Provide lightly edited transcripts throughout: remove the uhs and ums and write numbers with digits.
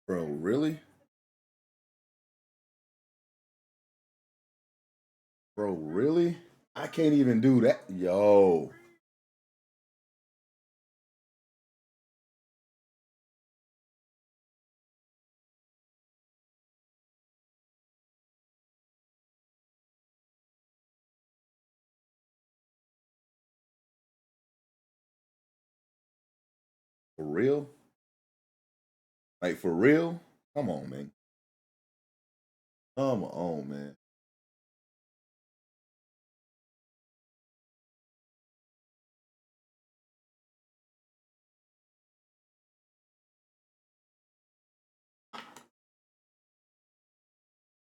Bro, really? Bro, really? I can't even do that. Yo. For real? Like for real? Come on, man. Come on, man.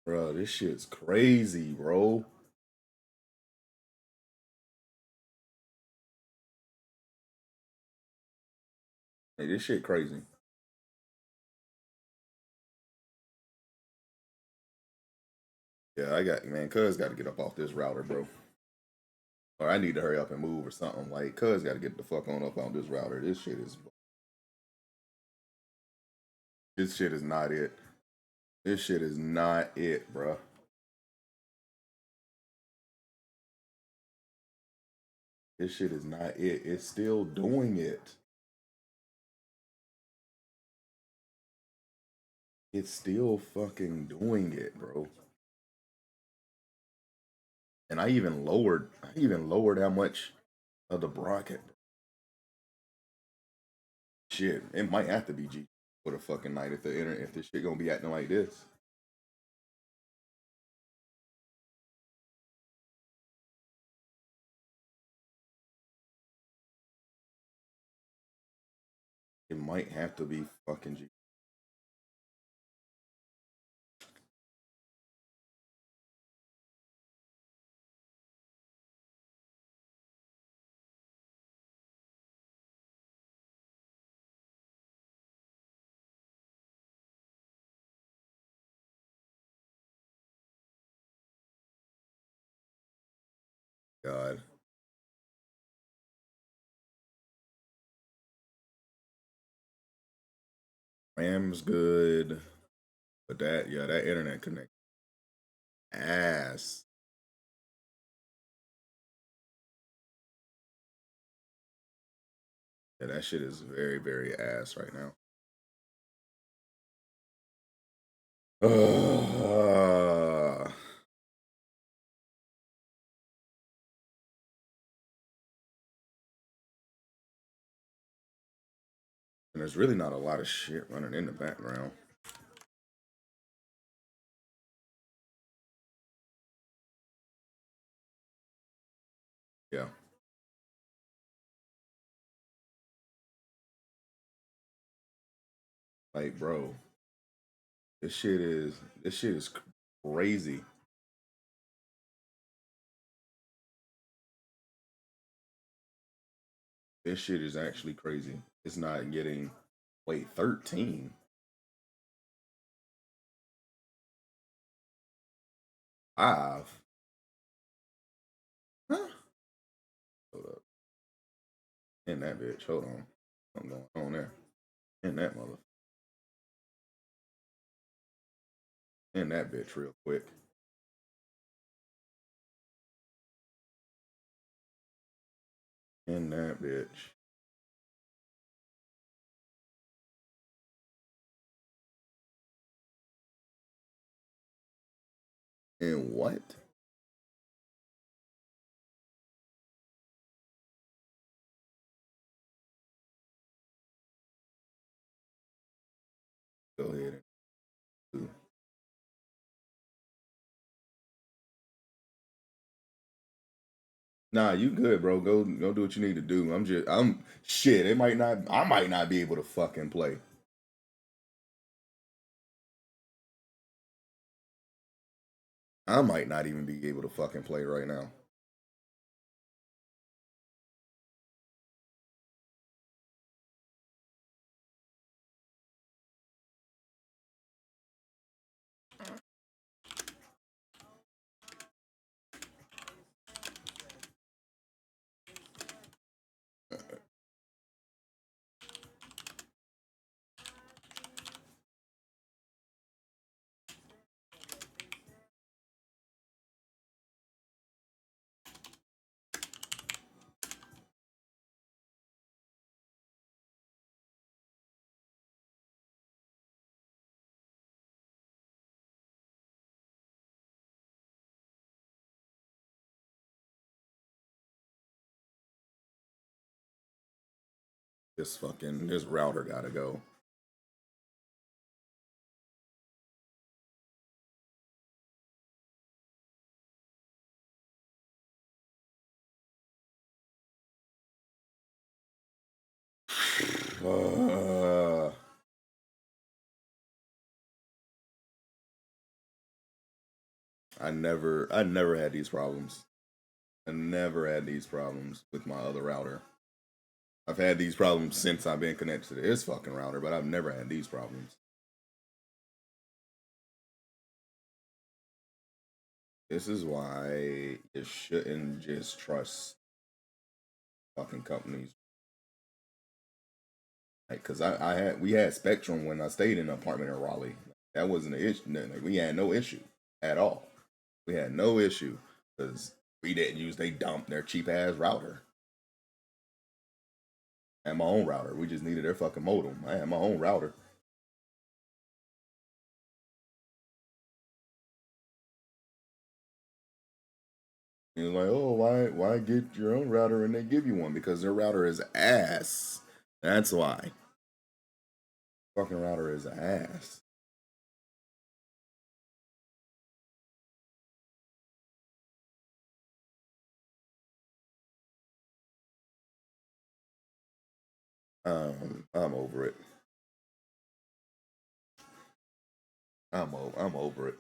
Bro, this shit's crazy, bro. Hey, this shit crazy. Yeah, I got man, cuz gotta get up off this router, bro. Or I need to hurry up and move or something. Like, cuz gotta get the fuck on up on this router. This shit is not it. This shit is not it, bro. This shit is not it. It's still doing it. It's still fucking doing it, bro. And I even lowered how much of the broadcast. Shit, it might have to be G for the fucking night if the internet if this shit gonna be acting like this. It might have to be fucking G. God, Ram's good, but that internet connect ass. Yeah, that shit is very very ass right now. Uh, and there's really not a lot of shit running in the background. Yeah, like bro, this shit is crazy. This shit is actually crazy. It's not getting wait 13. Five. Huh? Hold up. In that bitch. Hold on. Something going on there. In that mother. In that bitch real quick. In that bitch. And what? Go ahead and do. Nah, you good, bro. Go do what you need to do. I'm shit. I might not be able to fucking play. I might not even be able to fucking play right now. This router gotta go. I never had these problems. I never had these problems with my other router. I've had these problems since I've been connected to this fucking router, but I've never had these problems. This is why you shouldn't just trust fucking companies. Like, cause we had Spectrum when I stayed in an apartment in Raleigh. That wasn't an issue. Like, we had no issue at all. We had no issue because we didn't use their cheap ass router. I had my own router. We just needed their fucking modem. I had my own router. He was like, "Oh, why get your own router and they give you one? Because their router is ass. That's why. Fucking router is ass." I'm over it. I'm over it.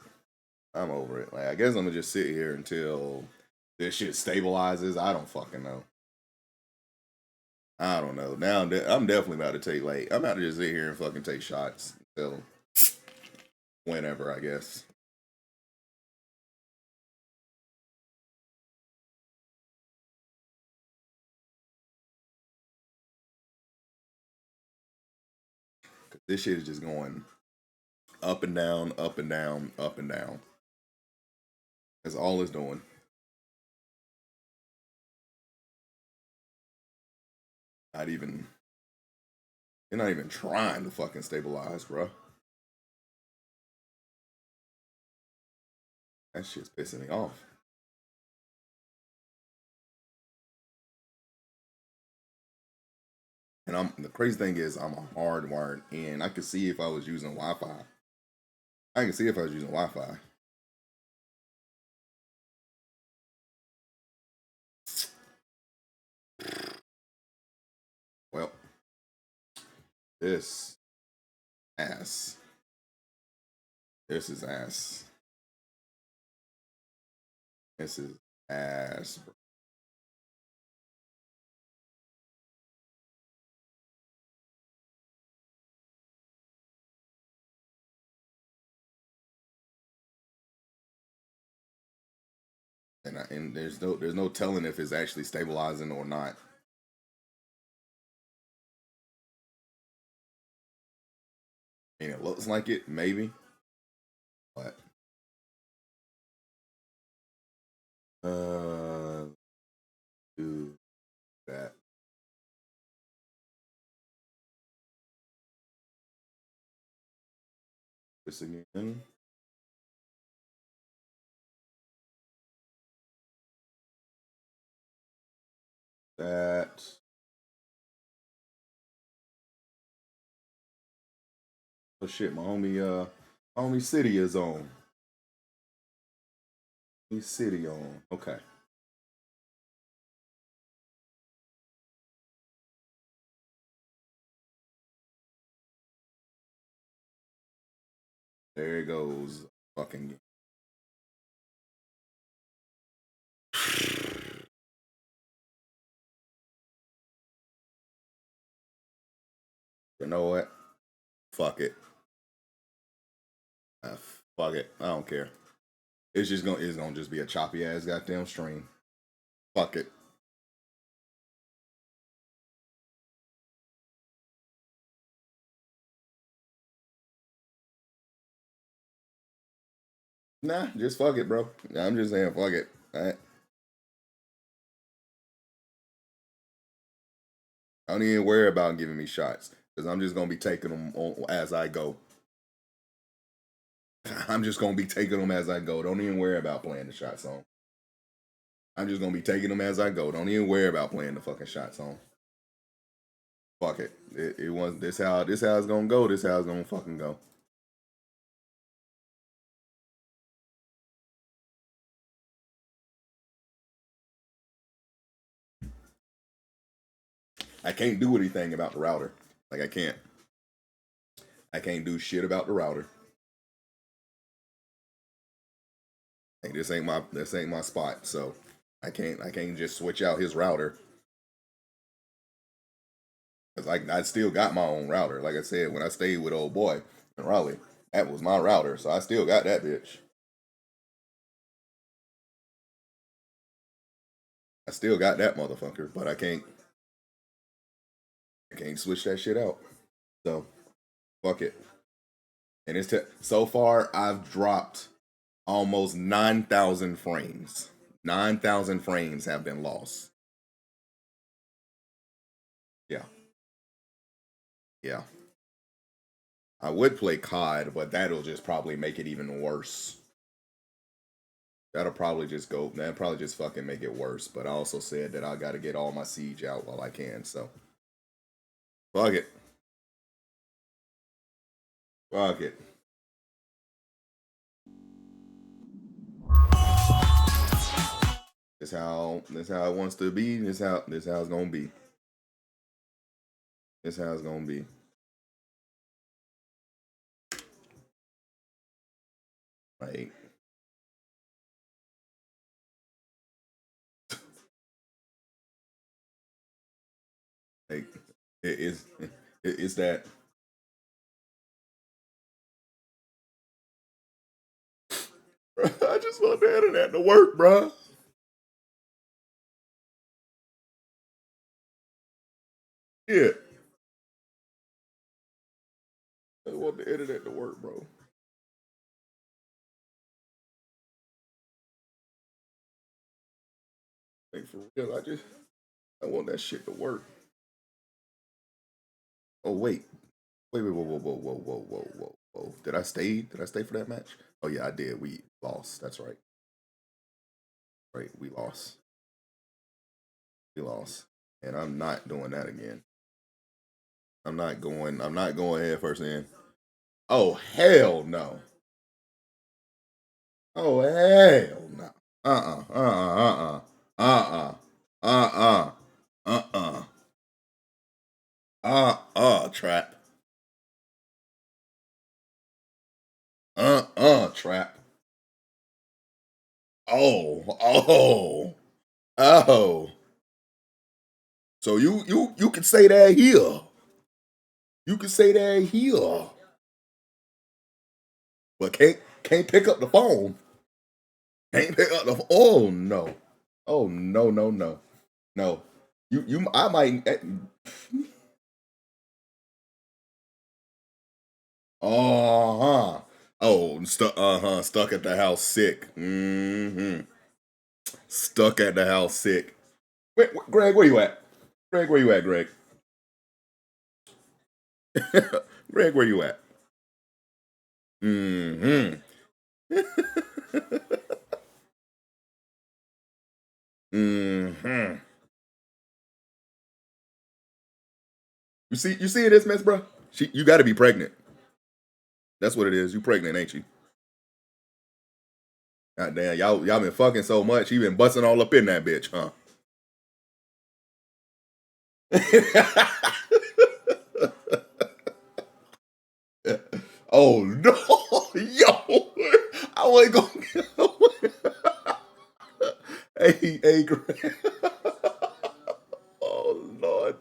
I'm over it. Like, I guess I'm gonna just sit here until this shit stabilizes. I don't fucking know. I don't know. Now I'm definitely about to take, like, I'm about to just sit here and fucking take shots until whenever, I guess. Cause this shit is just going up and down, up and down, up and down. That's all it's doing. Not even. You're not even trying to fucking stabilize, bro. That shit's pissing me off. And the crazy thing is I'm a hardwired in. I could see if I was using Wi-Fi. I can see if I was using Wi-Fi. Well, this ass. This is ass. This is ass. And there's no telling if it's actually stabilizing or not. I mean, it looks like it, maybe, but do that. This again. That. Oh shit, my homie City is on. He's City on. Okay. There it goes. Fucking. You know what? Fuck it. Uh, Fuck it. I don't care. It's gonna just be a choppy ass goddamn stream. Fuck it. Nah, just fuck it, bro. I'm just saying, fuck it. All right. I don't even worry about giving me shots because I'm just gonna be taking them as I go. I'm just gonna be taking them as I go. Don't even worry about playing the shot song. I'm just gonna be taking them as I go. Don't even worry about playing the fucking shot song. Fuck it. It was this how it's gonna go. This how it's gonna fucking go. I can't do anything about the router. Like I can't. I can't do shit about the router. Like this ain't my spot. So I can't just switch out his router. Cause like I still got my own router. Like I said, when I stayed with old boy in Raleigh, that was my router. So I still got that bitch. I still got that motherfucker, but I can't switch that shit out. So fuck it. And so far I've dropped almost 9,000 frames. 9,000 frames have been lost. Yeah. Yeah. I would play COD, but that'll just probably make it even worse. That'll probably just fucking make it worse. But I also said that I gotta get all my siege out while I can, so fuck it. Fuck it. This how it wants to be. This how it's gonna be. This how it's gonna be. Like like it's that I just want the internet to work, bro. Yeah. I want the internet to work, bro. Like for real, I want that shit to work. Oh wait, whoa. Did I stay? Did I stay for that match? Oh yeah, I did. We lost. That's right. Right, we lost. We lost. And I'm not doing that again. I'm not going head first in. Oh hell no. Oh hell no. Uh-uh. Uh-uh. Uh-uh. Trap. Trap. Oh. Oh. So you can say that here. You can say that here. But can't pick up the phone. Can't pick up the phone. Oh no. Oh no. No. You I might uh-huh. Oh, stuck at the house sick. Mm-hmm. Stuck at the house sick. Greg, where you at? Greg, where you at, Greg? Greg, where you at? Mm-hmm. mm-hmm. You see this mess, bro? You got to be pregnant. That's what it is. You pregnant, ain't you? God damn, y'all been fucking so much. You been busting all up in that bitch, huh? Oh no, yo, I wasn't gonna. Hey, Greg. Oh Lord,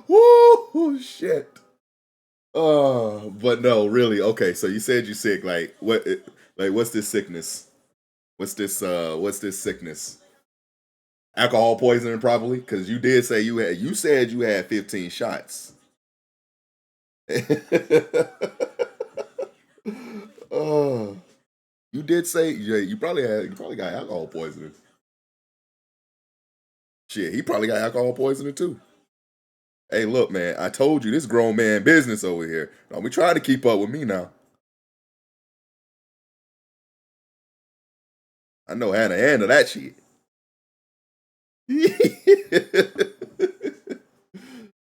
woo, shit. But no, really. Okay, so you said you sick. Like what? Like what's this sickness? What's this sickness? Alcohol poisoning, probably, because you did say you said you had 15 shots. Oh, you did say yeah, you probably got alcohol poisoning. Shit, he probably got alcohol poisoning too. Hey, look, man, I told you this grown man business over here. Don't be trying to keep up with me now. I know how to handle that shit.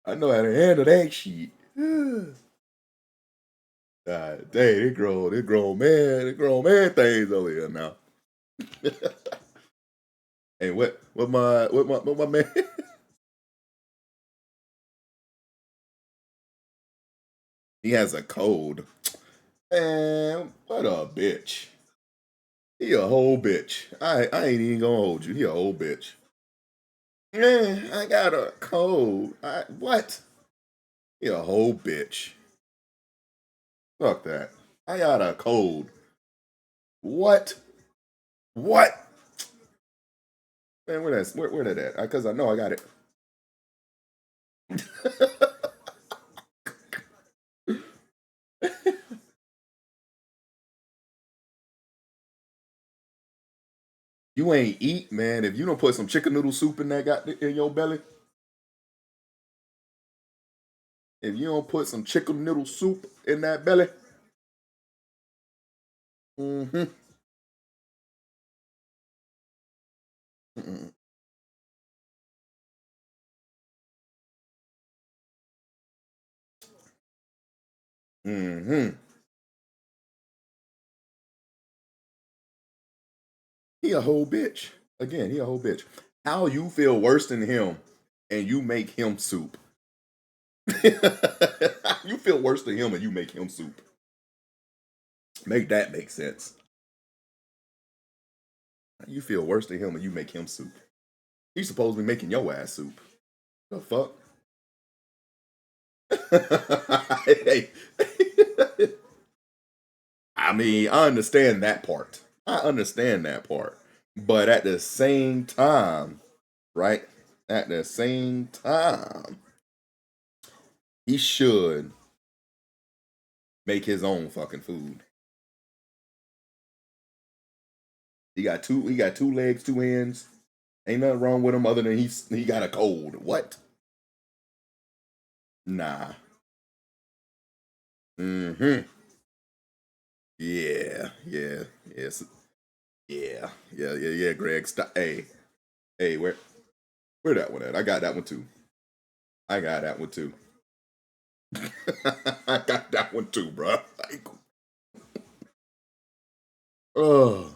I know how to handle that shit. God dang, they grown man things over here now. Hey, what my man? He has a cold. Man, what a bitch. He a whole bitch. I ain't even gonna hold you. He a whole bitch. Man, I got a cold. What? He a whole bitch. Fuck that. I got a cold. What? What? Man, where that at? Because I know I got it. You ain't eat, man. If you don't put some chicken noodle soup in that got in your belly, if you don't put some chicken noodle soup in that belly, mm-hmm. Mm-mm. Mm-hmm. He a whole bitch. Again, he a whole bitch. How you feel worse than him and you make him soup? You feel worse than him and you make him soup. Make that make sense. You feel worse than him and you make him soup. He's supposed to be making your ass soup. The fuck? Hey. I mean, I understand that part. I understand that part. But at the same time, right? At the same time, he should make his own fucking food. He got two legs, two hands. Ain't nothing wrong with him other than he got a cold. What? Nah. Mm-hmm. Yeah. Yeah. Yes. Yeah. Greg, stop. Hey, where that one at? I got that one too. I got that one too. I got that one too, bro. Like, oh.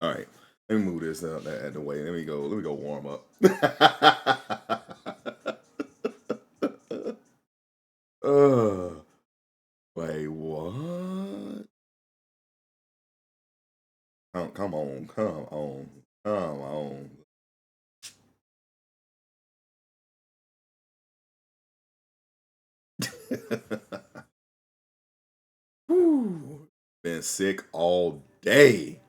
All right. Let me move this out of the way. Let me go warm up. Wait, what? Come on, come on, come on. Whew. Been sick all day.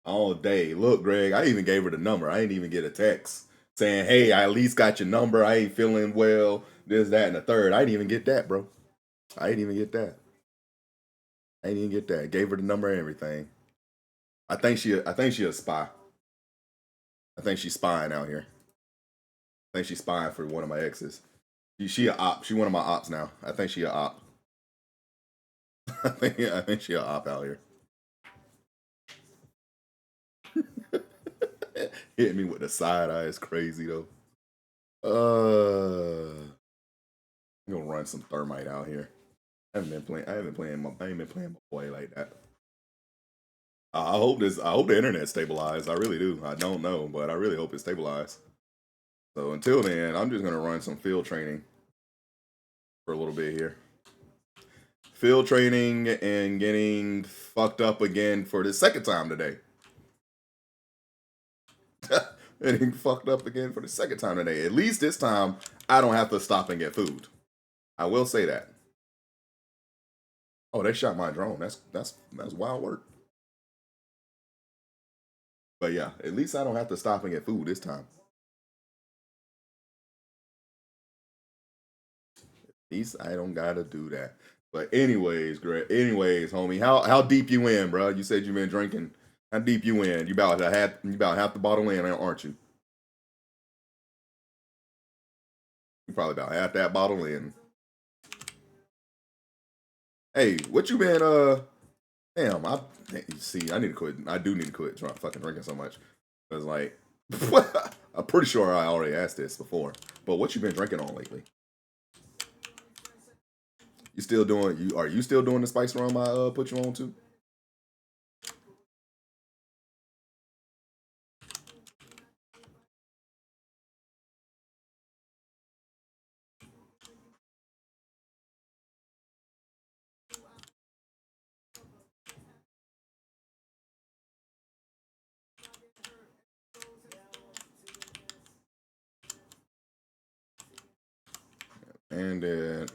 All day. Look, Greg, I even gave her the number. I didn't even get a text saying, hey, I at least got your number. I ain't feeling well. This, that, and the third. I didn't even get that, bro. I didn't even get that. I didn't even get that. Gave her the number and everything. I think she a spy. I think she's spying out here. I think she's spying for one of my exes. She a op. She one of my ops now. I think she a op. I think she a op out here. Hit me with the side eye is crazy though. I'm gonna run some thermite out here. I haven't been playing my boy like that. I hope the internet stabilized. I really do. I don't know, but I really hope it stabilized. So until then, I'm just gonna run some field training for a little bit here. Field training and getting fucked up again for the second time today. Getting fucked up again for the second time today. At least this time, I don't have to stop and get food. I will say that. Oh, they shot my drone. That's wild work. But yeah, at least I don't have to stop and get food this time. At least I don't gotta do that. But anyways, Greg. Anyways, homie, how deep you in, bro? You said you been drinking. How deep you in? You about half the bottle in, aren't you? You probably about half that bottle in. Hey, what you been? Damn. See. I need to quit. I do need to quit trying fucking drinking so much. Cause like, I'm pretty sure I already asked this before. But what you been drinking on lately? You still doing you? Are you still doing the spice rum I put you on to? And then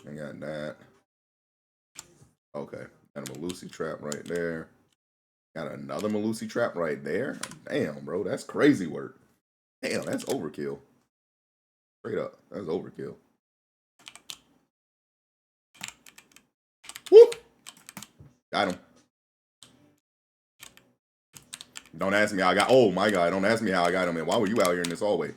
I got that. Okay, got a Malusi trap right there. Got another Malusi trap right there. Damn, bro, that's crazy work. Damn, that's overkill. Straight up, that's overkill. Woo! Got him. Don't ask me how I got. Oh my god! Don't ask me how I got him. And why were you out here in this hallway?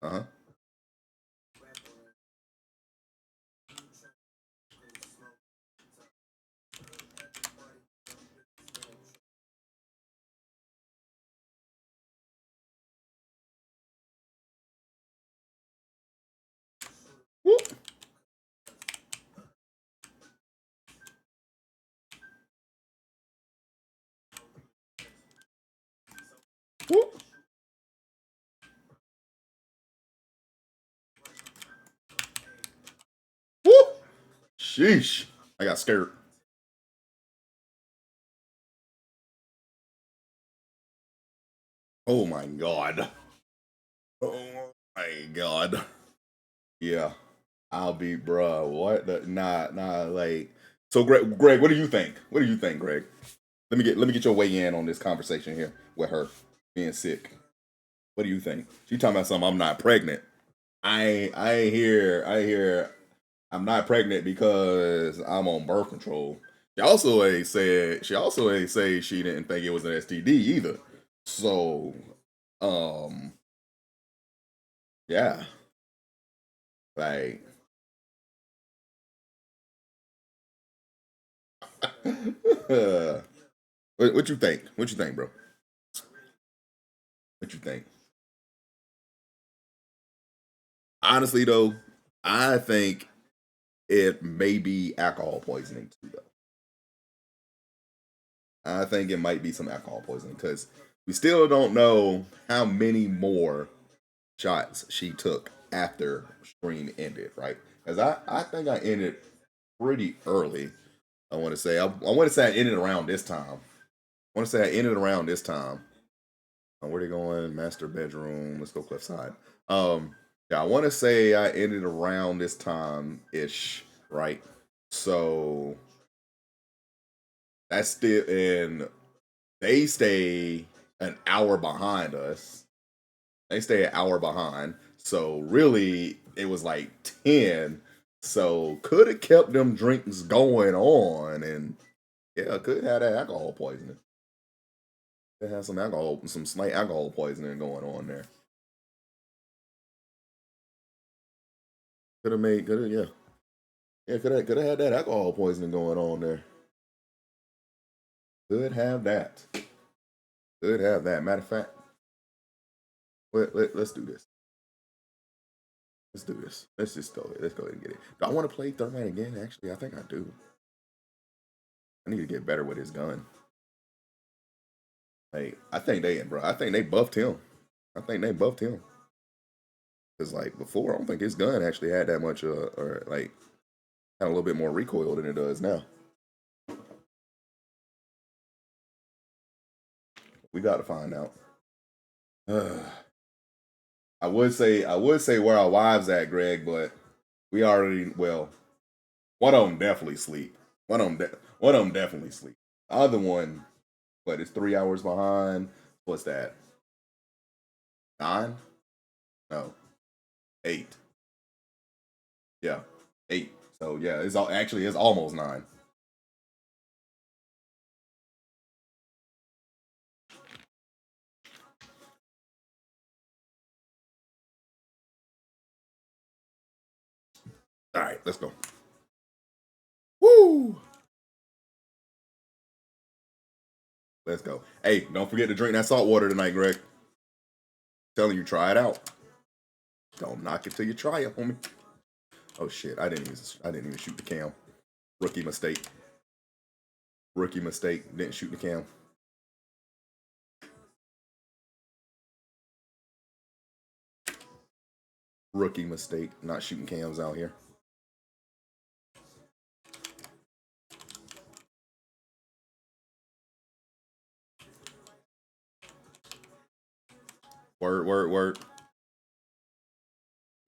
Uh huh. Woo! Woo! Woo! Sheesh! I got scared. Oh my god. Oh my god. Yeah. I'll be, bruh. What the? Nah. Like, so, Greg, what do you think? What do you think, Greg? Let me get your weigh in on this conversation here with her being sick. What do you think? She talking about something. I'm not pregnant. I hear. I'm not pregnant because I'm on birth control. She also ain't say she didn't think it was an STD either. So, um, yeah, like, what you think? What you think, bro? What you think? Honestly, though, I think it may be alcohol poisoning too. Though I think it might be some alcohol poisoning because we still don't know how many more shots she took after stream ended. Right? Because I think I ended pretty early. I want to say I ended around this time. I want to say I ended around this time. Where they going? Master bedroom. Let's go cliffside. Yeah, I want to say I ended around this time ish, right? So that's still, and they stay an hour behind us. They stay an hour behind. So really, it was like 10. So could have kept them drinks going on, and yeah, could have that alcohol poisoning. It has some slight alcohol poisoning going on there. Could have, yeah, yeah, could have had that alcohol poisoning going on there. Could have that. Could have that. Matter of fact, let's do this. Let's do this. Let's just go. Let's go ahead and get it. Do I want to play Thermite again? Actually, I think I do. I need to get better with his gun. Like, I think they buffed him. I think they buffed him. Cause like before, I don't think his gun actually had that much, or like had a little bit more recoil than it does now. We got to find out. I would say where our wives at, Greg, but we already one of them definitely sleep. One of them definitely sleep. The other one, but it's 3 hours behind. What's that? 9? No, 8. Yeah, 8. So yeah, it's almost 9. All right, let's go. Woo! Let's go. Hey, don't forget to drink that salt water tonight, Greg. Telling you, try it out. Don't knock it till you try it, homie. Oh shit! I didn't even shoot the cam. Rookie mistake. Rookie mistake. Didn't shoot the cam. Rookie mistake. Not shooting cams out here. Word.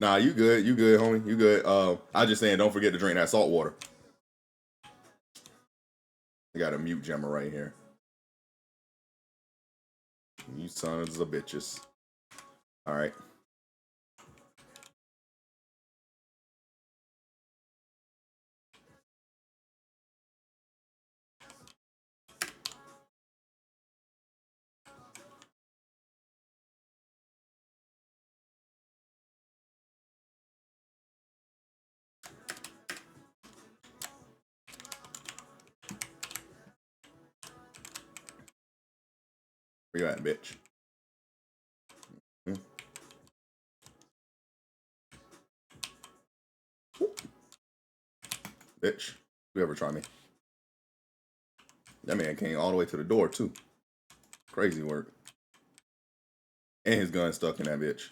Nah, you good, homie. You good. I just saying, don't forget to drink that salt water. I got a mute Gemma right here. You sons of bitches. All right. Where you at, bitch? Hmm. Bitch. You ever try me? That man came all the way to the door too. Crazy work. And his gun stuck in that bitch.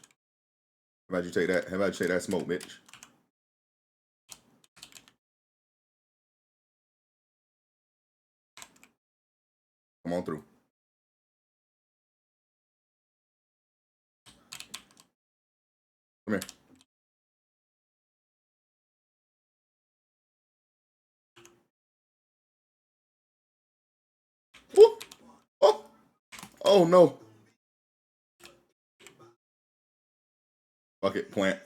How about you take that? How about you take that smoke, bitch? Come on through. Come here. Woo! Oh! Oh no! Fuck it, plant.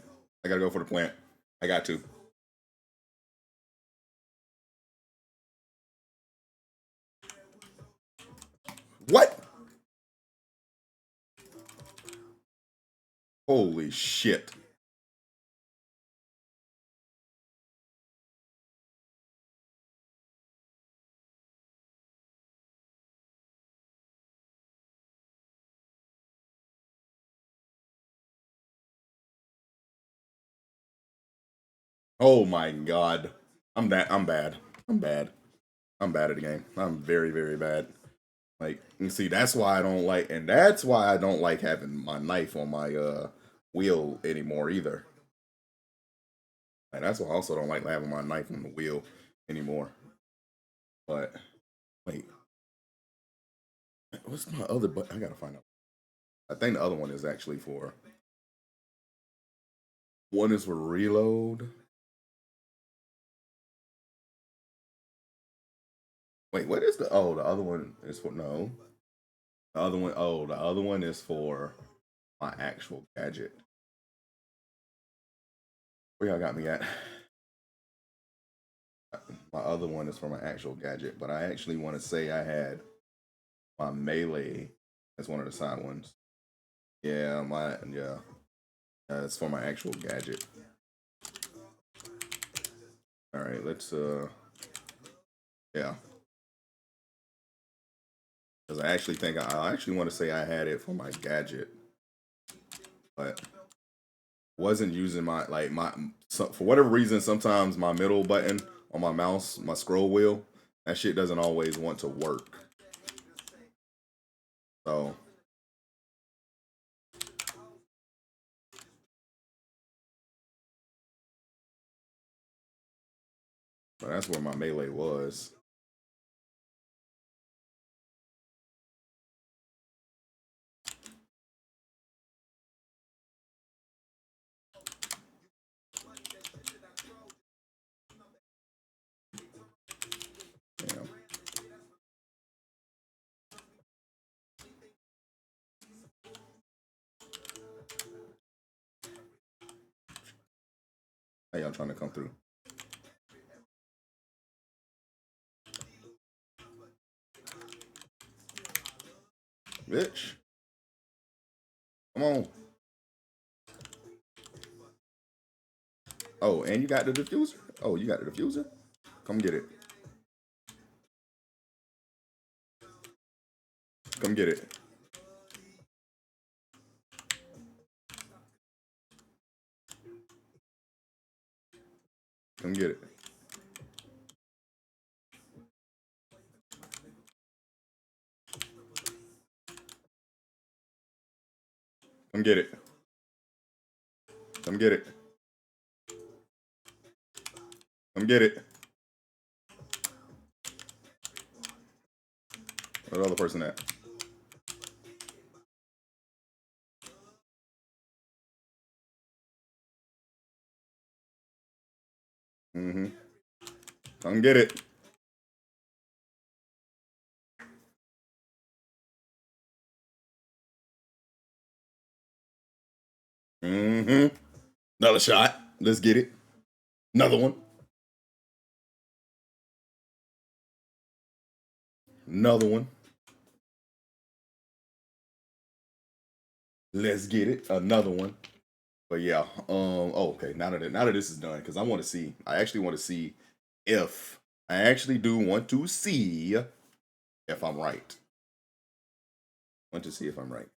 I gotta go for the plant. I got to. What? Holy shit. Oh my god. I'm bad. I'm bad. I'm bad. I'm bad at the game. I'm very, very bad. Like, you see, that's why I don't like, and that's why I don't like having my knife on my wheel anymore either. And that's why I also don't like having my knife on the wheel anymore. But wait, what's my other button? I gotta find out. I think the other one is actually for one is for reload. Wait, what is the the other one is for no. The other one, the other one is for my actual gadget. Where y'all got me at? My other one is for my actual gadget, but I actually want to say I had my melee as one of the side ones. Yeah, it's for my actual gadget. All right, let's yeah, because I actually think I actually want to say I had it for my gadget, but wasn't using my for whatever reason. Sometimes my middle button on my mouse, my scroll wheel, that shit doesn't always want to work. So but that's where my melee was. Damn. How y'all trying to come through? Bitch. Come on. Oh, and you got the diffuser? Oh, you got the diffuser? Come get it. Come get it. Come get it. Come get it. Come get it. Come get it. Where the other person at? Mm-hmm. Come get it. Mm-hmm. Another shot. Let's get it. Another one. Another one. Let's get it. Another one. But yeah. Oh, okay. Now that this is done, because I want to see. I actually want to see if I actually do want to see if I'm right. Want to see if I'm right.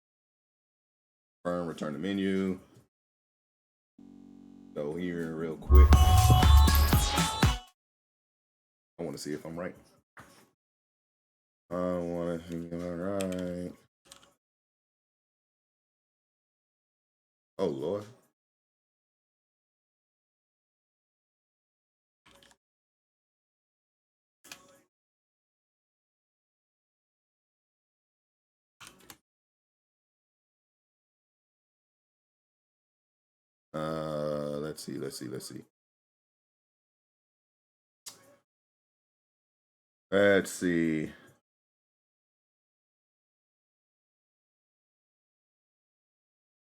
Confirm. Return the menu. Go here real quick. I want to see if I'm right. I want to see if I'm right. Oh Lord. Let's see. Let's see. Let's see. Let's see.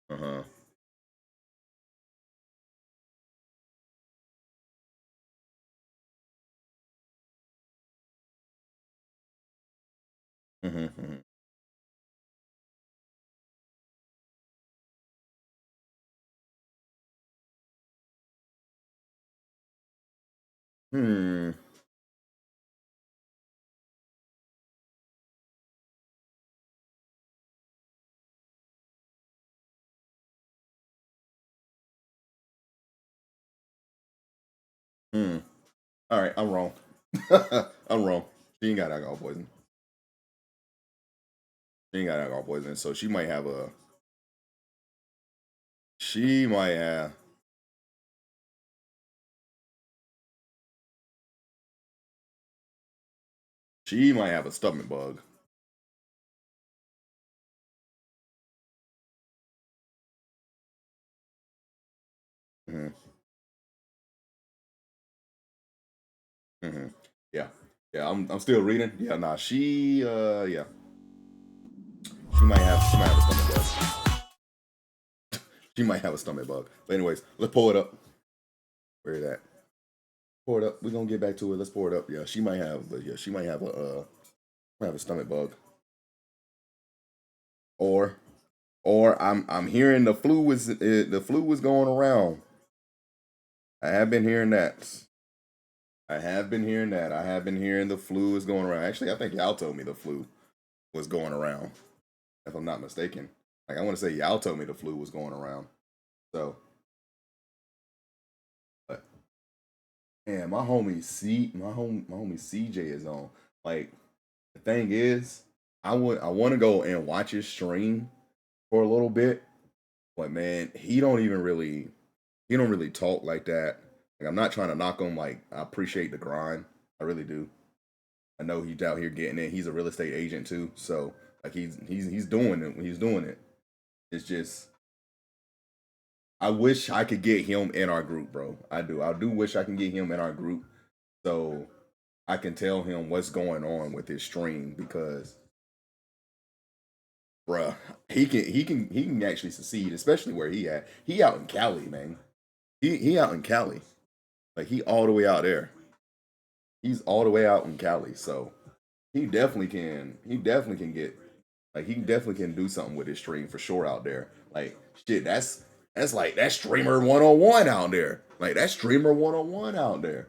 Uh-huh. Mm-hmm. Hmm. Hmm. All right, I'm wrong. I'm wrong. She ain't got alcohol poison. She ain't got alcohol poison, so she might have a. She might have. She might have a stomach bug. Mm-hmm. Mm-hmm. Yeah. Yeah. I'm still reading. Yeah. Nah. She. Yeah. She might have a stomach bug. She might have a stomach bug. But anyways, let's pull it up. Where is that? Pour it up. We're gonna get back to it. Let's pour it up. Yeah. She might have. But yeah. She might have a stomach bug. Or I'm hearing the flu is going around. I have been hearing that. I have been hearing that. I have been hearing the flu is going around. Actually, I think y'all told me the flu was going around, if I'm not mistaken. Like I want to say y'all told me the flu was going around. So, but man, my homie CJ is on. Like the thing is, I want to go and watch his stream for a little bit, but man, he don't really talk like that. Like I'm not trying to knock him. Like I appreciate the grind, I really do. I know he's out here getting it. He's a real estate agent too, so like he's doing it. He's doing it. It's just I wish I could get him in our group, bro. I do. I do wish I can get him in our group so I can tell him what's going on with his stream because, bruh, he can actually succeed, especially where he at. He out in Cali, man. He out in Cali. Like he all the way out there. He's all the way out in Cali, so he definitely can. He definitely can get like he definitely can do something with his stream for sure out there. Like shit, That's like that streamer 101 out there. Like that streamer 101 out there.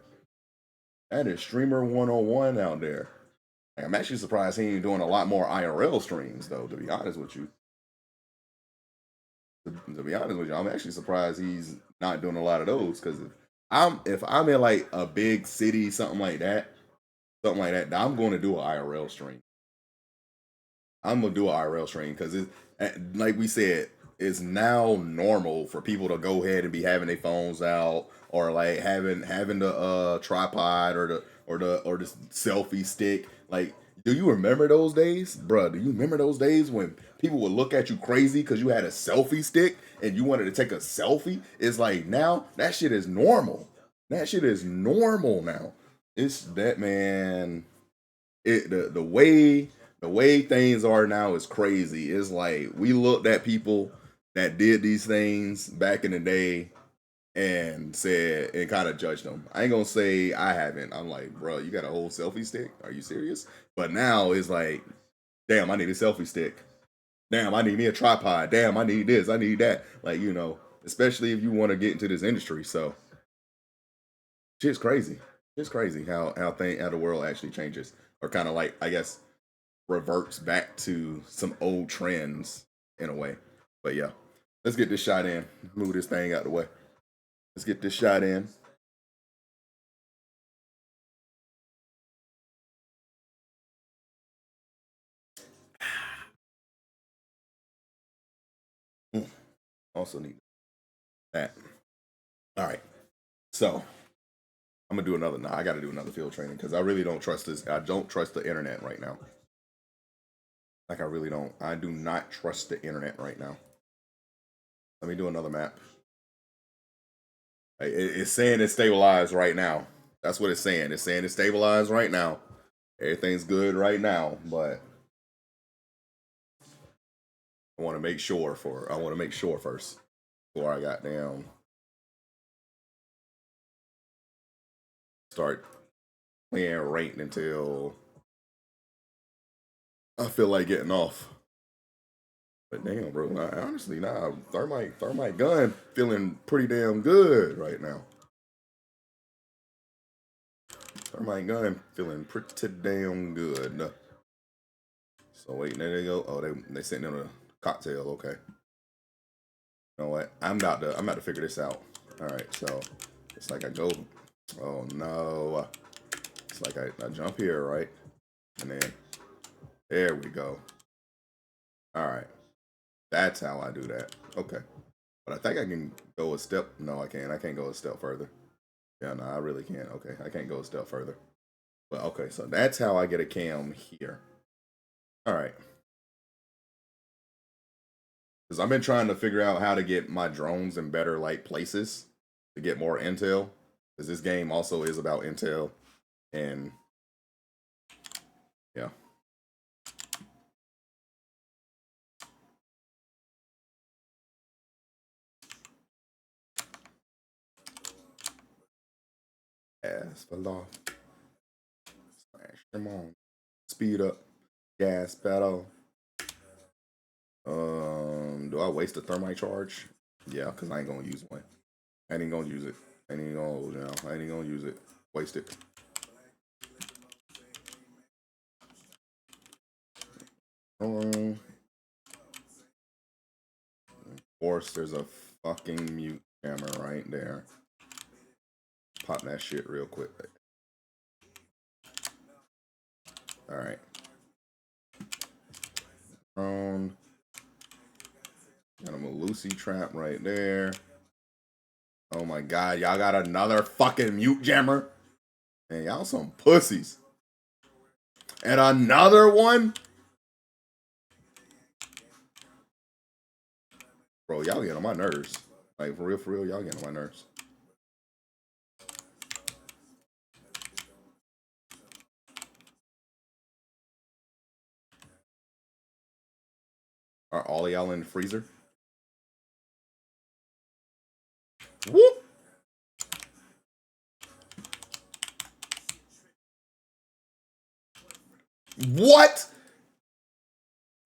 That is streamer 101 out there. Like, I'm actually surprised he ain't doing a lot more IRL streams though, to be honest with you. To be honest with you, I'm actually surprised he's not doing a lot of those because if I'm in like a big city, something like that, I'm going to do an IRL stream. I'm gonna do an IRL stream because it's like we said, it's now normal for people to go ahead and be having their phones out or like having the tripod or the selfie stick. Like, do you remember those days, bruh? Do you remember those days when people would look at you crazy because you had a selfie stick and you wanted to take a selfie? It's like now that shit is normal. That shit is normal now. It's that, man. The way things are now is crazy. It's like we looked at people that did these things back in the day and said and kind of judged them. I ain't gonna say I haven't. I'm like, bro, you got a whole selfie stick? Are you serious? But now it's like, damn, I need a selfie stick. Damn, I need me a tripod. Damn, I need this. I need that. Like, especially if you want to get into this industry. So, shit's crazy. It's crazy how the world actually changes, or kind of like, I guess, reverts back to some old trends in a way. But yeah, let's get this shot in. Move this thing out the way. Let's get this shot in. Also need that. All right. So I'm gonna do another. Nah, I got to do another field training because I really don't trust this. I don't trust the internet right now. Like I really don't. I do not trust the internet right now. Let me do another map. It's saying it's stabilized right now. That's what it's saying. It's saying it's stabilized right now. Everything's good right now, but I want to make sure first before I got down. Start playing ranked until I feel like getting off. But damn, bro, honestly, thermite gun feeling pretty damn good right now. Thermite gun feeling pretty damn good. So wait, there they go. Oh, they sitting in a cocktail. Okay. You know what? I'm about to figure this out. All right, so it's like I go. Oh no! It's like I jump here, right? And then there we go. All right, that's how I do that. Okay, but I think I can go a step. No, I can't. I can't go a step further. Yeah, no, I really can't. Okay, I can't go a step further. But okay, so that's how I get a cam here. All right. Because I've been trying to figure out how to get my drones in better like places to get more intel. Because this game also is about intel, and yeah. Gas below. Smash them on. Speed up. Gas pedal. Do I waste a thermite charge? Yeah, because I ain't gonna use one. I ain't gonna use it. I ain't gonna use it. Waste it. Of course, there's a fucking mute jammer right there. Pop that shit real quick. All right. Drone. Got a Lucy trap right there. Oh my god, y'all got another fucking mute jammer? Man, y'all some pussies. And another one? Bro, y'all get on my nerves. Like, for real, y'all get on my nerves. Are all of y'all in the freezer? Whoop! What?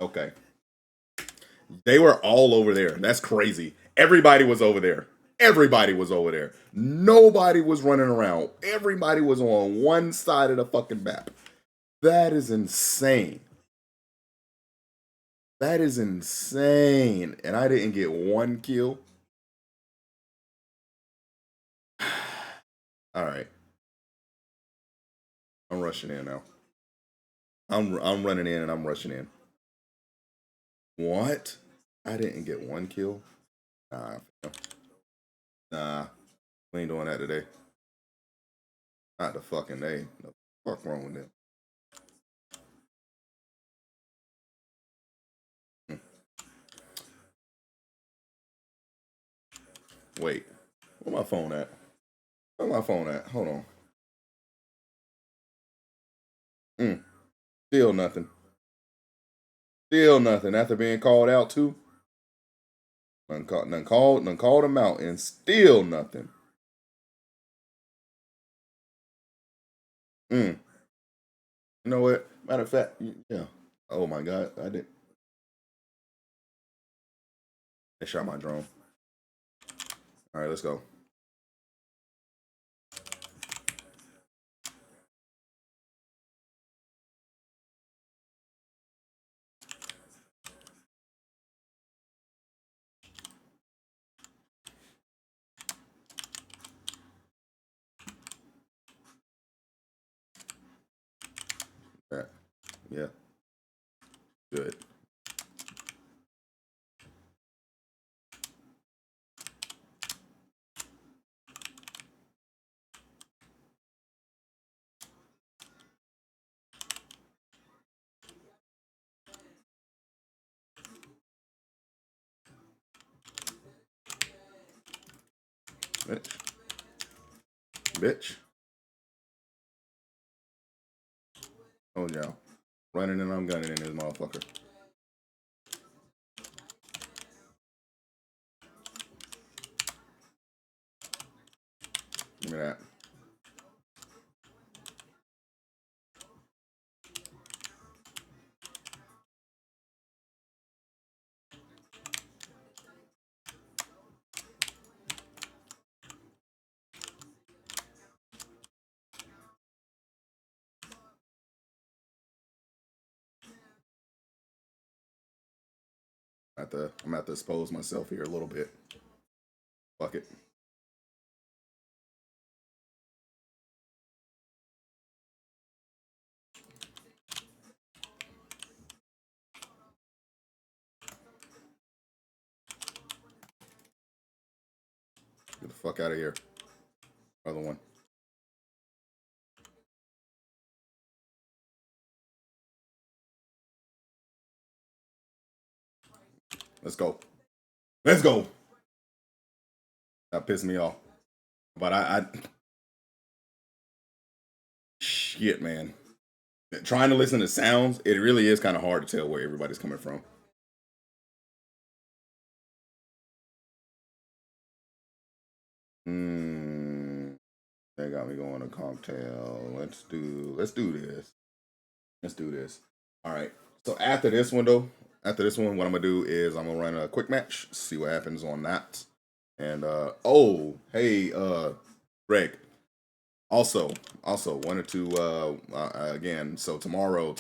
Okay. They were all over there. That's crazy. Everybody was over there. Everybody was over there. Nobody was running around. Everybody was on one side of the fucking map. That is insane. That is insane. And I didn't get one kill. All right. I'm rushing in now. I'm running in and I'm rushing in. What? I didn't get one kill? Nah. We ain't doing that today. Not the fucking day. The fuck wrong with them? Wait. Where my phone at? Where my phone at? Hold on. Still nothing. Still nothing. After being called out too. None called them out and still nothing. You know what? Matter of fact, yeah. Oh my god, I did. They shot my drone. All right, let's go. Right. Yeah. Good. Bitch. Bitch. Oh yeah. Running and I'm gunning in this motherfucker. Give me that. I'm gonna have to expose myself here a little bit. Fuck it. Get the fuck out of here. Other one. Let's go. Let's go. That pissed me off. But I shit, man. Trying to listen to sounds, it really is kind of hard to tell where everybody's coming from. They got me going to cocktail. Let's do this. Let's do this. All right. So after this one though, what I'm gonna do is I'm gonna run a quick match, see what happens on that. And oh, hey, Greg. Also wanted to again. So tomorrow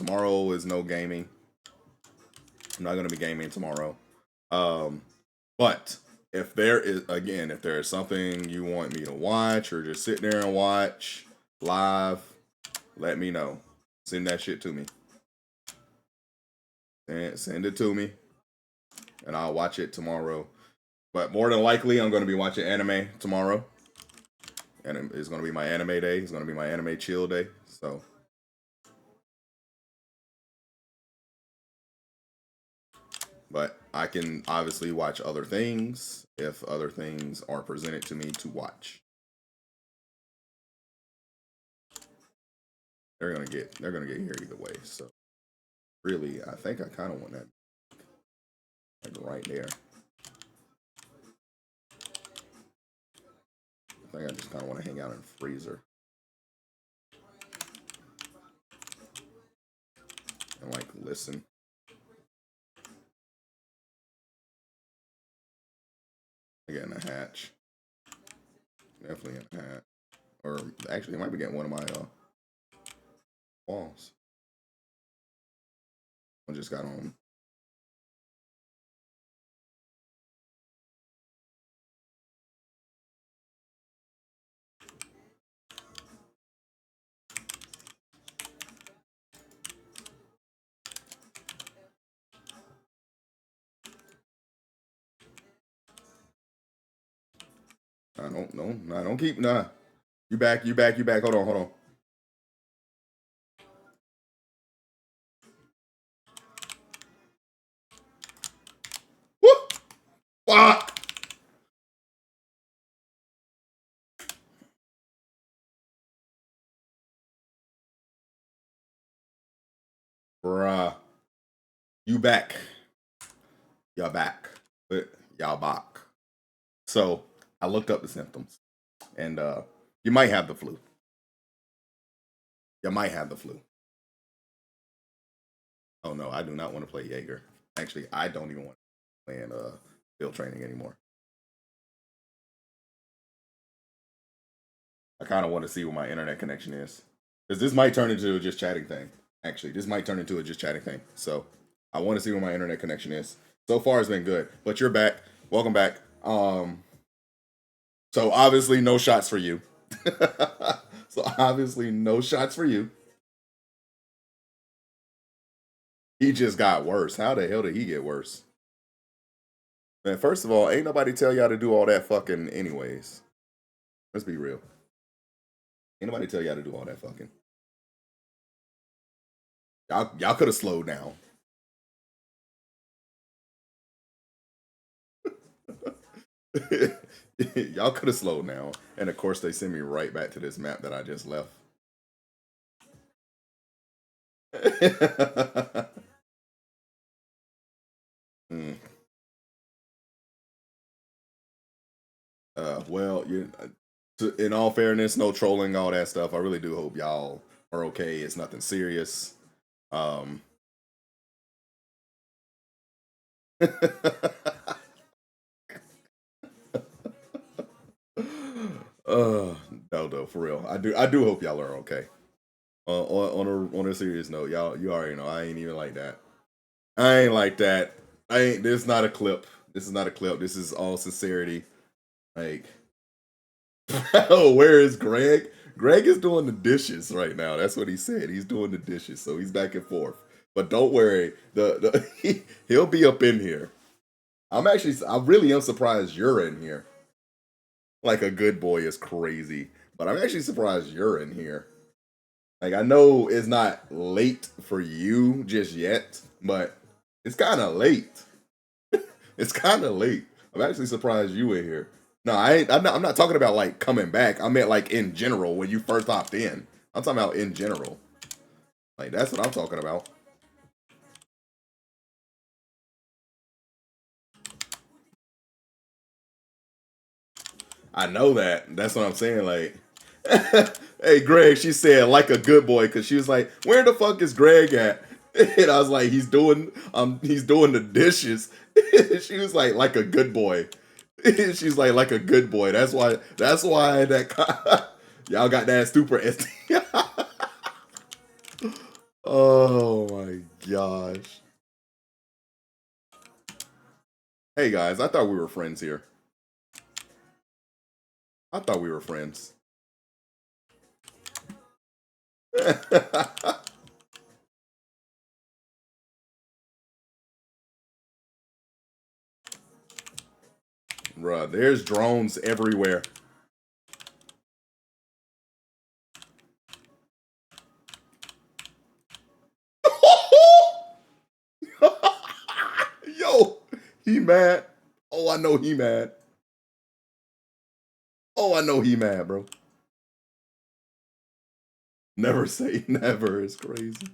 is no gaming. I'm not gonna be gaming tomorrow. But if there is something you want me to watch or just sit there and watch live, let me know. Send that shit to me. Send it to me, and I'll watch it tomorrow. But more than likely, I'm going to be watching anime tomorrow, and it's going to be my anime day. It's going to be my anime chill day. So, but I can obviously watch other things if other things are presented to me to watch. They're gonna get here either way. So, really, I think I kind of want that like right there. I think I just kind of want to hang out in the freezer and like listen. getting a hatch. Definitely getting a hatch. Or actually, it might be getting one of my walls. I just got on. Don't keep, nah. You back. Hold on. Woo! Fuck! Bruh. You back. Y'all back. But y'all back. So I looked up the symptoms. And you might have the flu. You might have the flu. Oh no, I do not want to play Jaeger. Actually, I don't even want to play in field training anymore. I kind of want to see what my internet connection is. Because this might turn into a just chatting thing. Actually, this might turn into a just chatting thing. So I want to see what my internet connection is. So far it's been good. But you're back. Welcome back. So obviously no shots for you. So obviously no shots for you. He just got worse. How the hell did he get worse? Man, first of all, ain't nobody tell y'all to do all that fucking anyways. Let's be real. Ain't nobody tell y'all to do all that fucking. Y'all could have slowed down. Y'all could have slowed down. And of course they send me right back to this map that I just left. mm. Well, in all fairness, no trolling, all that stuff. I really do hope y'all are okay. It's nothing serious. No, for real. I do hope y'all are okay. On a serious note, y'all, you already know I ain't even like that. I ain't like that. I ain't. This is not a clip. This is not a clip. This is all sincerity. Like, oh, where is Greg? Greg is doing the dishes right now. That's what he said. He's doing the dishes, so he's back and forth. But don't worry, he'll be up in here. I really am surprised you're in here. Like a good boy is crazy, but I'm actually surprised you're in here. Like I know it's not late for you just yet, but it's kind of late. It's kind of late. I'm actually surprised you in here. No, I'm not talking about like coming back. I meant like in general when you first hopped in. I'm talking about in general. Like that's what I'm talking about. I know that. That's what I'm saying. Like, hey, Greg, she said like a good boy because she was like, "Where the fuck is Greg at?" And I was like, "He's doing the dishes." She was like a good boy. She's like a good boy. That's why that y'all got that super SD. Oh my gosh. Hey guys, I thought we were friends here. I thought we were friends. Bruh, there's drones everywhere. Yo, he mad. Oh, I know he mad. Oh, I know he mad, bro. Never say never is crazy.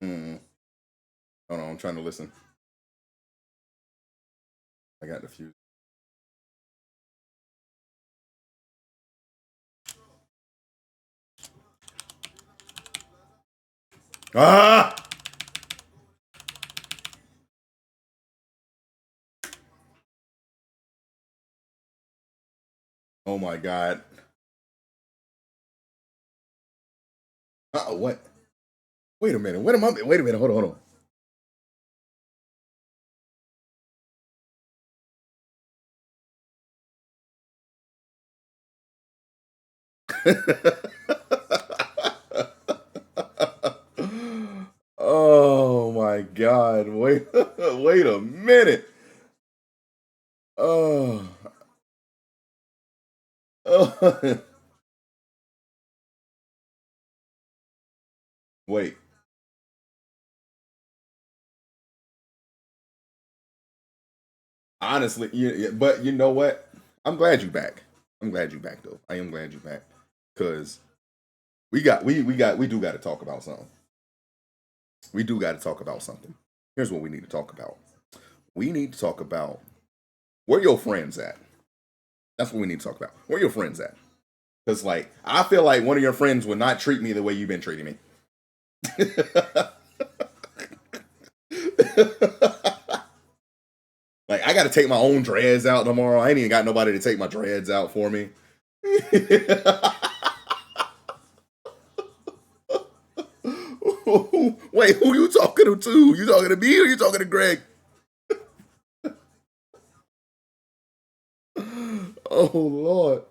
Hmm. Hold on, I'm trying to listen. I got the fuse. Ah! Oh my god. What? Wait a minute. What am I? Wait a minute. Hold on. Hold on. Oh my god. Wait. Wait a minute. Oh. Oh. Wait. Honestly, but you know what? I'm glad you back. I'm glad you back though. I am glad you back because we do got to talk about something. We do got to talk about something. Here's what we need to talk about. We need to talk about where your friends at. That's what we need to talk about. Where your friends at? Because like I feel like one of your friends would not treat me the way you've been treating me. Like I got to take my own dreads out tomorrow. I ain't even got nobody to take my dreads out for me. Wait, who you talking to? You talking to me or you talking to Greg? Oh Lord.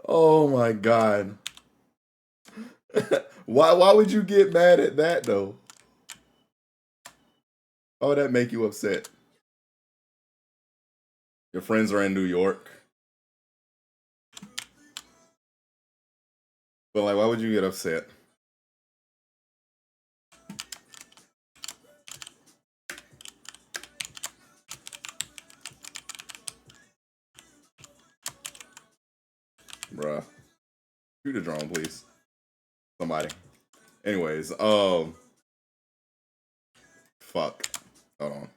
Oh my God. Why would you get mad at that though? Why would that make you upset? Your friends are in New York. But like why would you get upset? Bruh. Shoot a drone, please. Somebody. Anyways, fuck. Hold on.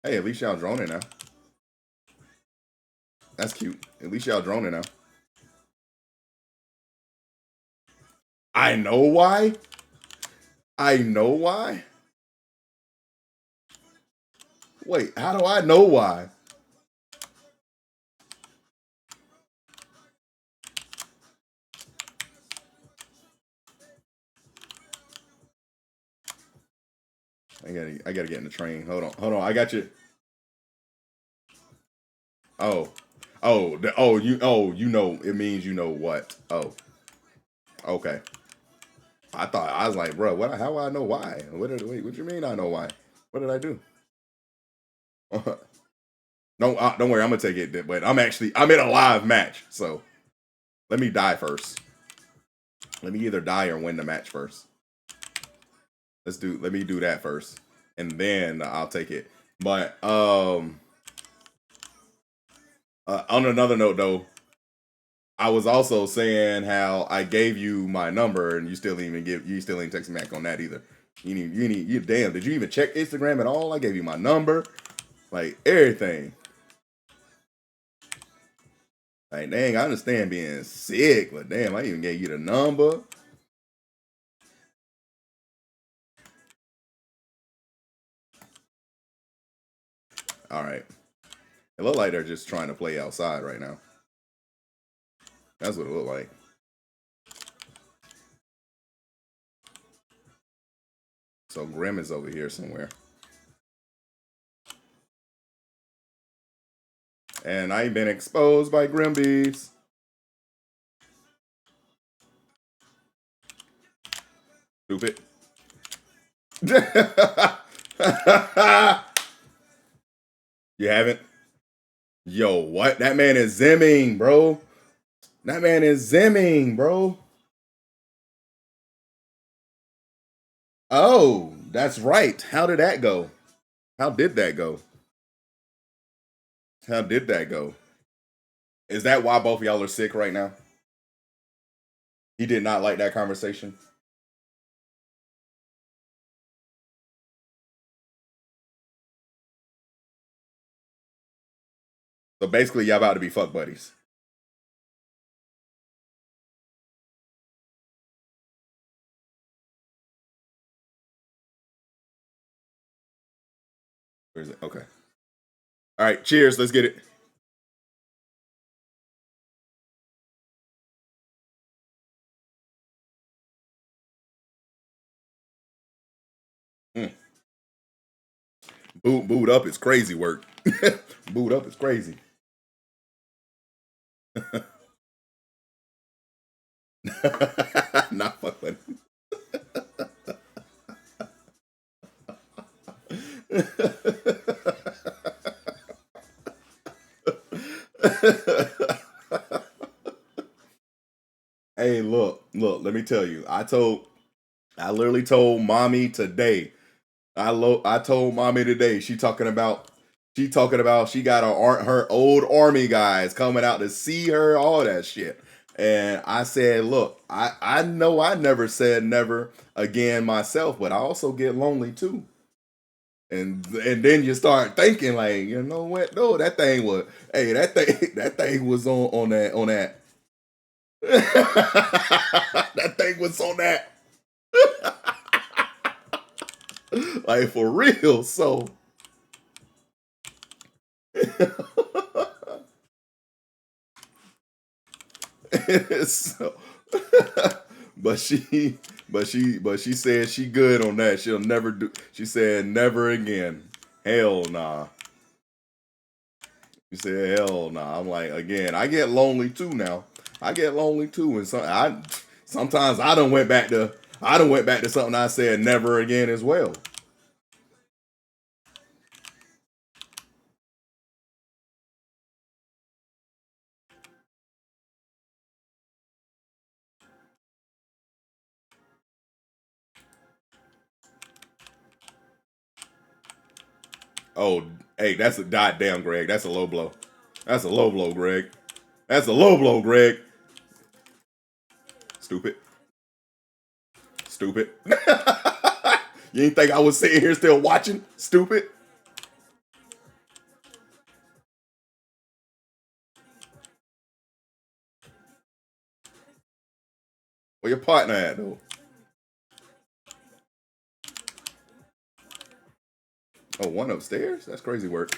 Hey, at least y'all droning now. That's cute. At least y'all droning now. I know why. I know why. Wait, how do I know why? I gotta get in the train. Hold on. I got you. Oh, you know. It means you know what? Oh, okay. I was like, bro, what? How do I know why? Wait? What you mean? I know why? What did I do? Don't worry. I'm gonna take it. But I'm in a live match, so let me die first. Let me either die or win the match first. Let me do that first, and then I'll take it. But on another note, though, I was also saying how I gave you my number and you still ain't text me back on that either. You damn, did you even check Instagram at all? I gave you my number, like everything. Like dang, I understand being sick, but damn, I even gave you the number. All right. It looked like they're just trying to play outside right now. That's what it looked like. So Grim is over here somewhere. And I ain't been exposed by Grimbees. Stupid. You haven't? Yo, what? That man is zimming, bro. That man is zimming, bro. Oh, that's right. How did that go? How did that go? How did that go? Is that why both of y'all are sick right now? He did not like that conversation. So basically, y'all about to be fuck buddies. Where is it? Okay. All right. Cheers. Let's get it. Mm. Boot up is crazy work. Boot up is crazy. Not fuck buddy. Hey, look. Let me tell you. I literally told mommy today. I told mommy today. She talking about she got her old army guys coming out to see her, all that shit. And I said, look, I know I never said never again myself, but I also get lonely too. And then you start thinking like, you know what? No, that thing was that thing was on that. That thing was on that. Like for real. So so, but she said she good on that. She'll never do. She said never again. Hell nah. She said hell nah. I'm like again. I get lonely too now. I get lonely too, and sometimes I done went back to something I said never again as well. Oh, hey, that's a goddamn Greg. That's a low blow. That's a low blow, Greg. That's a low blow, Greg. Stupid. Stupid. You ain't think I was sitting here still watching? Stupid. Where your partner at though? Oh, one upstairs? That's crazy work.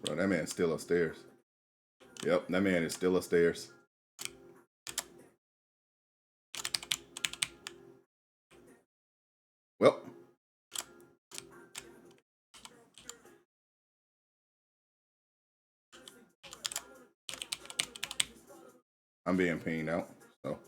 Bro, that man's still upstairs. Yep, that man is still upstairs. Well, I'm being pinged out. So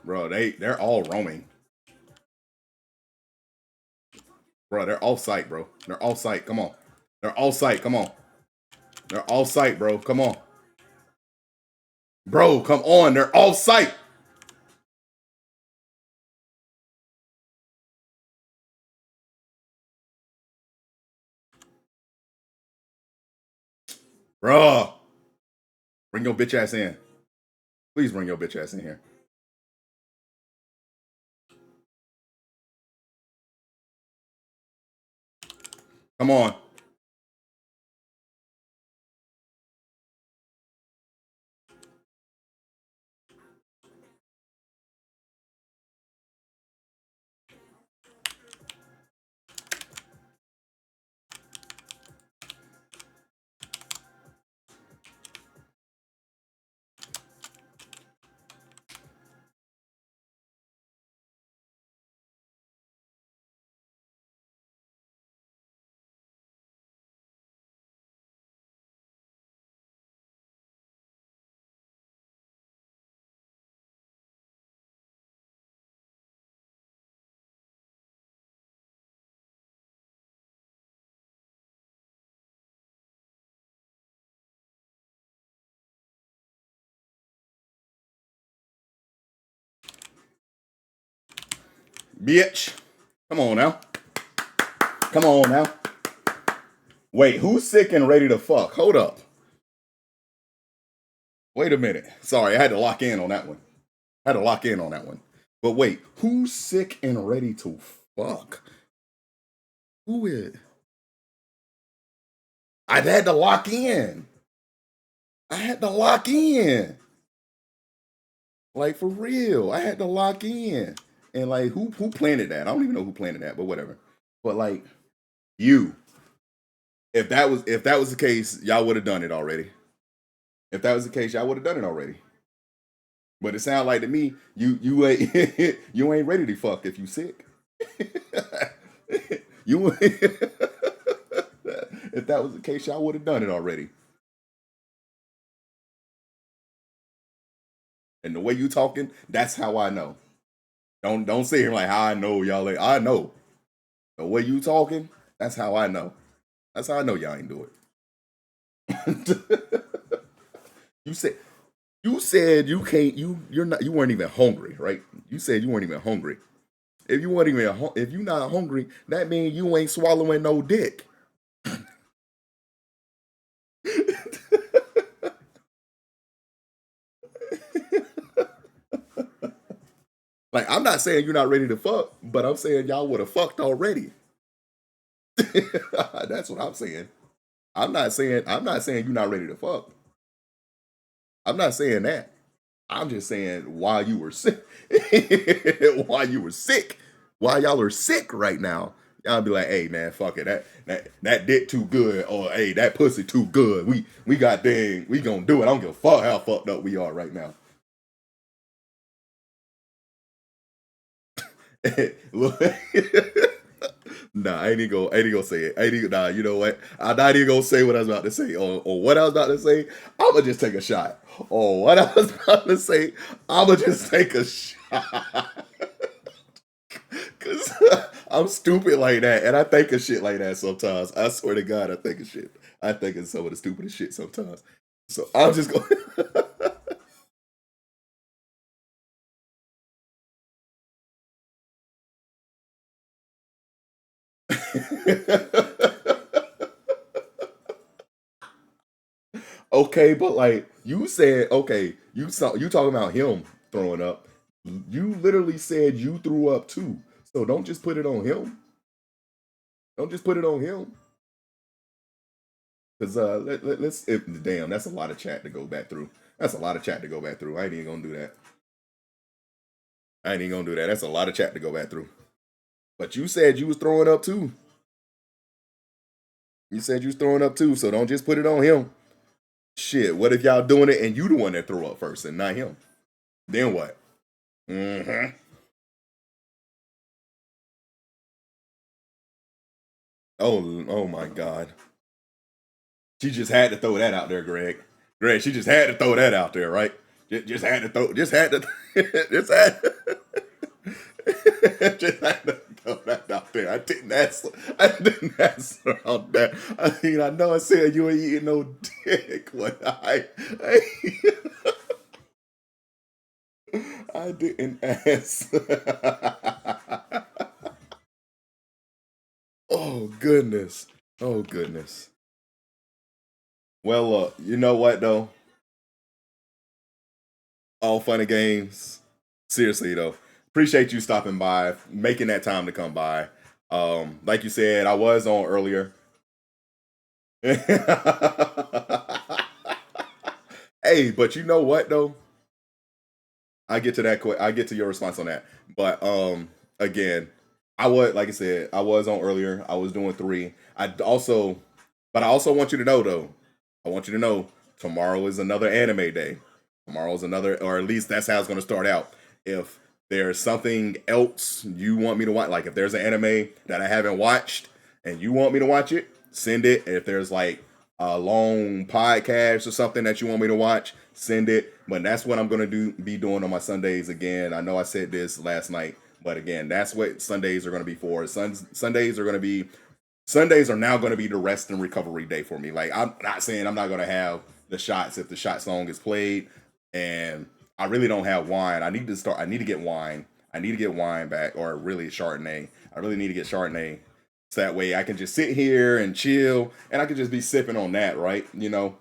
bro, they're all roaming. Bro, they're all sight, bro. They're all sight. Come on. They're all sight. Come on. They're all sight, bro. Come on. Bro, come on. They're all sight. Bro. Bring your bitch ass in. Please bring your bitch ass in here. Come on. Bitch. Come on now. Come on now. Wait, who's sick and ready to fuck? Hold up. Wait a minute. Sorry, I had to lock in on that one. I had to lock in on that one. But wait, who's sick and ready to fuck? Who is? I had to lock in. I had to lock in. Like for real. I had to lock in. And like who planted that? I don't even know who planted that, but whatever. But like you. If that was the case, y'all would have done it already. If that was the case, y'all would have done it already. But it sounds like to me, you ain't you ain't ready to fuck if you sick. You if that was the case, y'all would have done it already. And the way you talking, that's how I know. Don't say here like how I know y'all. Like I know the way you talking. That's how I know. That's how I know y'all ain't do it. you said you can't. You're not. You weren't even hungry, right? You said you weren't even hungry. If you weren't even if you not hungry, that means you ain't swallowing no dick. Like I'm not saying you're not ready to fuck, but I'm saying y'all would have fucked already. That's what I'm saying. I'm not saying you're not ready to fuck. I'm not saying that. I'm just saying while you were sick, while you were sick, while y'all are sick right now, y'all be like, hey man, fuck it, that dick too good, or hey that pussy too good. We got dang, we gonna do it. I don't give a fuck how fucked up we are right now. Look, nah, I ain't gonna say it. Nah, you know what? I'm not even gonna say what I was about to say, or what I was about to say. I'ma just take a shot. Or what I was about to say, I'ma just take a shot. Cause I'm stupid like that, and I think of shit like that sometimes. I swear to God, I think of shit. I think of some of the stupidest shit sometimes. So I'm just going. Okay, but like you said, okay, you talking about him throwing up. You literally said you threw up too. So don't just put it on him. Don't just put it on him. Cause let's damn, that's a lot of chat to go back through. That's a lot of chat to go back through. I ain't even gonna do that. I ain't even gonna do that. That's a lot of chat to go back through. But you said you was throwing up too. You said you was throwing up too, so don't just put it on him. Shit, what if y'all doing it and you the one that threw up first and not him? Then what? Mm-hmm. Oh my God. She just had to throw that out there, Greg. Greg, she just had to throw that out there, right? Just had to throw, just had to, just had, just had to throw that out there. I didn't answer on that. I mean, I know I said you ain't eating no dick, but I didn't answer. Oh goodness. Oh goodness. Well, you know what though? All fun and games. Seriously though, appreciate you stopping by, making that time to come by. Like you said, I was on earlier. Hey, but you know what though? I get to that. I get to your response on that. But again, I was like I said, I was on earlier. I was doing three. But I also want you to know though. I want you to know tomorrow is another anime day. Tomorrow's another, or at least that's how it's going to start out. If there's something else you want me to watch, like if there's an anime that I haven't watched and you want me to watch it, send it. If there's like a long podcast or something that you want me to watch, send it. But that's what I'm gonna be doing on my Sundays again. I know I said this last night, but again, that's what Sundays are gonna be for. Sundays are now gonna be the rest and recovery day for me. Like I'm not saying I'm not gonna have the shots if the shot song is played, and I really don't have wine. I need to get wine. I need to get wine back, or really Chardonnay. I really need to get Chardonnay, so that way I can just sit here and chill, and I can just be sipping on that, right? You know,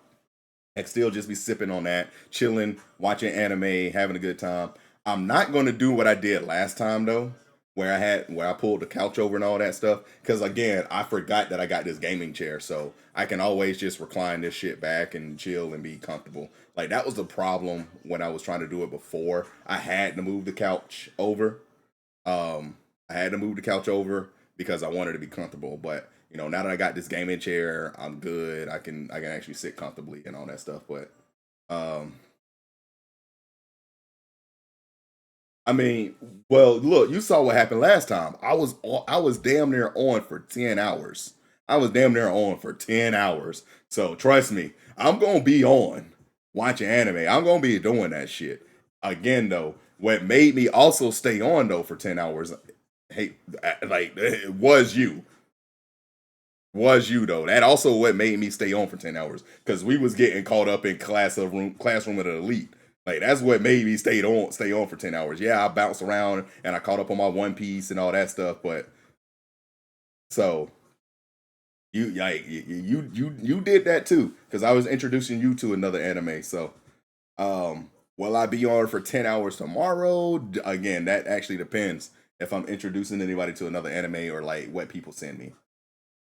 and still just be sipping on that, chilling, watching anime, having a good time. I'm not going to do what I did last time though, where I pulled the couch over and all that stuff. Because again, I forgot that I got this gaming chair, so I can always just recline this shit back and chill and be comfortable. Like that was the problem when I was trying to do it before. I had to move the couch over. I had to move the couch over because I wanted to be comfortable. But you know, now that I got this gaming chair, I'm good. I can actually sit comfortably and all that stuff. But um, I mean, well, look, you saw what happened last time. I was damn near on for 10 hours. I was damn near on for 10 hours. So trust me, I'm gonna be on watching anime. I'm gonna be doing that shit again though. What made me also stay on though for 10 hours, hey, like it was you though. That also what made me stay on for 10 hours because we was getting caught up in classroom of the elite. Like that's what made me stay on for 10 hours. Yeah, I bounced around and I caught up on my One Piece and all that stuff. But so you did that too because I was introducing you to another anime. So will I be on for 10 hours tomorrow? Again, that actually depends if I'm introducing anybody to another anime or like what people send me.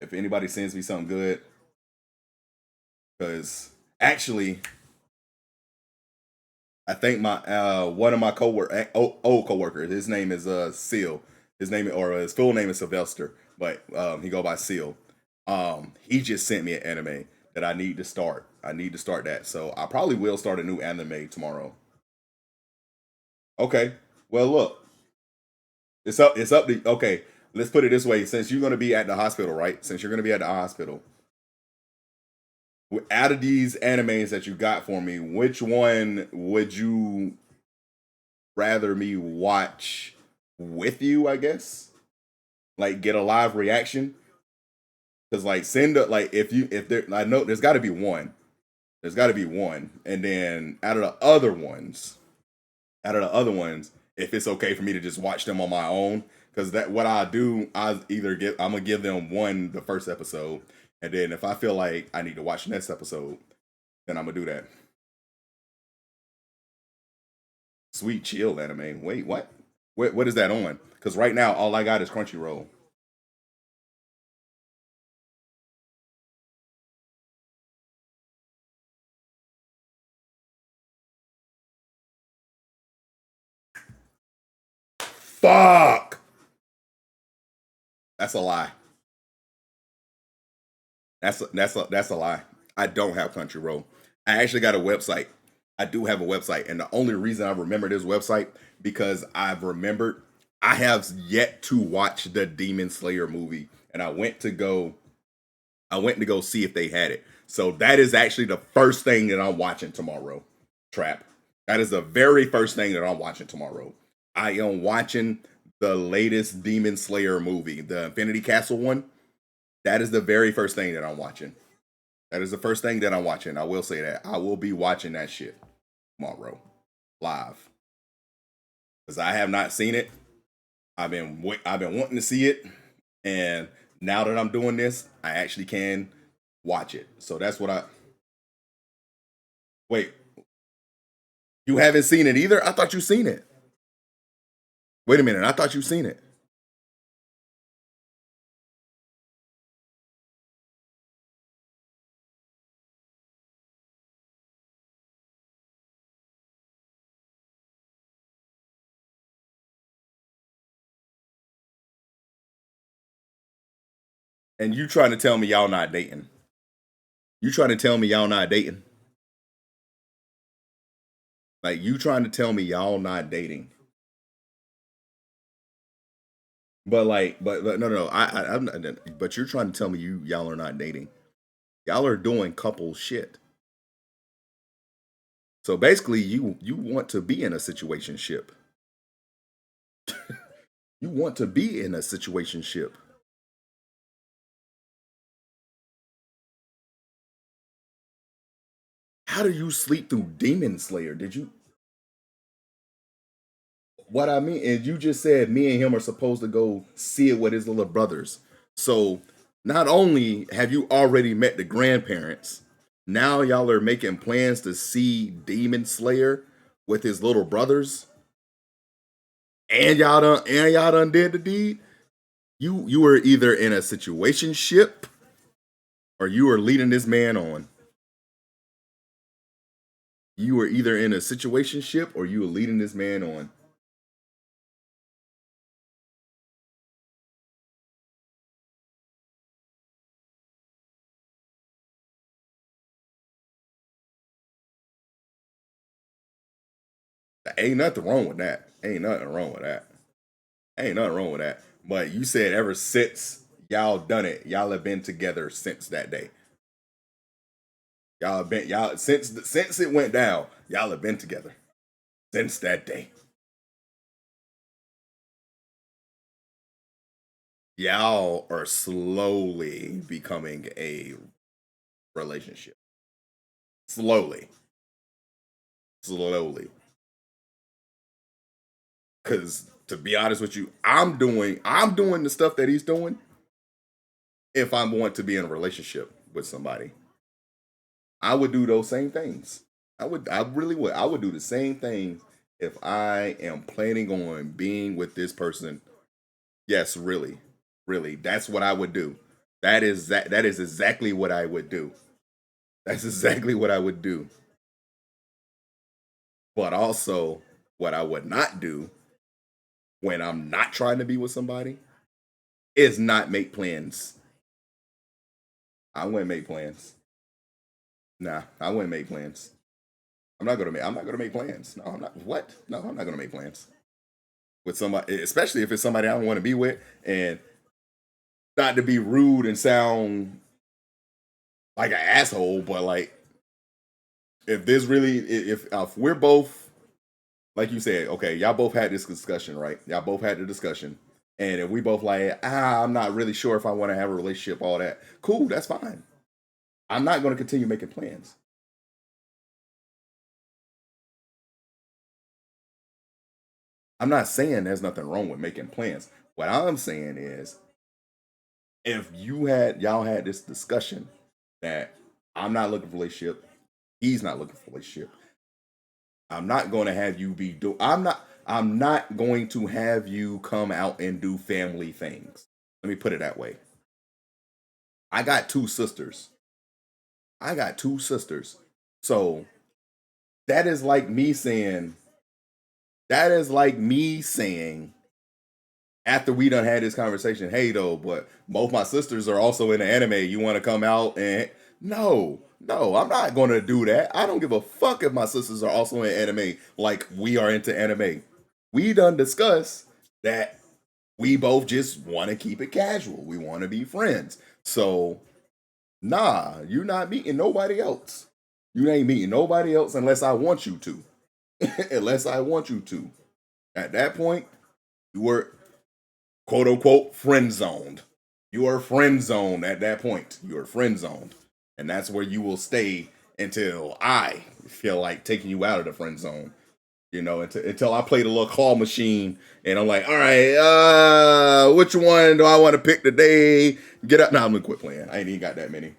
If anybody sends me something good, because actually, I think my one of my old coworkers, his name is Seal. His name or his full name is Sylvester, but he go by Seal. He just sent me an anime that I need to start. I need to start that, so I probably will start a new anime tomorrow. Okay. Well, look, it's up. It's up to okay. Let's put it this way: since you're going to be at the hospital, right? Since you're going to be at the hospital, out of these animes that you got for me, which one would you rather me watch with you? I guess like get a live reaction because like send a, like if there I know there's got to be one. There's got to be one, and then out of the other ones, if it's okay for me to just watch them on my own, because that what I do, I'm gonna give them one the first episode, and then if I feel like I need to watch the next episode, then I'm gonna do that. Sweet chill anime. Wait, what? What is that on? Because right now all I got is Crunchyroll. Fuck. That's a lie. That's a lie. I don't have Crunchyroll. I actually got a website. I do have a website, and the only reason I remember this website because I've remembered I have yet to watch the Demon Slayer movie, and I went to go see if they had it. So that is actually the first thing that I'm watching tomorrow. Trap. That is the very first thing that I'm watching tomorrow. I am watching the latest Demon Slayer movie, the Infinity Castle one. That is the very first thing that I'm watching. That is the first thing that I'm watching. I will say that. I will be watching that shit tomorrow live because I have not seen it. I've been wanting to see it, and now that I'm doing this, I actually can watch it. So that's what I wait. You haven't seen it either? I thought you seen it. Wait a minute. I thought you seen it. And you trying to tell me y'all not dating? You trying to tell me y'all not dating? Like you trying to tell me y'all not dating? But like, but no, no, no. I'm not. But you're trying to tell me y'all are not dating. Y'all are doing couple shit. So basically, you want to be in a situationship. You want to be in a situationship. How do you sleep through Demon Slayer? Did you? what I mean is, you just said me and him are supposed to go see it with his little brothers. So not only have you already met the grandparents, now y'all are making plans to see Demon Slayer with his little brothers, and y'all done did the deed. You were either in a situationship or you were leading this man on. You were either in a situationship or you were leading this man on. Ain't nothing wrong with that. Ain't nothing wrong with that. Ain't nothing wrong with that. But you said ever since y'all done it, y'all have been together since that day. Y'all have been y'all since it went down. Y'all have been together since that day. Y'all are slowly becoming a relationship. Slowly, slowly. Because to be honest with you, I'm doing the stuff that he's doing if I want to be in a relationship with somebody. I would do those same things. I really would. I would do the same things if I am planning on being with this person. Yes, really. Really. That's what I would do. That is exactly what I would do. That's exactly what I would do. But also what I would not do when I'm not trying to be with somebody is not make plans. I wouldn't make plans. Nah, I wouldn't make plans. I'm not gonna make plans. No, I'm not what? No, I'm not gonna make plans with somebody, especially if it's somebody I don't want to be with. And not to be rude and sound like an asshole, but like if this really if we're both, like you said, okay, y'all both had this discussion, right? Y'all both had the discussion. And if we both like, I'm not really sure if I want to have a relationship, all that, cool, that's fine. I'm not going to continue making plans. I'm not saying there's nothing wrong with making plans. What I'm saying is, if y'all had this discussion that I'm not looking for a relationship, he's not looking for a relationship. I'm not going to have you be do. I'm not going to have you come out and do family things. Let me put it that way. I got two sisters. I got two sisters. So that is like me saying, that is like me saying after we done had this conversation, hey though, but both my sisters are also in the anime. You want to come out and no, I'm not gonna do that. I don't give a fuck if my sisters are also in anime like we are into anime. We done discussed that we both just want to keep it casual. We want to be friends. So nah, you're not meeting nobody else. You ain't meeting nobody else unless I want you to. Unless I want you to. At that point, you were quote unquote friend zoned. You are friend zoned at that point. You are friend zoned. And that's where you will stay until I feel like taking you out of the friend zone. You know, until I play the little claw machine and I'm like, all right, which one do I want to pick today? Get up. Now I'm gonna quit playing. I ain't even got that many.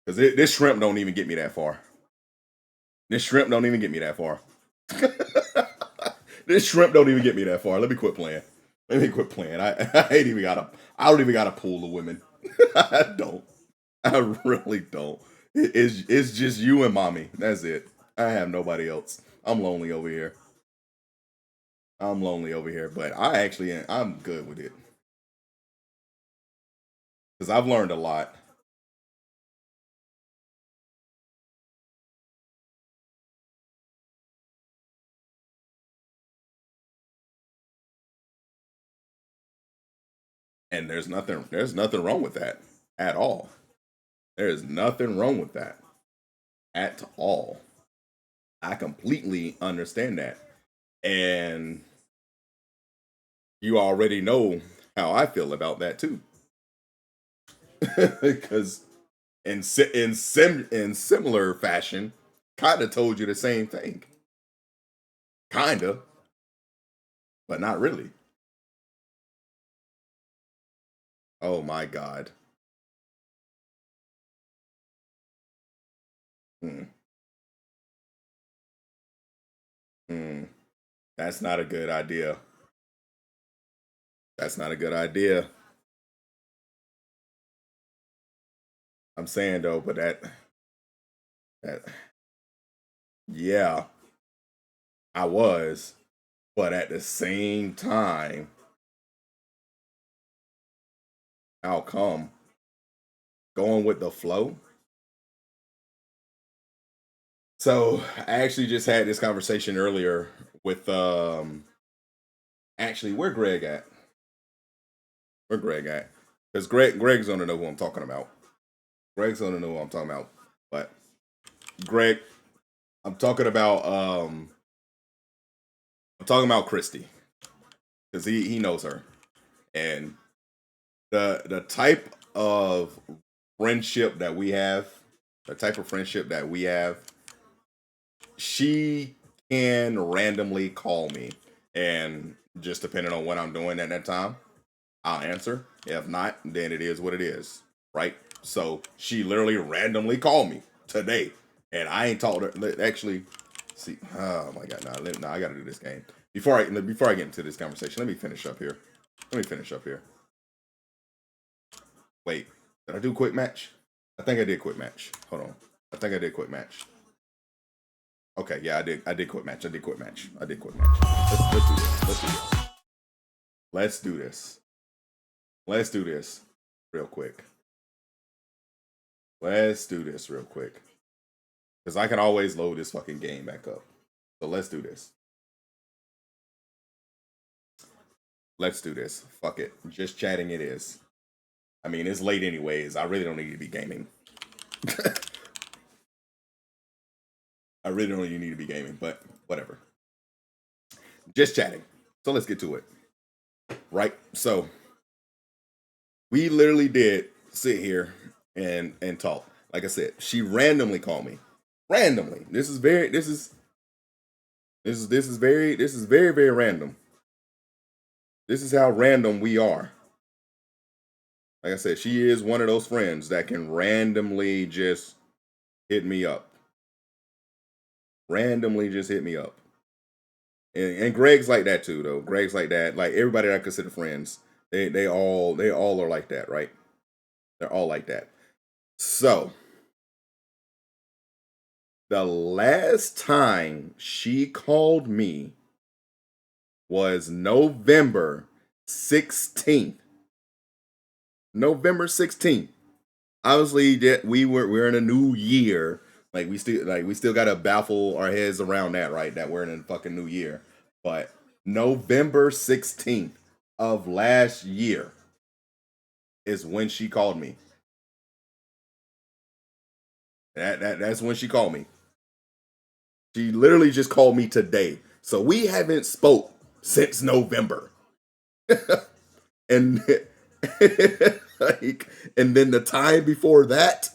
Because this shrimp don't even get me that far. This shrimp don't even get me that far. This shrimp don't even get me that far. Let me quit playing. Let me quit playing. I ain't even got a. I don't even got a pool of women. I don't. I really don't. It's just you and mommy. That's it. I have nobody else. I'm lonely over here. I'm lonely over here, but I'm good with it because I've learned a lot. And there's nothing wrong with that at all. There is nothing wrong with that at all. I completely understand that. And you already know how I feel about that too. Because in similar fashion, kind of told you the same thing. Kinda. but not really. Oh my God. Mm, mm. That's not a good idea. That's not a good idea. I'm saying though, but that yeah, I was, but at the same time, how come going with the flow? So I actually just had this conversation earlier with actually where Greg at? Where Greg at? Because Greg's gonna know who I'm talking about. Greg's gonna know who I'm talking about. But Greg, I'm talking about Christy because he knows her and the type of friendship that we have, the type of friendship that we have, she can randomly call me, and just depending on what I'm doing at that time, I'll answer. If not, then it is what it is, right? So she literally randomly called me today, and I ain't told her. Actually, see, oh my god, nah, I gotta do this game before I get into this conversation. Let me finish up here. Let me finish up here. Wait, did I do quick match? I think I did quick match. Hold on. I think I did quick match. Okay, yeah, I did. I did quick match. I did quick match. I did quick match. Let's do this. Let's do this. Let's do this. Let's do this real quick. Let's do this real quick. Because I can always load this fucking game back up. So let's do this. Let's do this. Fuck it. Just chatting it is. I mean, it's late anyways. I really don't need to be gaming. I really don't even need to be gaming, but whatever. Just chatting. So let's get to it. Right? So we literally did sit here and talk. Like I said, she randomly called me. Randomly. This is very, very random. This is how random we are. Like I said, she is one of those friends that can randomly just hit me up. Randomly just hit me up. And Greg's like that too, though. Greg's like that. Like everybody that I consider friends, they all are like that, right? They're all like that. So the last time she called me was November 16th. November 16th. Obviously, we're in a new year. Like we still gotta baffle our heads around that, right? That we're in a fucking new year. But November 16th of last year is when she called me. That's when she called me. She literally just called me today. So we haven't spoke since November. And like, and then the time before that,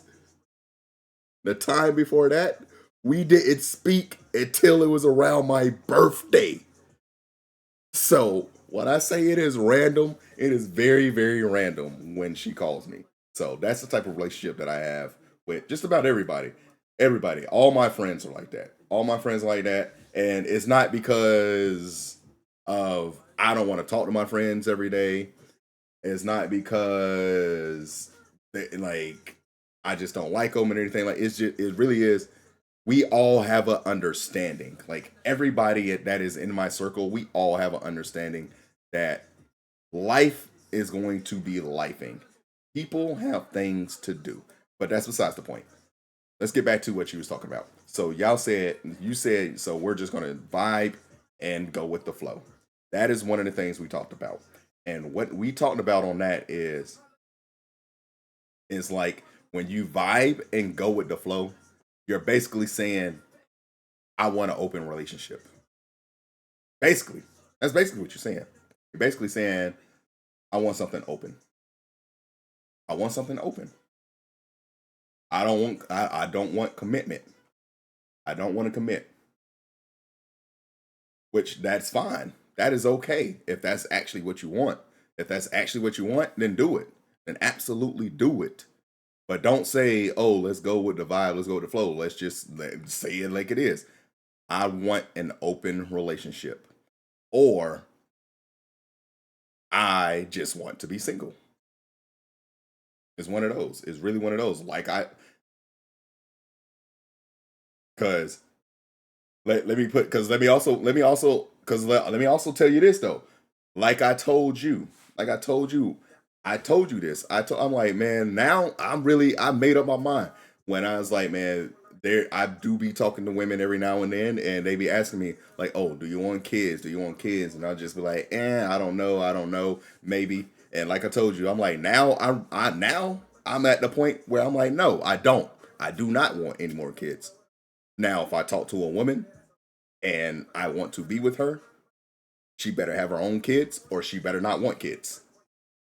we didn't speak until it was around my birthday. So when I say it is random, it is very, very random when she calls me. So that's the type of relationship that I have with just about everybody. Everybody, all my friends are like that. All my friends are like that. And it's not because of I don't want to talk to my friends every day. It's not because like I just don't like them and anything. Like it really is. We all have an understanding. Like everybody that is in my circle, we all have an understanding that life is going to be lifing. People have things to do, but that's besides the point. Let's get back to what you was talking about. So you said so we're just gonna vibe and go with the flow. That is one of the things we talked about. And what we talked about on that is like when you vibe and go with the flow, you're basically saying, I want an open relationship. Basically. That's basically what you're saying. You're basically saying, I want something open. I want something open. I don't want commitment. I don't want to commit. Which that's fine. That is okay if that's actually what you want. If that's actually what you want, then do it. Then absolutely do it. But don't say, "Oh, let's go with the vibe, let's go with the flow." Let's just say it like it is. I want an open relationship, or I just want to be single. It's one of those. It's really one of those. Cause let me put because let me also tell you this though. I told you this. I'm like, man, now I made up my mind when I was like, man, there I do be talking to women every now and then, and they be asking me like, oh, do you want kids? Do you want kids? And I'll just be like, I don't know, maybe. And like I told you, I'm like, now I'm at the point where I'm like, no, I don't. I do not want any more kids. Now, if I talk to a woman and I want to be with her, she better have her own kids or she better not want kids.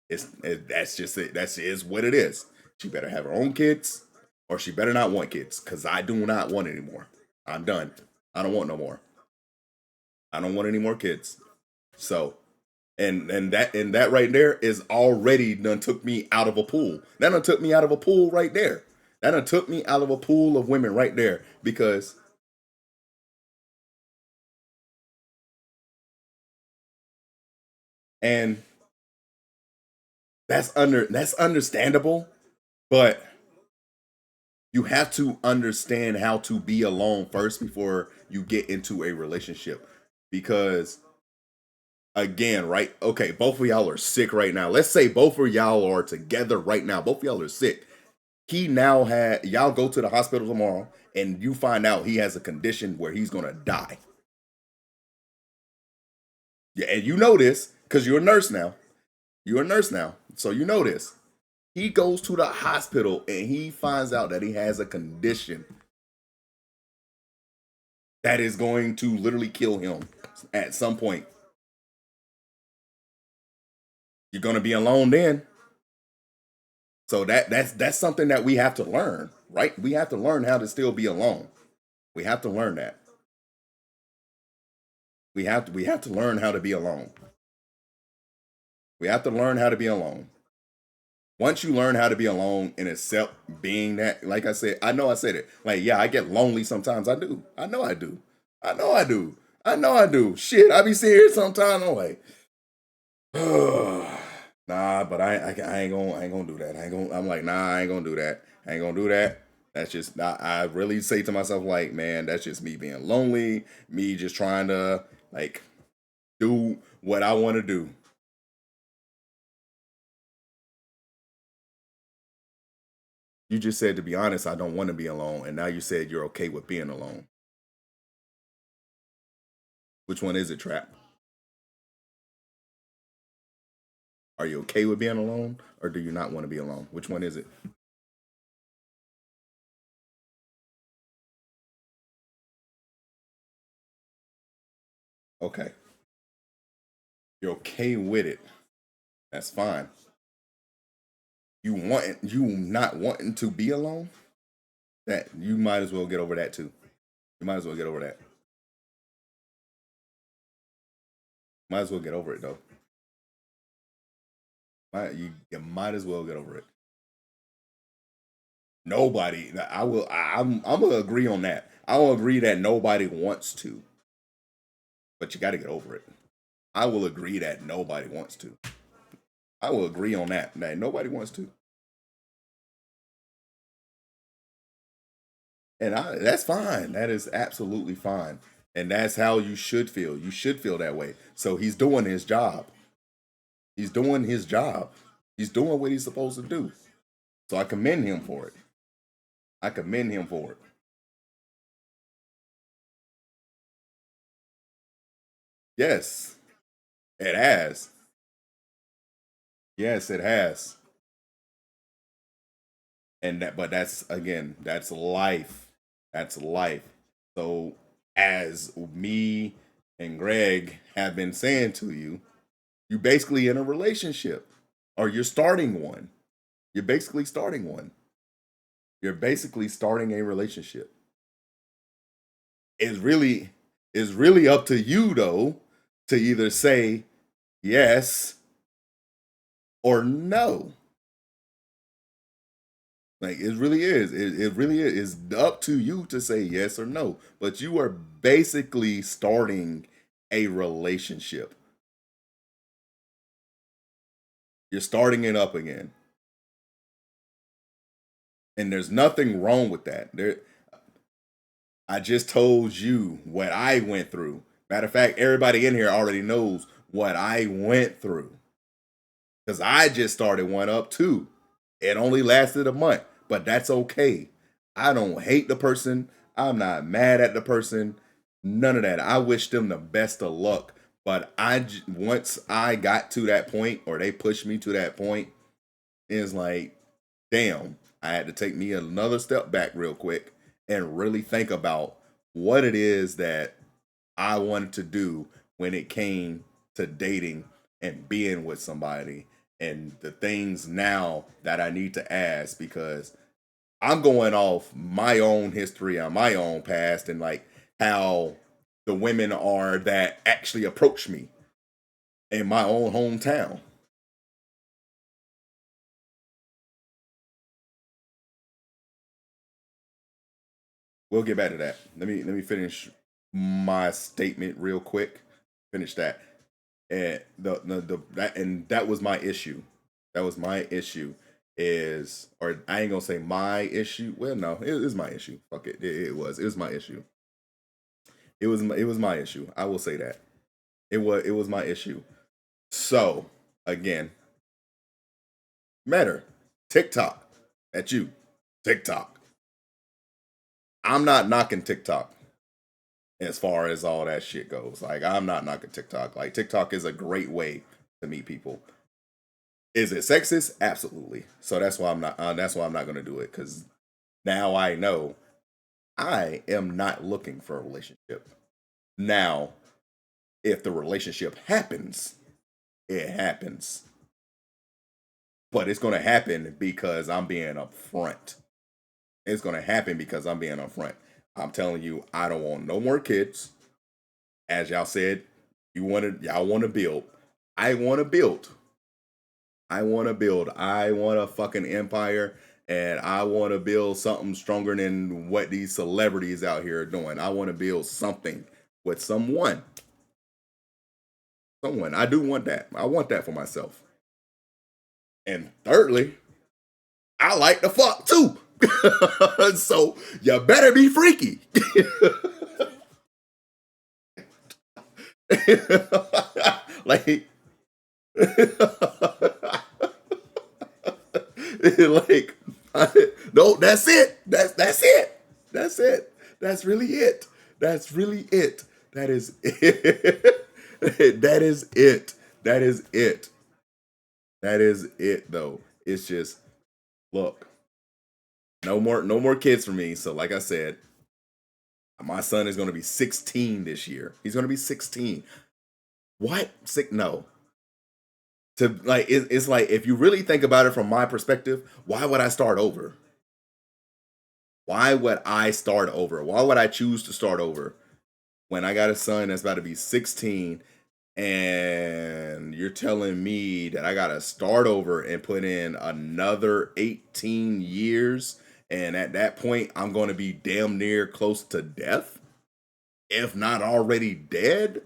That's just it. That's is what it is. She better have her own kids or she better not want kids because I do not want any more. I'm done. I don't want no more. I don't want any more kids. So and that right there is already done took me out of a pool. That done took me out of a pool right there. That done took me out of a pool of women right there because and that's understandable, but you have to understand how to be alone first before you get into a relationship. Because again, right? Okay, both of y'all are sick right now. Let's say both of y'all are together right now. Both of y'all are sick. He now had y'all go to the hospital tomorrow and you find out he has a condition where he's gonna die. Yeah, and you know this because you're a nurse now. You're a nurse now. So you know this. He goes to the hospital and he finds out that he has a condition that is going to literally kill him at some point. You're going to be alone then. So that's something that we have to learn, right? We have to learn how to still be alone. We have to learn that. We have to learn how to be alone. We have to learn how to be alone. Once you learn how to be alone and accept being that, like I said, I know I said it. Like, yeah, I get lonely sometimes. I do. I know I do. I know I do. I know I do. Shit, I be sitting here sometimes. I'm like, nah, but I ain't gonna do that. I'm like, nah, I ain't gonna do that. I ain't gonna do that. That's just I really say to myself, like, man, that's just me being lonely, me just trying to like do what I want to do. You just said to be honest, I don't want to be alone, and now you said you're okay with being alone. Which one is it, Trap? Are you okay with being alone, or do you not want to be alone? Which one is it? Okay, you're okay with it. That's fine. You not wanting to be alone? That you might as well get over that too. You might as well get over that. Might as well get over it though. You might as well get over it. Nobody. I will. I'm gonna agree on that. I will agree that nobody wants to, but you got to get over it. I will agree that nobody wants to. I will agree on that. That nobody wants to, and that's fine. That is absolutely fine, and that's how you should feel. You should feel that way. So he's doing his job. He's doing his job. He's doing what he's supposed to do. So I commend him for it. I commend him for it. Yes, it has. Yes, it has. And that, but that's again, that's life. That's life. So as me and Greg have been saying to you, you're basically in a relationship, or you're starting one. You're basically starting one. You're basically starting a relationship. It's really up to you though to either say yes or no. Like it really is. It really is. It's up to you to say yes or no. But you are basically starting a relationship. You're starting it up again. And there's nothing wrong with that. I just told you what I went through. Matter of fact, everybody in here already knows what I went through. Because I just started one up too. It only lasted a month, but that's okay. I don't hate the person. I'm not mad at the person. None of that. I wish them the best of luck. But once I got to that point, or they pushed me to that point, it's like, damn, I had to take me another step back real quick and really think about what it is that I wanted to do when it came to dating and being with somebody, and the things now that I need to ask, because I'm going off my own history on my own past, and like how the women are that actually approach me in my own hometown. We'll get back to that. Let me finish my statement real quick. Finish that. And that was my issue. That was my issue. Is, or I ain't gonna say my issue. Well, no, it is my issue. Fuck it. It was my issue. It was my issue. I will say that. It was my issue. So again, matter. TikTok. At you. TikTok. I'm not knocking TikTok as far as all that shit goes. Like, I'm not knocking TikTok. Like, TikTok is a great way to meet people. Is it sexist? Absolutely. So that's why I'm not. That's why I'm not going to do it, because now I know I am not looking for a relationship. Now, if the relationship happens, it happens. But it's going to happen because I'm being upfront. It's going to happen because I'm being upfront. I'm telling you, I don't want no more kids. As y'all said, y'all want to build. I want to build. I want to build. I want a fucking empire, and I want to build something stronger than what these celebrities out here are doing. I want to build something with someone. Someone. I do want that. I want that for myself. And thirdly, I like the fuck too. So you better be freaky. Like, like, no, that's it. That's it. That's it. That's really it. That's really it. That is it. That is it. That is it. That is it. Though it's just, look, no more kids for me. So like I said, my son is going to be 16 this year. He's going to be 16. What? Sick? No. To like, it's like, if you really think about it from my perspective, why would I start over? Why would I start over? Why would I choose to start over when I got a son that's about to be 16, and you're telling me that I got to start over and put in another 18 years? And at that point, I'm going to be damn near close to death, if not already dead.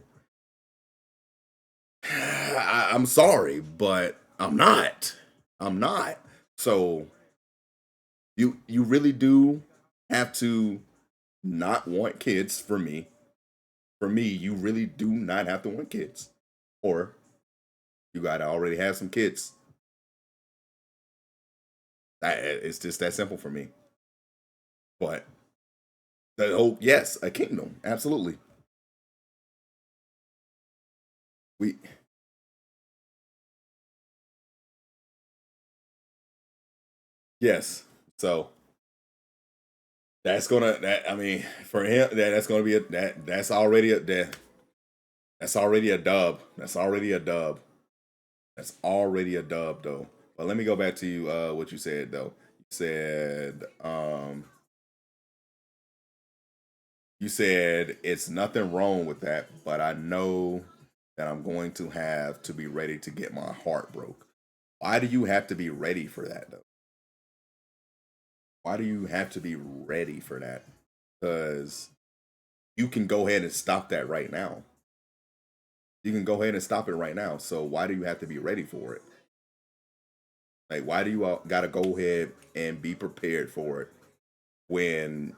I'm sorry, but I'm not. I'm not. So you really do have to not want kids for me. For me, you really do not have to want kids. Or you gotta already have some kids. It's just that simple for me. But the whole, yes, a kingdom, absolutely. We, yes. So that's gonna, that I mean, for him, that's gonna be that's already a dub. That's already a dub. That's already a dub though. But let me go back to you, what you said though. Said you said it's nothing wrong with that, but I know that I'm going to have to be ready to get my heart broke. Why do you have to be ready for that though? Why do you have to be ready for that? Because you can go ahead and stop that right now. You can go ahead and stop it right now. So why do you have to be ready for it? Like, why do you got to go ahead and be prepared for it when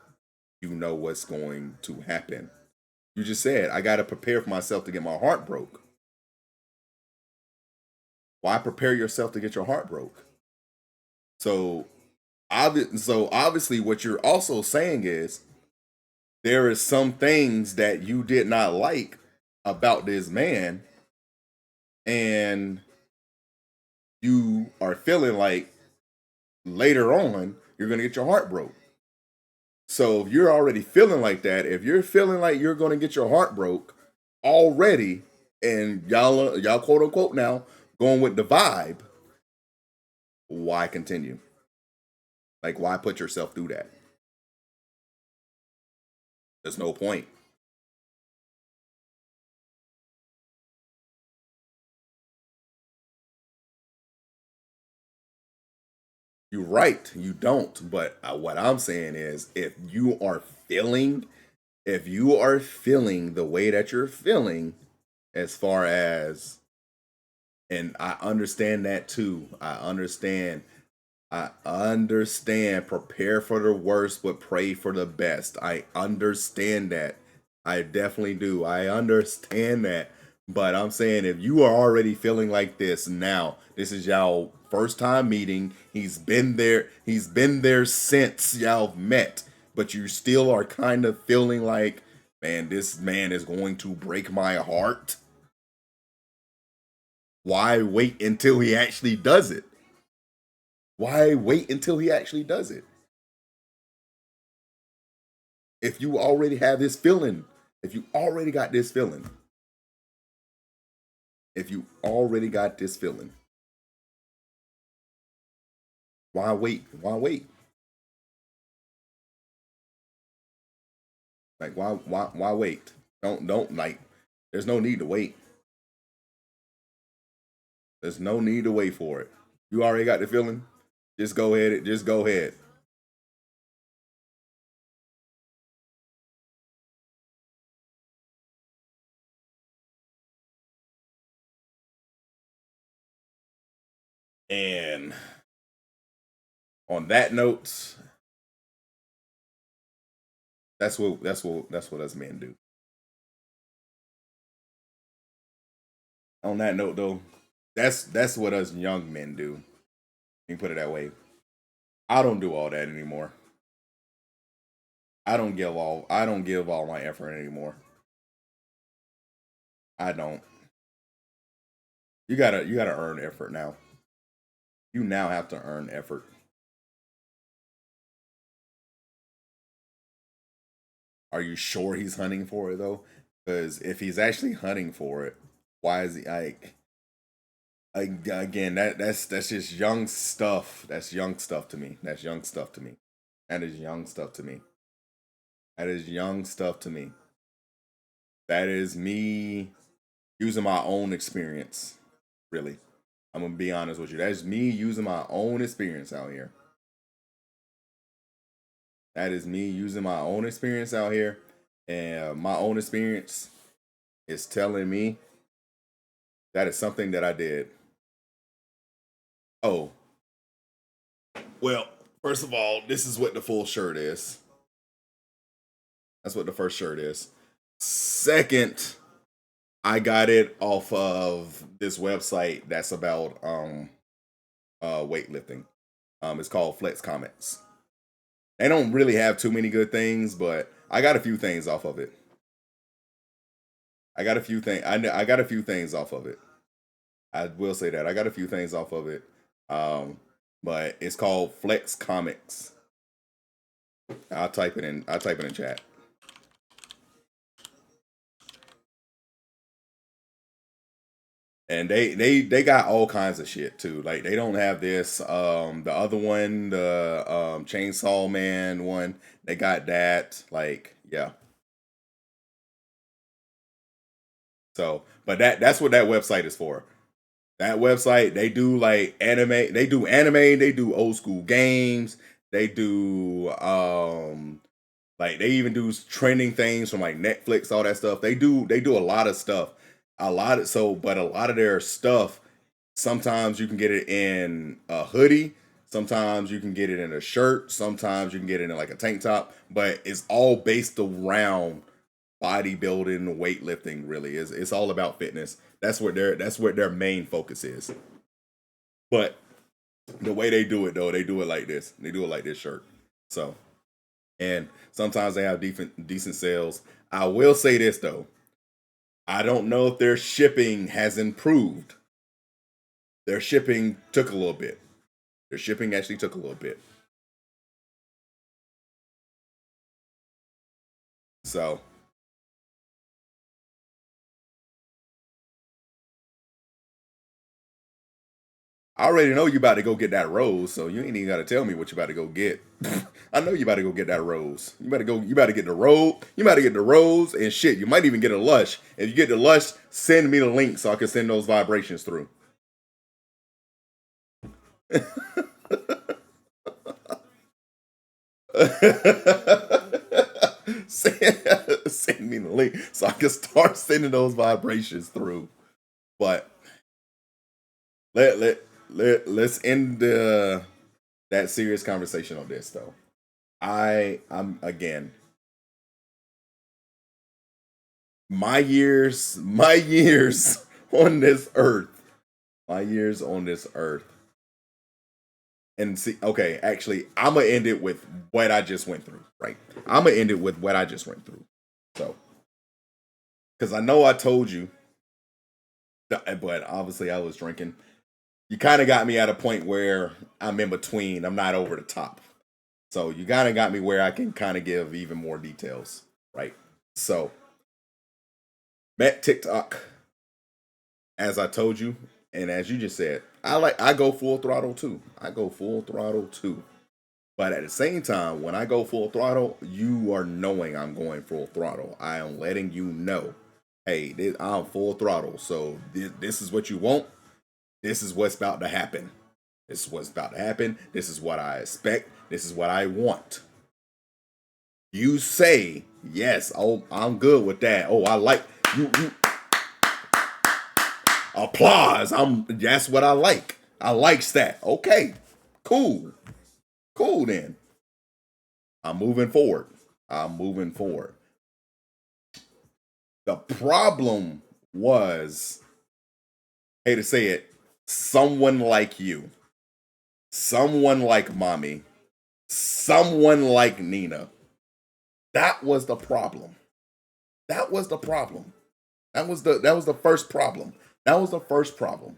you know what's going to happen? You just said, I got to prepare for myself to get my heart broke. Why prepare yourself to get your heart broke? So, obviously, what you're also saying is there is some things that you did not like about this man, and you are feeling like later on you're gonna get your heart broke. So if you're already feeling like that, if you're feeling like you're gonna get your heart broke already, and y'all quote unquote now going with the vibe, why continue? Like, why put yourself through that? There's no point. You're right, you don't. But what I'm saying is, if you are feeling the way that you're feeling, as far as, and I understand that too. I understand. Prepare for the worst, but pray for the best. I understand that. I definitely do. I understand that. But I'm saying, if you are already feeling like this now, this is y'all first time meeting. He's been there. He's been there since y'all met. But you still are kind of feeling like, man, this man is going to break my heart. Why wait until he actually does it? Why wait until he actually does it? If you already have this feeling, if you already got this feeling, if you already got this feeling, why wait? Why wait? Like, why wait? Don't like. There's no need to wait. There's no need to wait for it. You already got the feeling. Just go ahead. Just go ahead. And on that note, that's what us men do. On that note, though, that's what us young men do. You can put it that way. I don't do all that anymore. I don't give all my effort anymore. I don't. You gotta earn effort now. You now have to earn effort. Are you sure he's hunting for it though? Because if he's actually hunting for it, why is he again, that's just young stuff. That's young stuff to me. That's young stuff to me. That is young stuff to me. That is young stuff to me. That is me using my own experience. Really. I'm gonna be honest with you. That's me using my own experience out here. That is me using my own experience out here. And my own experience is telling me that is something that I did. Oh, well, first of all, this is what the full shirt is. That's what the first shirt is. Second, I got it off of this website that's about weightlifting. It's called Flex Comics. They don't really have too many good things, but I got a few things off of it. I got a few things off of it. I will say that I got a few things off of it. Um, but it's called Flex Comics. I'll type it in. I'll type it in chat. And they got all kinds of shit too. Like, they don't have this. The other one, the Chainsaw Man one, they got that. Like, yeah. So, but that's what that website is for. That website, they do like anime, they do old school games, they do like they even do trending things from like Netflix, all that stuff. They do a lot of stuff. But a lot of their stuff, sometimes you can get it in a hoodie, sometimes you can get it in a shirt, sometimes you can get it in like a tank top, but it's all based around bodybuilding, weightlifting. Really, is it's all about fitness. That's where their main focus is. But the way they do it though, they do it like this. They do it like this shirt. So, and sometimes they have decent sales. I will say this though, I don't know if their shipping has improved. Their shipping took a little bit. Their shipping actually took a little bit. So I already know you about to go get that rose, so you ain't even got to tell me what you about to go get. I know you about to go get that rose. You better go. You about to get the rose. You about to get the rose and shit. You might even get a lush. If you get the lush, send me the link so I can send those vibrations through. send me the link so I can start sending those vibrations through. But let let let's end that serious conversation on this though. I'm again, my years on this earth, my years on this earth. And see, okay, actually, I'm gonna end it with what I just went through. Right, I'm gonna end it with what I just went through. So, because I know I told you, but obviously I was drinking. You kind of got me at a point where I'm in between. I'm not over the top. So you kind of got me where I can kind of give even more details, right? So met TikTok, as I told you, and as you just said, I go full throttle too. I go full throttle too. But at the same time, when I go full throttle, you are knowing I'm going full throttle. I am letting you know, hey, I'm full throttle. So this is what you want. This is what's about to happen. This is what's about to happen. This is what I expect. This is what I want. You say yes. Oh, I'm good with that. Oh, I like you applause. That's what I like. I likes that. Okay. Cool. Cool then. I'm moving forward. I'm moving forward. The problem was, hate to say it, someone like you, someone like mommy, someone like Nina. That was the problem. That was the problem. That was the first problem. That was the first problem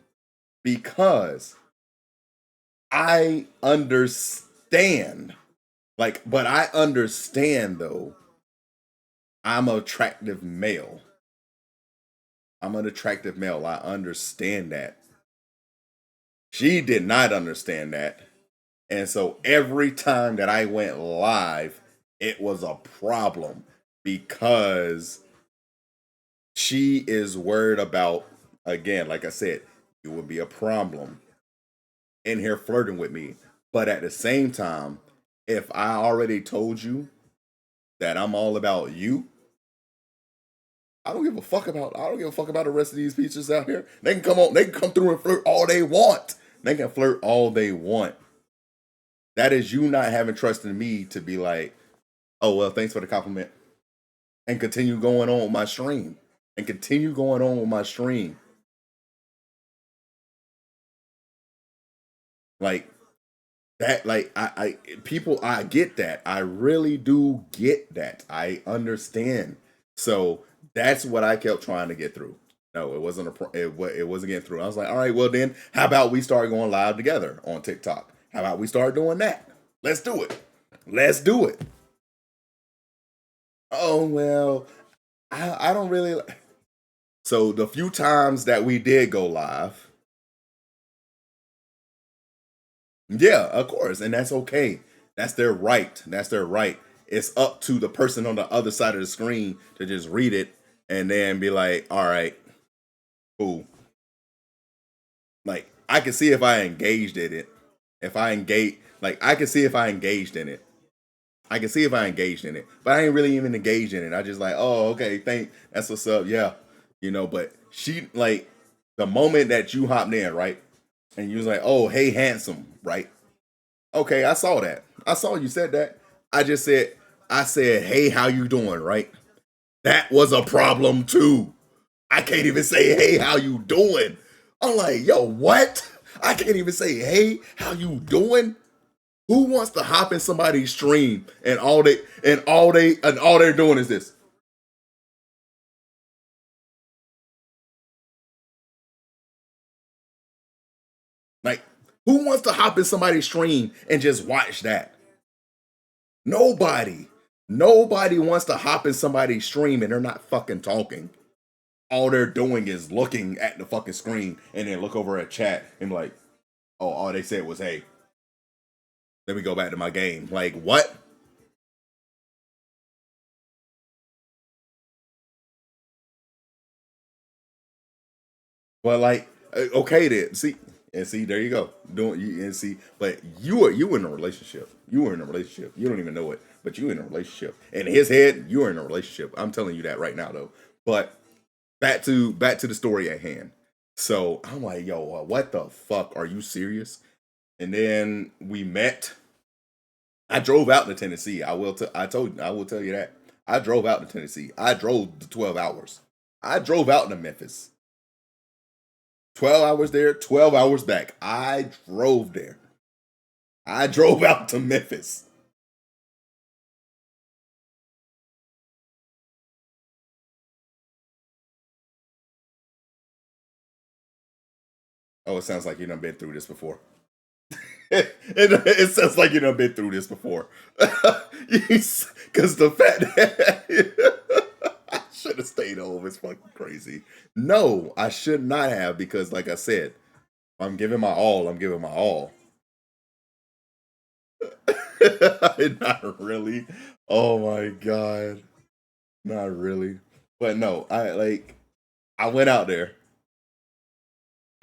because I understand, but I understand though. I'm an attractive male. I'm an attractive male. I understand that. She did not understand that. And so every time that I went live, it was a problem because she is worried about, again, like I said, it would be a problem in here flirting with me. But at the same time, if I already told you that I'm all about you, I don't give a fuck about the rest of these peaches out here. They can come on, they can come through and flirt all they want. They can flirt all they want. That is you not having trust in me to be like, oh well, thanks for the compliment. And continue going on with my stream. And continue going on with my stream. Like that, like I people, I get that. I really do get that. I understand. So that's what I kept trying to get through. No, it wasn't it wasn't getting through. I was like, all right, well then, how about we start going live together on TikTok? How about we start doing that? Let's do it. Let's do it. Oh well, I don't really. So the few times that we did go live, yeah, of course, and that's okay. That's their right. That's their right. It's up to the person on the other side of the screen to just read it and then be like, all right. Cool. Like I can see if I engaged in it. If I engage, like I can see if I engaged in it. I can see if I engaged in it, but I ain't really even engaged in it. I just like, oh, okay, that's what's up, yeah, But she like the moment that you hopped in, right, and you was like, oh, hey, handsome, right? Okay, I saw that. I saw you said that. I said, hey, how you doing, right? That was a problem too. I can't even say, hey, how you doing? I'm like, yo, what? I can't even say, hey, how you doing? Who wants to hop in somebody's stream and all they're doing is this? Like, who wants to hop in somebody's stream and just watch that? Nobody. Nobody wants to hop in somebody's stream and they're not fucking talking. All they're doing is looking at the fucking screen and then look over at chat and be like, oh, all they said was, hey, let me go back to my game. Like, what? Well, like, okay then. See, there you go. Doing you and see, but you in a relationship. You were in a relationship. You don't even know it, but you in a relationship. In his head, you are in a relationship. I'm telling you that right now, though. But back to the story at hand. So I'm like, yo, what the fuck? Are you serious? And then we met. I drove out to Tennessee. I will tell you that. I drove out to Tennessee. I drove the 12 hours. I drove out to Memphis. 12 hours there, 12 hours back. I drove there. I drove out to Memphis. Oh, it sounds like you done been through this before. It sounds like you done been through this before. Because the fact that I should have stayed home is fucking crazy. No, I should not have because, like I said, I'm giving my all. I'm giving my all. Not really. Oh my god. Not really. But no, I went out there.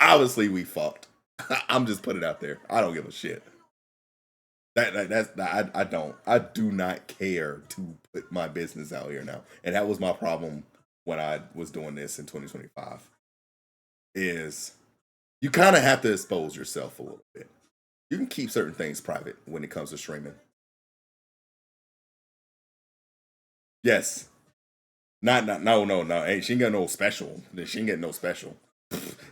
Obviously we fucked. I'm just putting it out there. I don't give a shit. I do not care to put my business out here now. And that was my problem when I was doing this in 2025. Is you kind of have to expose yourself a little bit. You can keep certain things private when it comes to streaming. Yes. Not no. Hey, she ain't got no special. She ain't get no special.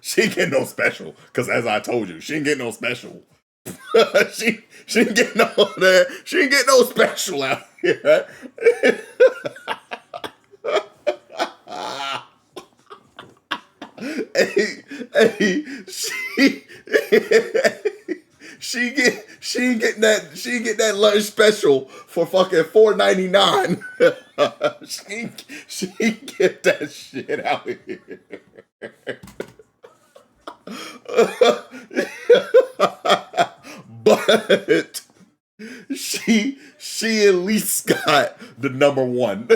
She ain't get no special. Cause as I told you, she ain't get no special. She ain't get no that. She ain't get no special out here. Hey, she get that lunch special for fucking $4.99. She get that shit out here. But she at least got the number one.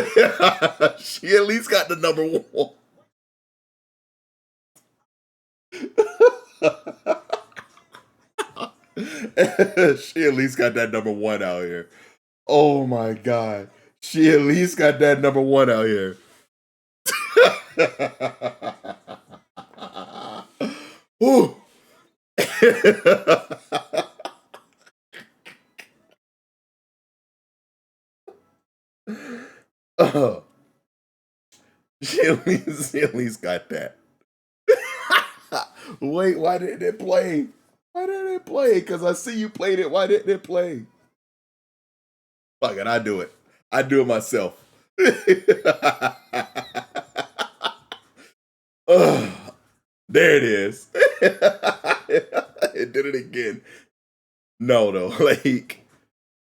She at least got the number one. She at least got that number one out here. Oh my god. She at least got that number one out here. Ooh. uh, she at least got that. Wait, why didn't it play? Why didn't it play? Because I see you played it. Why didn't it play? Fuck it, I do it. I do it myself. There it is. It did it again. No, though. Like,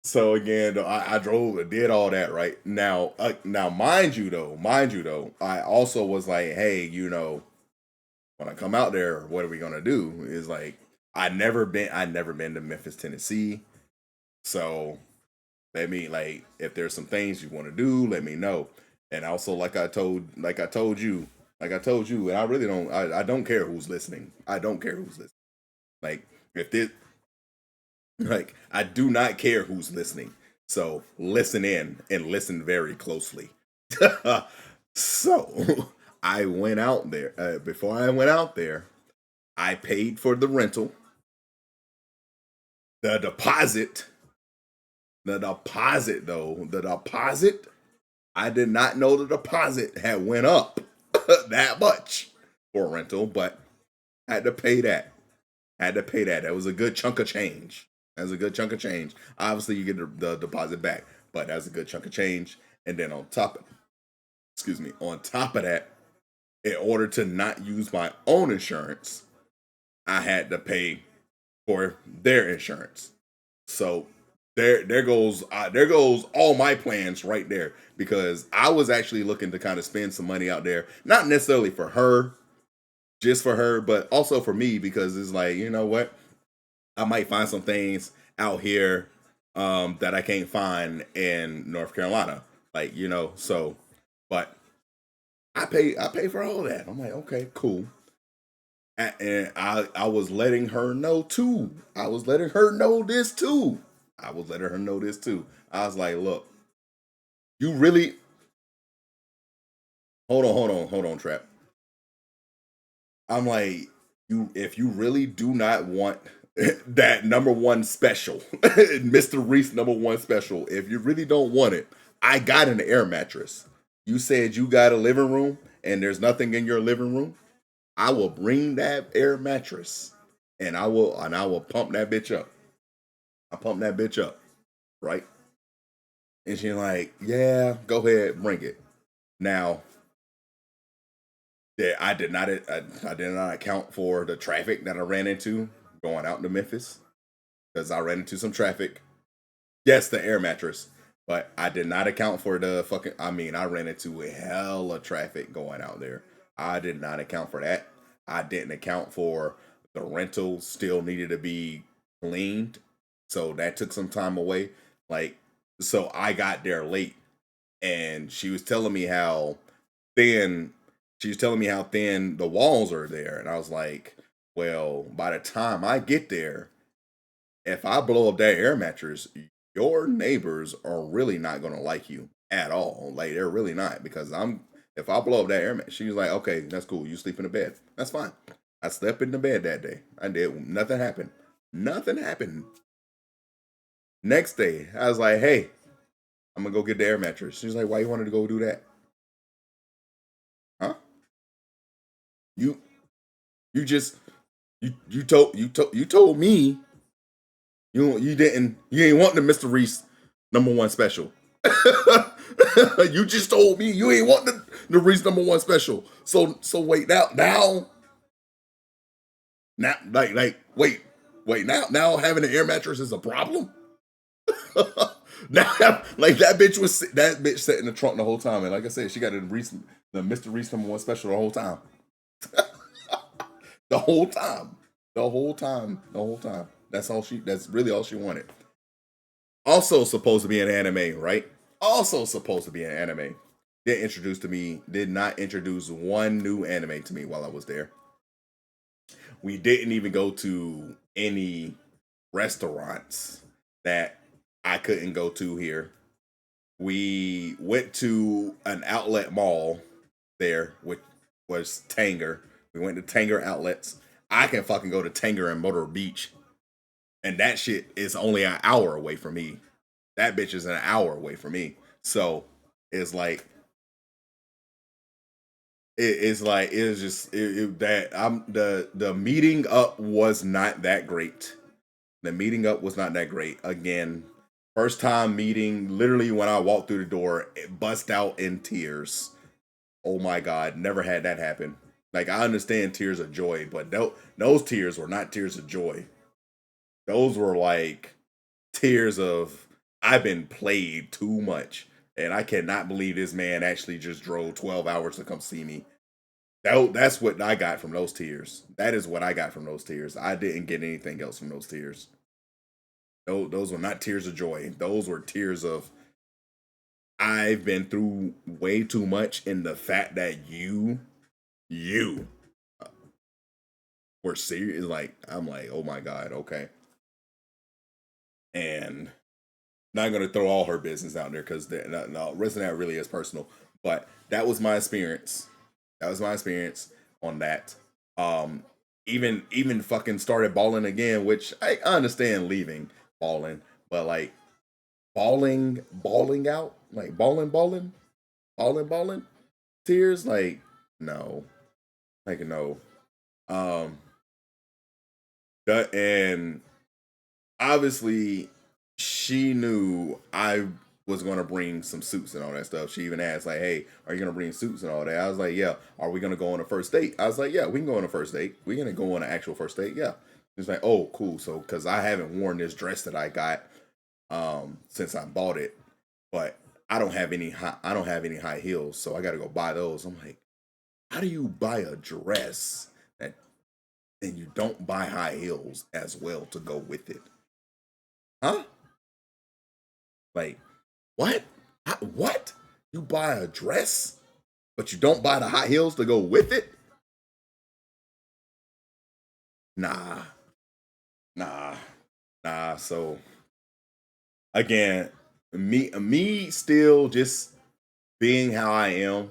so again, though, I drove and did all that right now. Mind you, though, I also was like, hey, when I come out there, what are we gonna do? Is like, I never been to Memphis, Tennessee. So let me if there's some things you want to do, let me know. And also, like I told you, Like I told you, and I really don't. I don't care who's listening. I don't care who's listening. Like if this, like I do not care who's listening. So listen in and listen very closely. So I went out there. Before I went out there, I paid for the rental, the deposit. The deposit, though, the deposit. I did not know the deposit had went up that much for rental, but had to pay that. Had to pay that. That was a good chunk of change. That was a good chunk of change. Obviously, you get the deposit back, but that's a good chunk of change. And then on top of, excuse me, on top of that, in order to not use my own insurance, I had to pay for their insurance. So there goes all my plans right there, because I was actually looking to kind of spend some money out there, not necessarily for her, just for her, but also for me, because it's like, you know what, I might find some things out here that I can't find in North Carolina, like, you know. So but I pay for all that. I'm like, okay, cool. And I was letting her know too. I was letting her know this too. I was letting her know this too. I was like, look, you really hold on, Trap. I'm like, you if you really do not want that number one special, Mr. Reese number one special, if you really don't want it, I got an air mattress. You said you got a living room and there's nothing in your living room. I will bring that air mattress and I will pump that bitch up. I pump that bitch up, right? And she's like, yeah, go ahead, bring it. Now, yeah, I did not account for the traffic that I ran into going out to Memphis, because I ran into some traffic. Yes, the air mattress, but I did not account for the fucking. I mean, I ran into a hell of traffic going out there. I did not account for that. I didn't account for the rental still needed to be cleaned, so that took some time away. Like, so I got there late, and thin she was telling me how thin the walls are there, and I was like, well, by the time I get there, if I blow up that air mattress, your neighbors are really not gonna like you at all. Like, they're really not, because I'm if I blow up that air mattress, she was like, okay, that's cool. You sleep in the bed. That's fine. I slept in the bed that day. I did. Nothing happened. Nothing happened. Next day, I was like, hey, I'm gonna go get the air mattress. She was like, why you wanted to go do that? Huh? You you just you told me you ain't want the Mr. Reese number one special. You just told me you ain't want the Reese number one special. So wait, now wait, now having an air mattress is a problem. Now, like, that bitch sat in the trunk the whole time, and like I said, she got the Mr. Reese number one special the whole time. The whole time. The whole time. The whole time. That's really all she wanted. Also supposed to be an anime, right? Also supposed to be an anime. Did not introduce one new anime to me while I was there. We didn't even go to any restaurants that I couldn't go to here. We went to an outlet mall there, which was Tanger. We went to Tanger outlets. I can fucking go to Tanger and Myrtle Beach, and that shit is only an hour away from me. That bitch is an hour away from me. So it's like it's just that I'm the meeting up was not that great. The meeting up was not that great. Again, first time meeting, literally when I walked through the door, it bust out in tears. Oh my god, never had that happen. Like, I understand tears of joy, but those tears were not tears of joy. Those were like tears of I've been played too much, and I cannot believe this man actually just drove 12 hours to come see me. That's what I got from those tears. That is what I got from those tears. I didn't get anything else from those tears. Those were not tears of joy. Those were tears of I've been through way too much, and the fact that you you were serious. Like, I'm like, oh my God, okay. And not gonna throw all her business out there because no, rest of that really is personal. But that was my experience. That was my experience on that. Um, even fucking started balling again, which I understand leaving balling, but like balling out, like balling, tears, like no, like no. Um, and obviously she knew I was gonna bring some suits and all that stuff. She even asked, like, "Hey, are you gonna bring suits and all that?" I was like, "Yeah." Are we gonna go on a first date? I was like, "Yeah, we can go on a first date. We're gonna go on an actual first date." Yeah. It's like, "Oh, cool." So, because I haven't worn this dress that I got since I bought it, but I don't have any high heels, so I got to go buy those. I'm like, how do you buy a dress that and you don't buy high heels as well to go with it? Huh? Like, what? What? You buy a dress, but you don't buy the high heels to go with it? Nah, nah, nah. So again, me still just being how I am,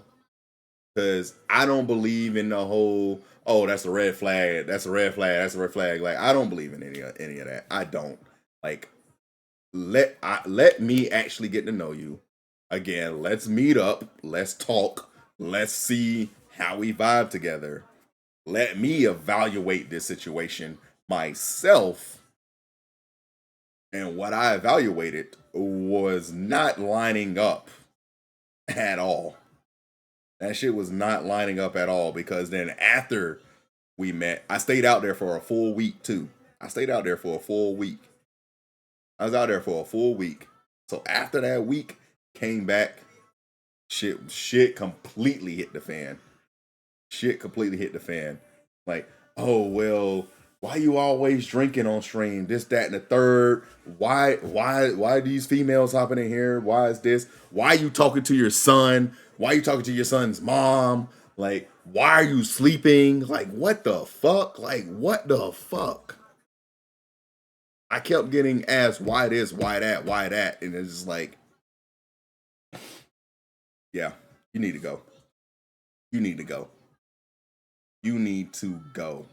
because I don't believe in the whole, oh, that's a red flag, that's a red flag, that's a red flag. Like, I don't believe in any of that. I don't. Like, let me actually get to know you. Again, let's meet up, let's talk, let's see how we vibe together. Let me evaluate this situation myself. And what I evaluated was not lining up at all. That shit was not lining up at all, because then after we met, I stayed out there for a full week too. I stayed out there for a full week. I was out there for a full week. So after that week, came back, shit completely hit the fan. Shit completely hit the fan. Like, oh well, why you always drinking on stream? This, that, and the third. Why these females hopping in here? Why is this? Why you talking to your son? Why you talking to your son's mom? Like, why are you sleeping? Like, what the fuck? Like, what the fuck? I kept getting asked why this, why that, why that, and it's just like, yeah, you need to go. You need to go. You need to go.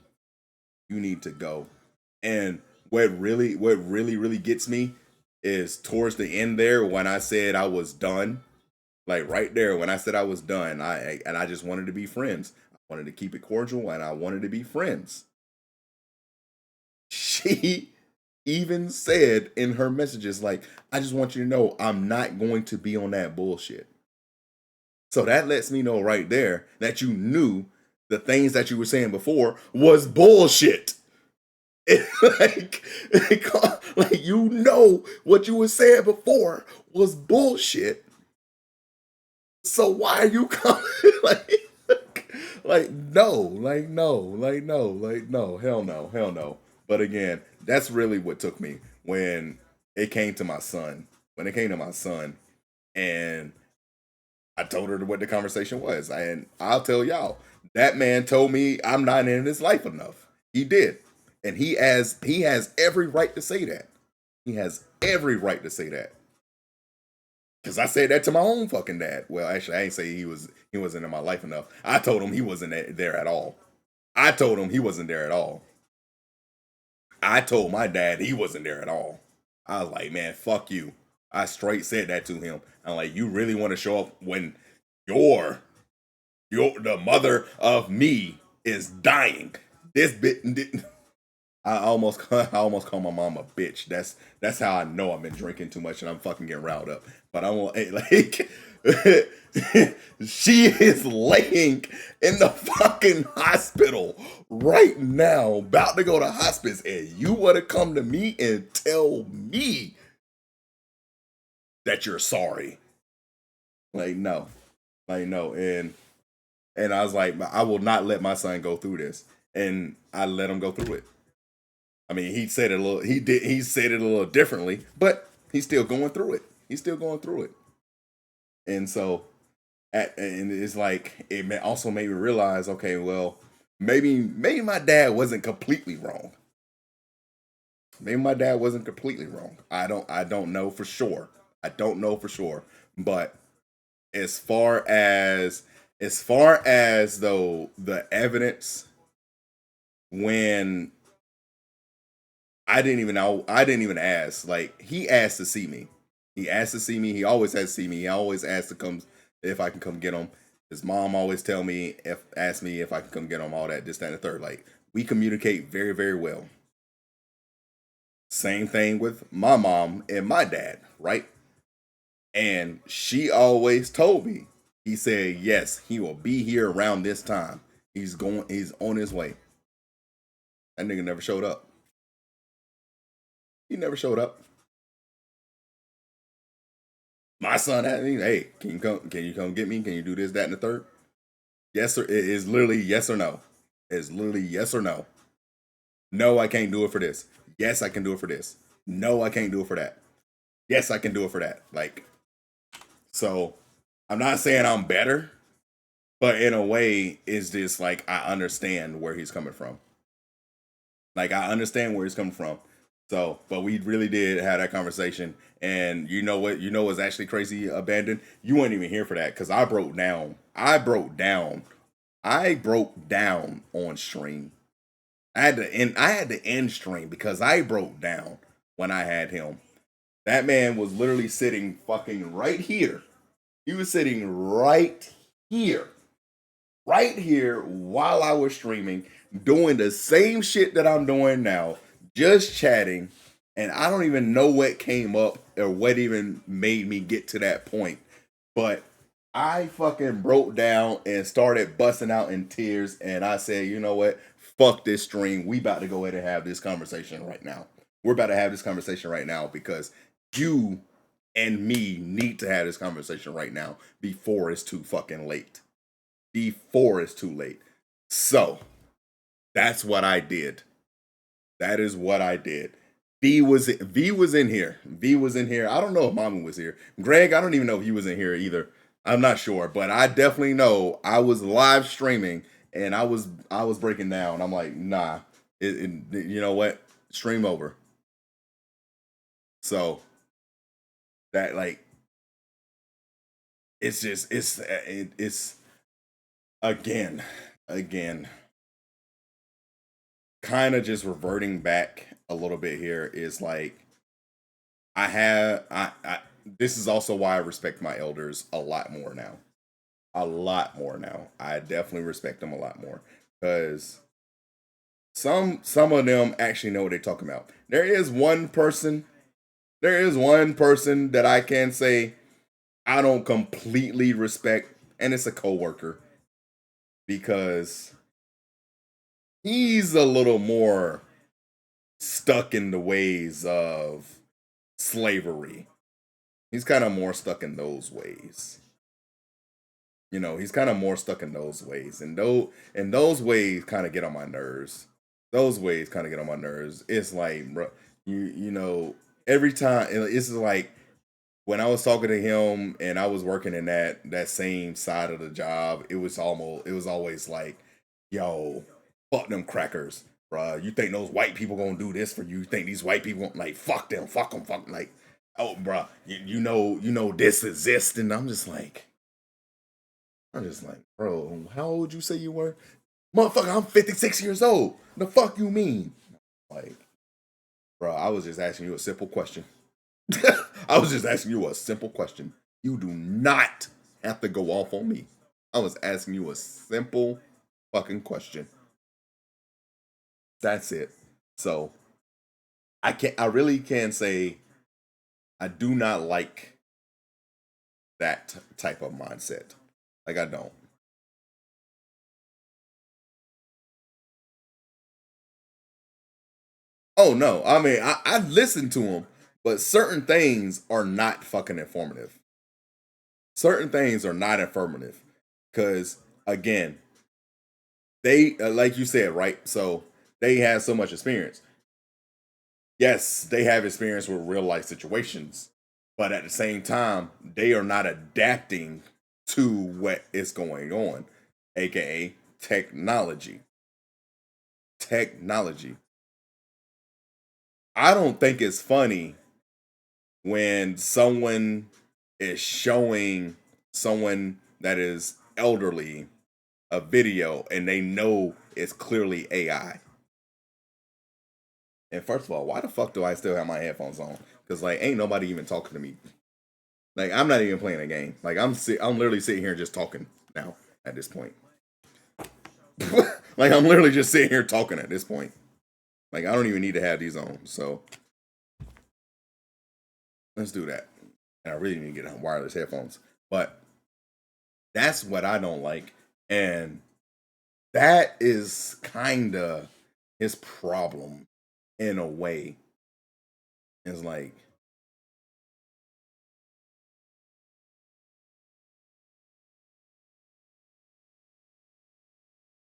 You need to go. And really gets me is towards the end there when I said I was done. Like right there when I said I was done, I just wanted to be friends. I wanted to keep it cordial and I wanted to be friends. She even said in her messages, like, I just want you to know I'm not going to be on that bullshit. So that lets me know right there that you knew the things that you were saying before was bullshit. like, like you know what you were saying before was bullshit. So why are you coming? like no, like no, hell no, hell no. But again, that's really what took me when it came to my son. When it came to my son, and I told her what the conversation was, and I'll tell y'all, that man told me I'm not in his life enough. He did, and he has every right to say that. He has every right to say that. Cause I said that to my own fucking dad. Well, actually, I ain't say he wasn't in my life enough. I told him he wasn't there at all. I told him he wasn't there at all. I told my dad he wasn't there at all. I was like, man, fuck you. I straight said that to him. I'm like, you really want to show up when you're the mother of me is dying? This bit. I almost call my mom a bitch. That's how I know I've been drinking too much and I'm fucking getting riled up. But I won't, like she is laying in the fucking hospital right now, about to go to hospice, and you want to come to me and tell me that you're sorry? Like no, like no, and I was like, I will not let my son go through this, and I let him go through it. I mean, he said it a little. He said it a little differently, but he's still going through it. He's still going through it, and so And it's like also made me realize, okay, well, maybe my dad wasn't completely wrong. Maybe my dad wasn't completely wrong. I don't know for sure. I don't know for sure. But as far as though the evidence, when I didn't even ask. Like, he asked to see me. He asked to see me. He always has to see me. He always asks to come if I can come get him. His mom always ask me if I can come get him, all that, this, that, and the third. Like, we communicate very, very well. Same thing with my mom and my dad, right? And she always told me, he said, yes, he will be here around this time. He's on his way. That nigga never showed up. He never showed up. My son had me, hey, can you come get me? Can you do this, that, and the third? Yes, sir. It is literally yes or no. It's literally yes or no. No, I can't do it for this. Yes, I can do it for this. No, I can't do it for that. Yes, I can do it for that. Like, so I'm not saying I'm better, but in a way, it's just like I understand where he's coming from. Like, I understand where he's coming from. So, but we really did have that conversation. And you know what? You know what's actually crazy, Abandoned? You weren't even here for that because I broke down. I broke down. I broke down on stream. I had to end stream because I broke down when I had him. That man was literally sitting fucking right here. He was sitting right here. Right here while I was streaming, doing the same shit that I'm doing now, just chatting, and I don't even know what came up or what even made me get to that point. But I fucking broke down and started busting out in tears, and I said, you know what? Fuck this stream. We about to go ahead and have this conversation right now. We're about to have this conversation right now because you and me need to have this conversation right now before it's too fucking late. Before it's too late. So that's what I did. That is what I did. V was in here. V was in here. I don't know if Mama was here. Greg, I don't even know if he was in here either. I'm not sure, but I definitely know I was live streaming and I was breaking down. I'm like, nah, you know what? Stream over. So that, like, it's just it's again kind of just reverting back a little bit here is like I this is also why I respect my elders a lot more now. A lot more now. I definitely respect them a lot more because some of them actually know what they're talking about. There is one person that I can say I don't completely respect, and it's a coworker because he's a little more stuck in the ways of slavery. He's kind of more stuck in those ways. You know, he's kind of more stuck in those ways, and those ways kind of get on my nerves. Those ways kind of get on my nerves. It's like, bro, you know, every time it's like when I was talking to him and I was working in that same side of the job, it was always like, yo, fuck them crackers, bruh. You think those white people gonna do this for you? You think these white people like fuck them, fuck them, fuck them. Like, oh, bruh, you know this exists, and I'm just like, bro, how old you say you were? Motherfucker, I'm 56 years old. The fuck you mean? Like, bro, I was just asking you a simple question. I was just asking you a simple question. You do not have to go off on me. I was asking you a simple fucking question. That's it. So I really can say I do not like that type of mindset. Like, I don't. Oh no, I mean I listened to him, but certain things are not fucking informative. Certain things are not informative because again, they like you said, right? So they have so much experience. Yes, they have experience with real life situations, but at the same time, they are not adapting to what is going on, aka technology. Technology. I don't think it's funny when someone is showing someone that is elderly a video and they know it's clearly AI. And first of all, why the fuck do I still have my headphones on? Because like, ain't nobody even talking to me. Like, I'm not even playing a game. Like, I'm literally sitting here just talking now at this point. Like, I'm literally just sitting here talking at this point. Like, I don't even need to have these on. So let's do that. And I really need to get wireless headphones. But that's what I don't like. And that is kind of his problem in a way. It's like,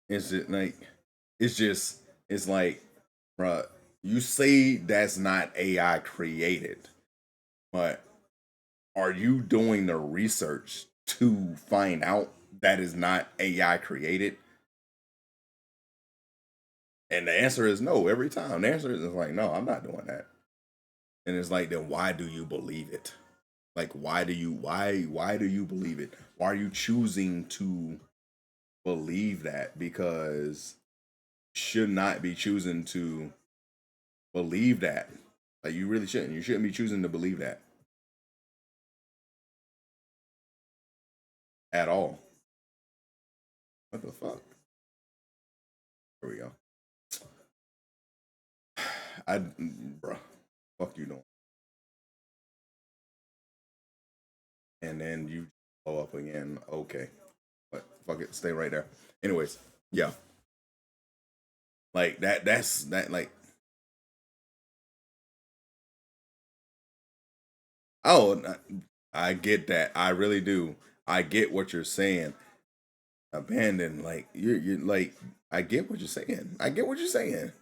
it's just, it's like, bruh, you say that's not AI created, but are you doing the research to find out that is not AI created? And the answer is no every time. The answer is like, no, I'm not doing that. And it's like, then why do you believe it? Like, why do you believe it? Why are you choosing to believe that? Because you should not be choosing to believe that. Like, you really shouldn't. You shouldn't be choosing to believe that at all. What the fuck? Here we go. Bruh, fuck you doing? And then you blow up again. Okay, but fuck it, stay right there. Anyways, yeah, like that. That's that. Like, oh, I get that. I really do. I get what you're saying. Abandon, like you're like. I get what you're saying. I get what you're saying.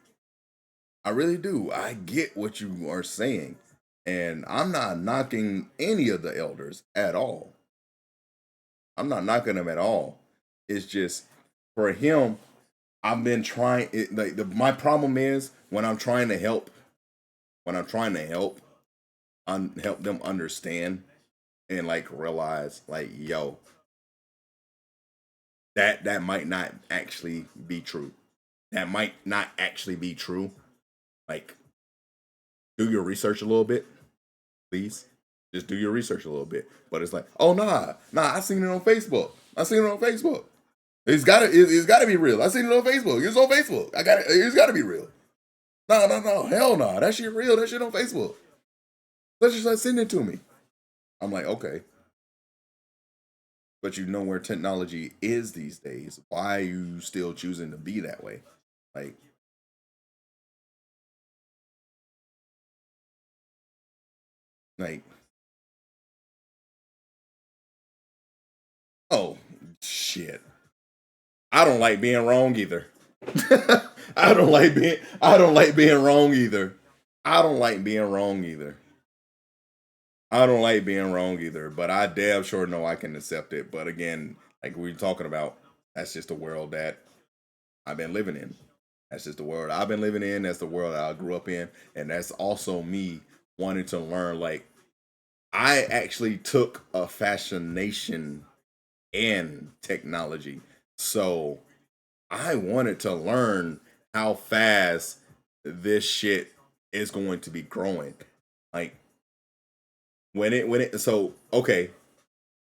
I really do. I get what you are saying. And I'm not knocking any of the elders at all. I'm not knocking them at all. It's just for him, I've been trying it like my problem is when I'm trying to help them understand and like realize like yo, that might not actually be true. That might not actually be true. Like, do your research a little bit, please. Just do your research a little bit. But it's like, oh nah, I seen it on Facebook. I seen it on Facebook. It's gotta be real. I seen it on Facebook. It's on Facebook. I got it. It's gotta be real. No, hell no. That shit real. That shit on Facebook. Let's just like send it to me. I'm like, okay, but you know where technology is these days. Why are you still choosing to be that way? Like, like, oh shit. I don't like being wrong either. I don't like being wrong either. I don't like being wrong either. I don't like being wrong either, but I damn sure know I can accept it. But again, like we are talking about, that's just the world that I've been living in. That's just the world I've been living in. That's the world that I grew up in. And that's also me wanting to learn. Like, I actually took a fascination in technology. So I wanted to learn how fast this shit is going to be growing. Like, so okay,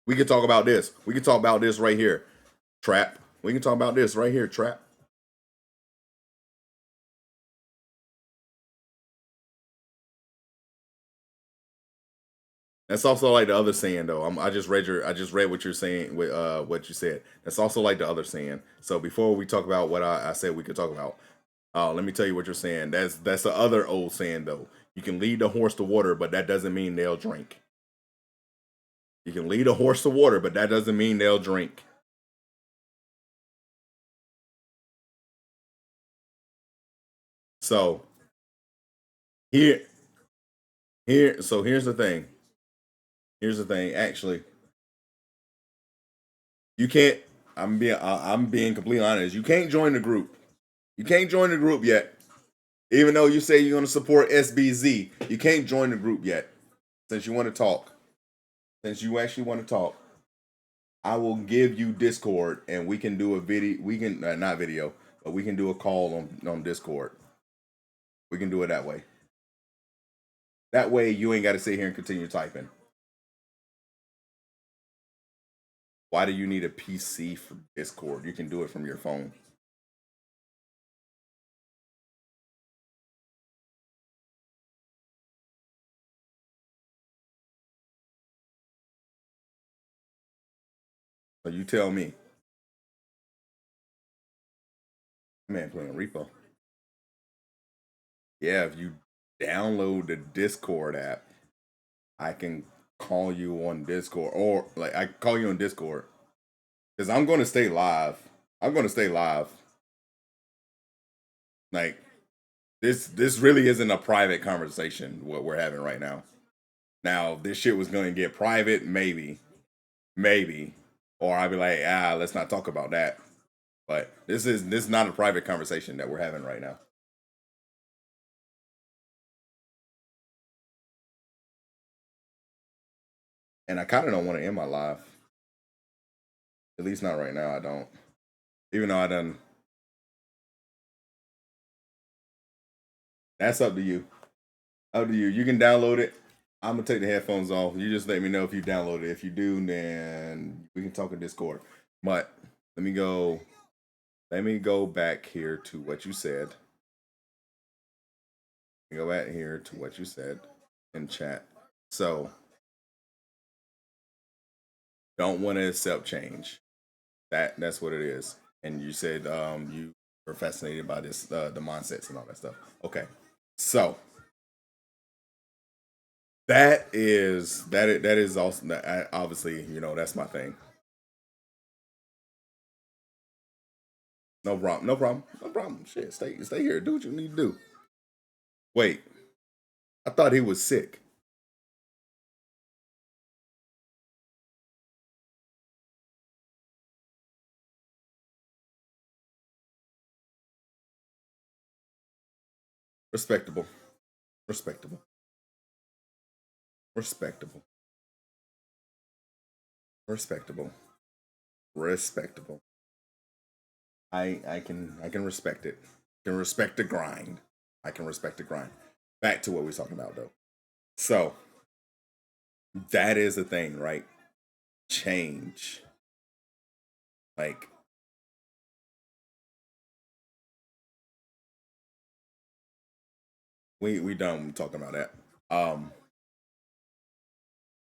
we can talk about this. We can talk about this right here. Trap. We can talk about this right here, Trap. That's also like the other saying though. I just read what you're saying with what you said. That's also like the other saying. So before we talk about what I said we could talk about, let me tell you what you're saying. That's the other old saying though. You can lead the horse to water, but that doesn't mean they'll drink. You can lead a horse to water, but that doesn't mean they'll drink. So here, so here's the thing. Here's the thing. Actually, You can't. I'm being completely honest. You can't join the group. You can't join the group yet. Even though you say you're going to support SBZ, you can't join the group yet. Since you want to talk, since you actually want to talk, I will give you Discord and we can do a video. We can not video, but we can do a call on Discord. We can do it that way. That way you ain't got to sit here and continue typing. Why do you need a PC for Discord? You can do it from your phone. So you tell me. Man, playing repo. Yeah, if you download the Discord app, I can call you on Discord, or like I call you on Discord because I'm going to stay live. I'm going to stay live. Like this really isn't a private conversation what we're having right now. Now, if this shit was going to get private, maybe, or I'd be like, let's not talk about that. But this is not a private conversation that we're having right now. And I kind of don't want to end my live. At least not right now. I don't. Even though I done. That's up to you. Up to you. You can download it. I'm gonna take the headphones off. You just let me know if you download it. If you do, then we can talk in Discord. But let me go. Let me go back here to what you said. Let me go back here to what you said in chat. So, don't want to accept change. That's what it is. And you said you were fascinated by this the mindsets and all that stuff. Okay, so that is also obviously that's my thing. No problem. No problem. No problem. Shit, stay here. Do what you need to do. Wait, I thought he was sick. Respectable. Respectable. Respectable. Respectable. Respectable. I can respect it. I can respect the grind. I can respect the grind. Back to what we're talking about though. So that is the thing, right? Change. Like we done talking about that.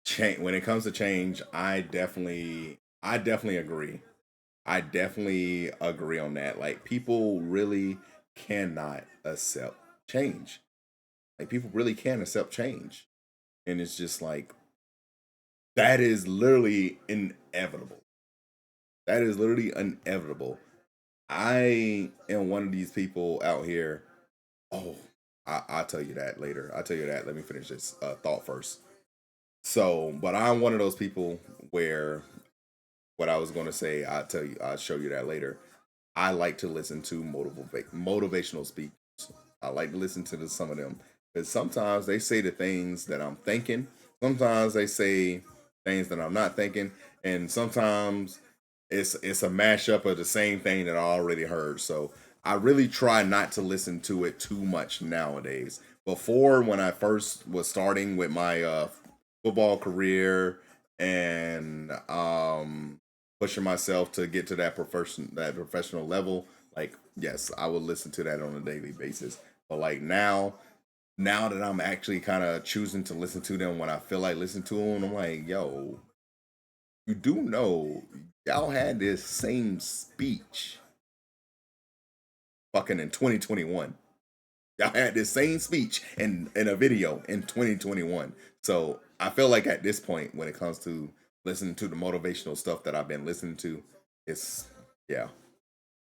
Change when it comes to change, I definitely agree. I definitely agree on that. Like people really cannot accept change. Like people really can't accept change. And it's just like that is literally inevitable. That is literally inevitable. I am one of these people out here. Oh, I'll tell you that later. I'll tell you that. Let me finish this thought first. So, but I'm one of those people where what I was going to say, I'll tell you, I'll show you that later. I like to listen to motivational speakers. I like to listen to some of them because sometimes they say the things that I'm thinking. Sometimes they say things that I'm not thinking, and sometimes it's a mashup of the same thing that I already heard. So I really try not to listen to it too much nowadays. Before, when I first was starting with my football career and pushing myself to get to that professional level, like yes, I would listen to that on a daily basis. But like now that I'm actually kind of choosing to listen to them when I feel like listening to them, I'm like, yo, you do know y'all had this same speech fucking in 2021. Y'all had this same speech in a video in 2021. So I feel like at this point, when it comes to listening to the motivational stuff that I've been listening to, it's yeah,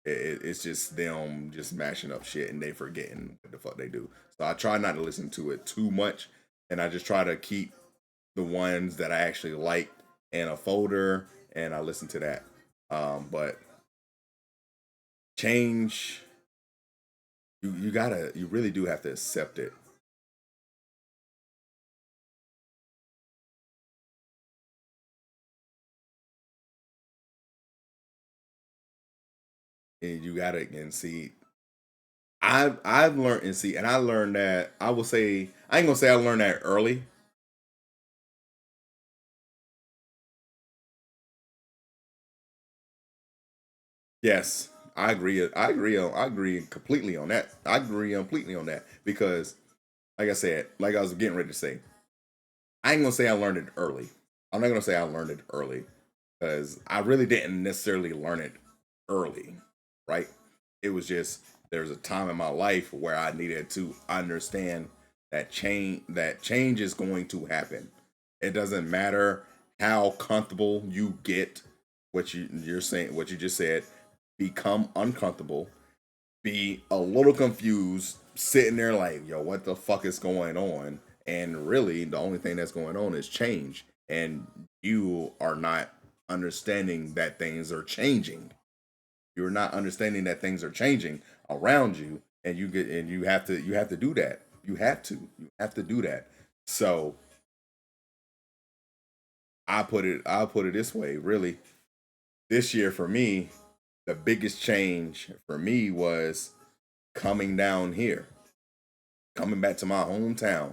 it's just them just mashing up shit and they forgetting what the fuck they do. So I try not to listen to it too much, and I just try to keep the ones that I actually like in a folder, and I listen to that. But change, you really do have to accept it. And you gotta and see. I've learned and see, and I learned that I will say I ain't gonna say I learned that early. Yes, I agree. I agree completely on that. I agree completely on that because, like I said, like I was getting ready to say, I ain't gonna say I learned it early. I'm not gonna say I learned it early because I really didn't necessarily learn it early, right? It was just there was a time in my life where I needed to understand that change is going to happen. It doesn't matter how comfortable you get. You're saying, what you just said, become uncomfortable, be a little confused, sitting there like, yo, what the fuck is going on? And really, the only thing that's going on is change. And you are not understanding that things are changing. You're not understanding that things are changing around you. And you have to do that. You have to do that. So I'll put it this way, really. This year for me, the biggest change for me was coming down here, coming back to my hometown.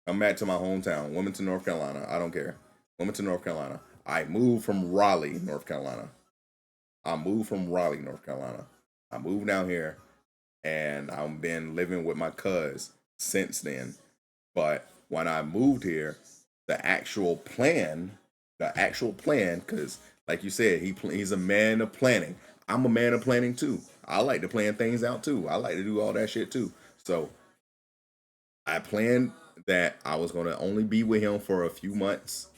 Come back to my hometown, Wilmington, North Carolina. I don't care. Wilmington, North Carolina. I moved from Raleigh, North Carolina. I moved from Raleigh, North Carolina. I moved down here and I've been living with my cuz since then. But when I moved here, the actual plan, because like you said, he's a man of planning. I'm a man of planning too. I like to plan things out too. I like to do all that shit too. So I planned that I was going to only be with him for a few months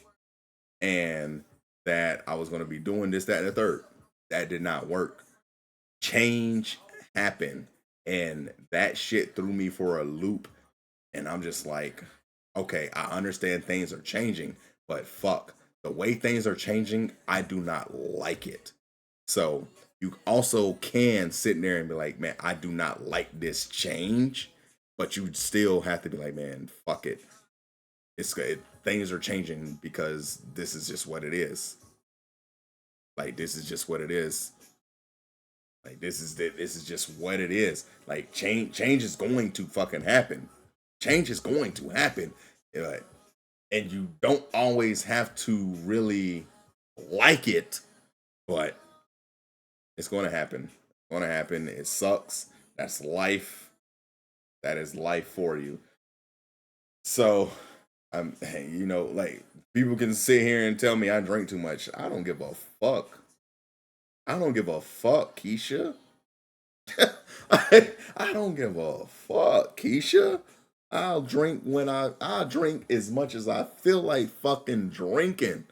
and that I was going to be doing this, that, and the third. That did not work. Change happened and that shit threw me for a loop. And I'm just like, okay, I understand things are changing, but fuck, the way things are changing, I do not like it. So you also can sit there and be like, man, I do not like this change, but you still have to be like, man, fuck it. It's good. Things are changing because this is just what it is. Like this is just what it is. Like this is just what it is. Like change is going to fucking happen. Change is going to happen. Uh, and you don't always have to really like it, but it's going to happen. It's going to happen. It sucks. That's life. That is life for you. So, like people can sit here and tell me I drink too much. I don't give a fuck. I don't give a fuck, Keisha. I don't give a fuck, Keisha. I'll drink as much as I feel like fucking drinking.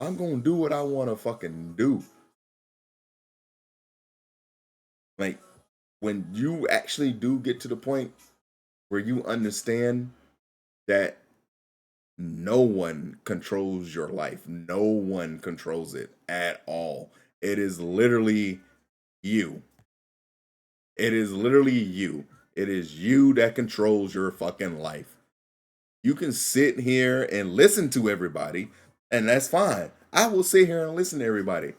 I'm gonna do what I wanna fucking do. Like when you actually do get to the point where you understand that no one controls your life. No one controls it at all. It is literally you. It is literally you. It is you that controls your fucking life. You can sit here and listen to everybody, and that's fine. I will sit here and listen to everybody.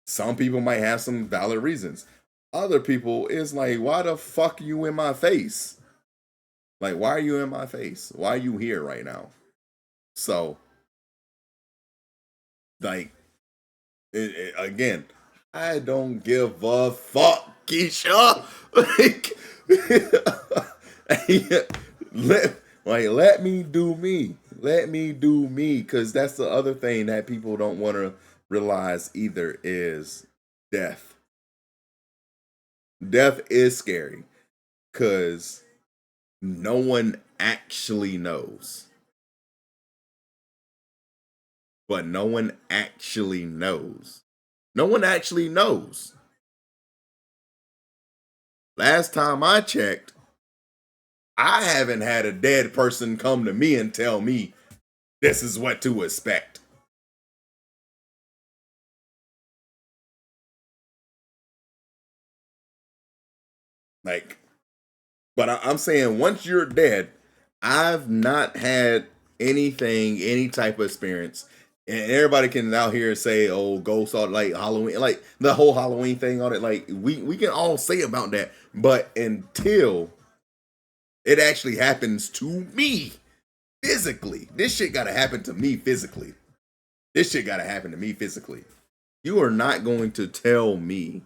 Some people might have some valid reasons. Other people is like, why the fuck you in my face? Like, why are you in my face? Why are you here right now? So, like, again, I don't give a fuck, Keisha. Like, let me do me. Let me do me, because that's the other thing that people don't want to realize either is death. Death is scary because no one actually knows. But no one actually knows. No one actually knows. Last time I checked, I haven't had a dead person come to me and tell me this is what to expect. Like, but I'm saying once you're dead, I've not had anything, any type of experience. And everybody can out here say, "Oh, ghosts are like Halloween," like the whole Halloween thing on it. Like we can all say about that, but until it actually happens to me physically, this shit got to happen to me physically. This shit got to happen to me physically. You are not going to tell me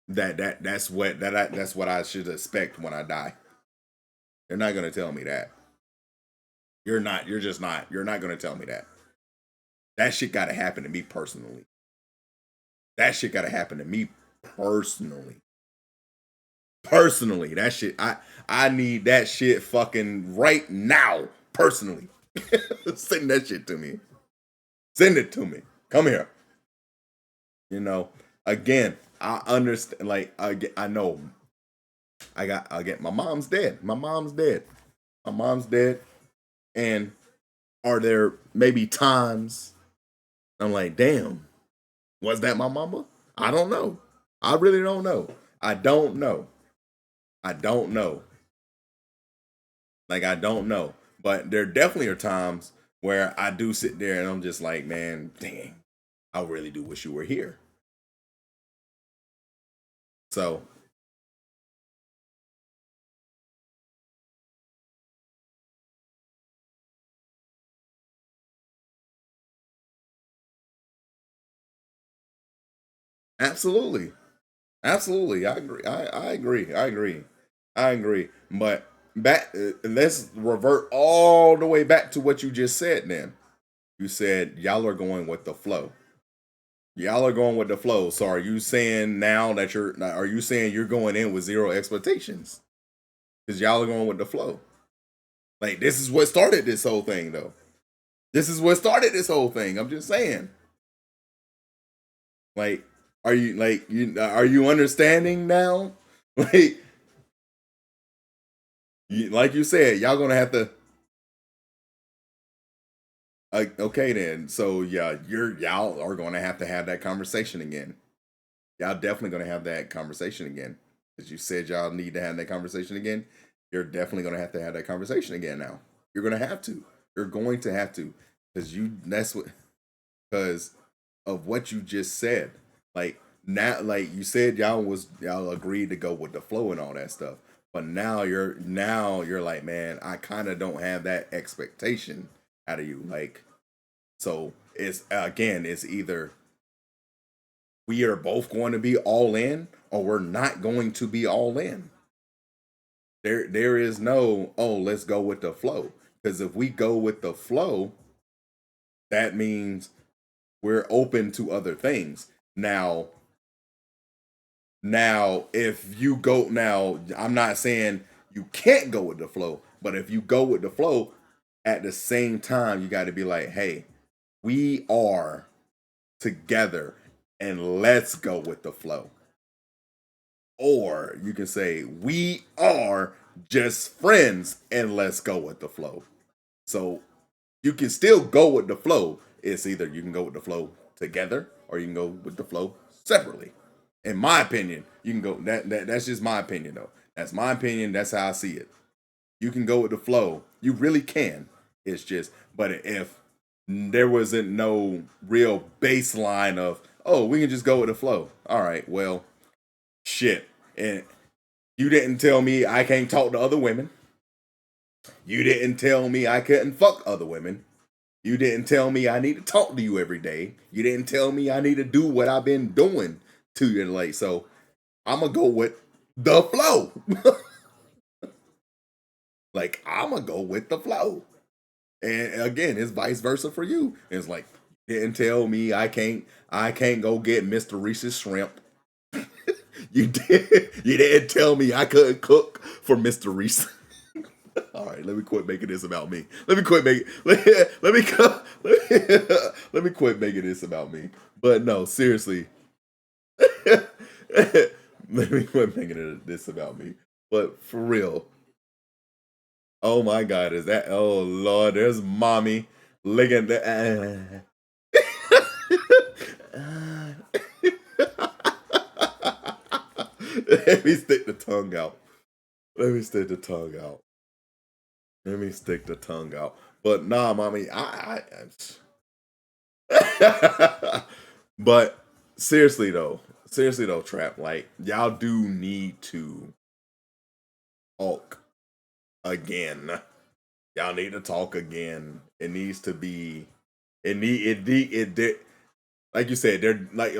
that's what I should expect when I die. You're not going to tell me that. You're not. You're just not. You're not going to tell me that. That shit got to happen to me personally. That shit got to happen to me personally. Personally, that shit. I need that shit fucking right now. Personally, send that shit to me. Send it to me. Come here. You know. Again, I understand. Like I know. I get my mom's dead. My mom's dead. My mom's dead. And are there maybe times I'm like, damn, was that my mama? I don't know. I really don't know. I don't know. I don't know. Like, I don't know. But there definitely are times where I do sit there and I'm just like, man, dang, I really do wish you were here. So, absolutely. Absolutely. I agree. I agree. I agree. I agree. But back, let's revert all the way back to what you just said then. You said y'all are going with the flow. Y'all are going with the flow. So are you saying now that are you saying you're going in with zero expectations? Because y'all are going with the flow. Like, this is what started this whole thing, though. This is what started this whole thing. I'm just saying. Like, are you understanding now? Like, like you said, y'all gonna have to. Okay, then. So yeah, y'all are gonna have to have that conversation again. Y'all definitely gonna have that conversation again. As you said, y'all need to have that conversation again. You're definitely gonna have to have that conversation again. Now you're gonna have to. You're going to have to, because you. That's what. Because of what you just said. Like now, like you said, y'all agreed to go with the flow and all that stuff. But now you're like, man, I kind of don't have that expectation out of you. Like, so it's again, it's either we are both going to be all in or we're not going to be all in. There is no, oh, let's go with the flow. Because if we go with the flow, that means we're open to other things. Now if you go, now I'm not saying you can't go with the flow, but if you go with the flow, at the same time you got to be like, hey, we are together and let's go with the flow. Or you can say, we are just friends and let's go with the flow. So you can still go with the flow. It's either you can go with the flow together or you can go with the flow separately. In my opinion, you can go that's just my opinion though. That's my opinion. That's how I see it. You can go with the flow. You really can. It's just, but if there wasn't no real baseline of, oh, we can just go with the flow. All right, well, shit. And you didn't tell me I can't talk to other women. You didn't tell me I couldn't fuck other women. You didn't tell me I need to talk to you every day. You didn't tell me I need to do what I've been doing to you late. So I'm gonna go with the flow. Like, I'm gonna go with the flow. And again, it's vice versa for you. It's like, you didn't tell me I can't go get Mr. Reese's shrimp. You didn't tell me I couldn't cook for Mr. Reese. All right, let me quit making this about me. Let me quit making let me let me quit making this about me. But no, seriously. Let me quit making this about me. But for real. Oh my god, is that, oh Lord, there's mommy licking the Let me stick the tongue out. Let me stick the tongue out. Let me stick the tongue out. But nah, mommy, but seriously though, Trap, like y'all do need to talk again. Y'all need to talk again. It needs to be. It like you said, there like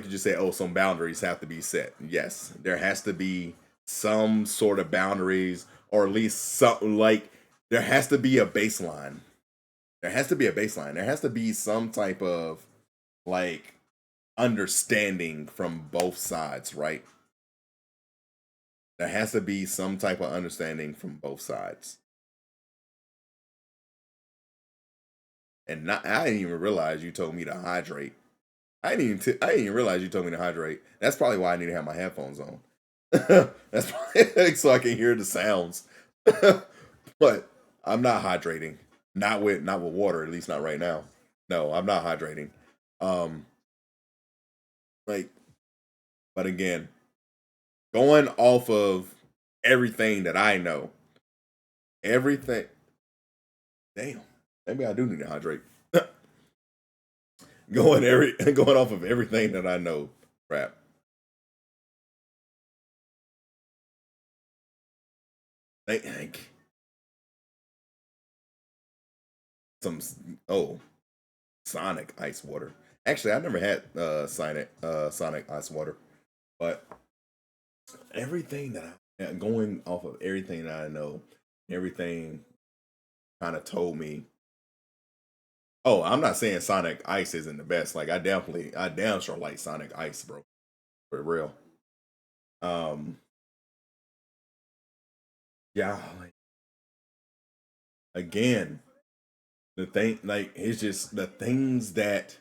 you just said. Oh, some boundaries have to be set. Yes, there has to be some sort of boundaries, or at least something like there has to be a baseline. There has to be a baseline. There has to be some type of like understanding from both sides, right? There has to be some type of understanding from both sides. And I didn't even realize you told me to hydrate. I didn't even realize you told me to hydrate. That's probably why I need to have my headphones on. That's probably so I can hear the sounds. But I'm not hydrating. Not with water, at least not right now. No, I'm not hydrating. Um like but again, going off of everything that I know, everything damn, maybe I do need to hydrate. Going off of everything that I know, crap. Think some oh Sonic ice water. Actually, I never had Sonic ice water, but everything that going off of everything that I know, everything kind of told me. Oh, I'm not saying Sonic Ice isn't the best. Like I damn sure like Sonic Ice, bro, for real. Um, yeah, like again, the thing, like it's just the things that.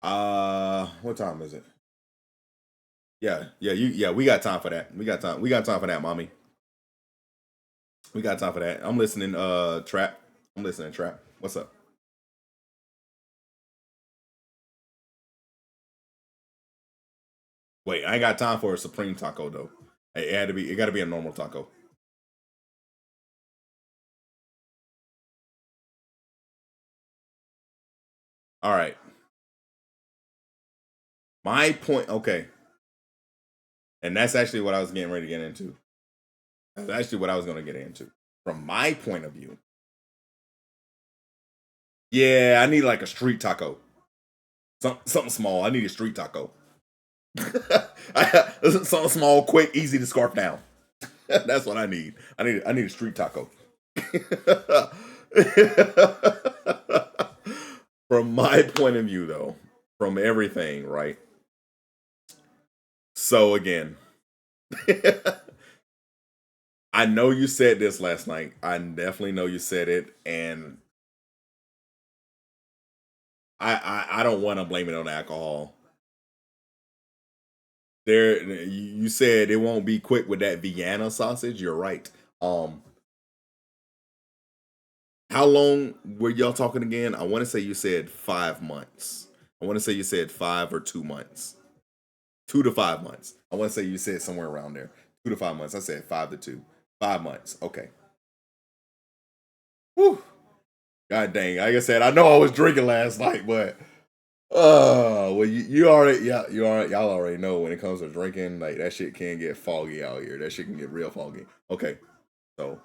What time is it? Yeah, we got time for that. We got time for that, mommy. We got time for that. I'm listening, Trap. I'm listening, Trap. What's up? Wait, I ain't got time for a supreme taco though. It gotta be a normal taco. All right. My point, okay. And that's actually what I was getting ready to get into. That's actually what I was gonna get into. From my point of view. Yeah, I need like a street taco. Something small. I need a street taco. Something small, quick, easy to scarf down. That's what I need. I need a street taco. From my point of view, though, from everything, right? So again, I know you said this last night. I definitely know you said it, and I don't want to blame it on alcohol. There, you said it won't be quick with that Vienna sausage. You're right. Um, how long were y'all talking again? I want to say you said 5 months. I want to say you said 5 or 2 months. 2 to 5 months. I want to say you said somewhere around there. 2 to 5 months. I said 5 to 2. 5 months. Okay. Whew. God dang. Like I said, I know I was drinking last night, but well, you already, yeah, y'all already know when it comes to drinking, like that shit can get foggy out here. That shit can get real foggy. Okay, so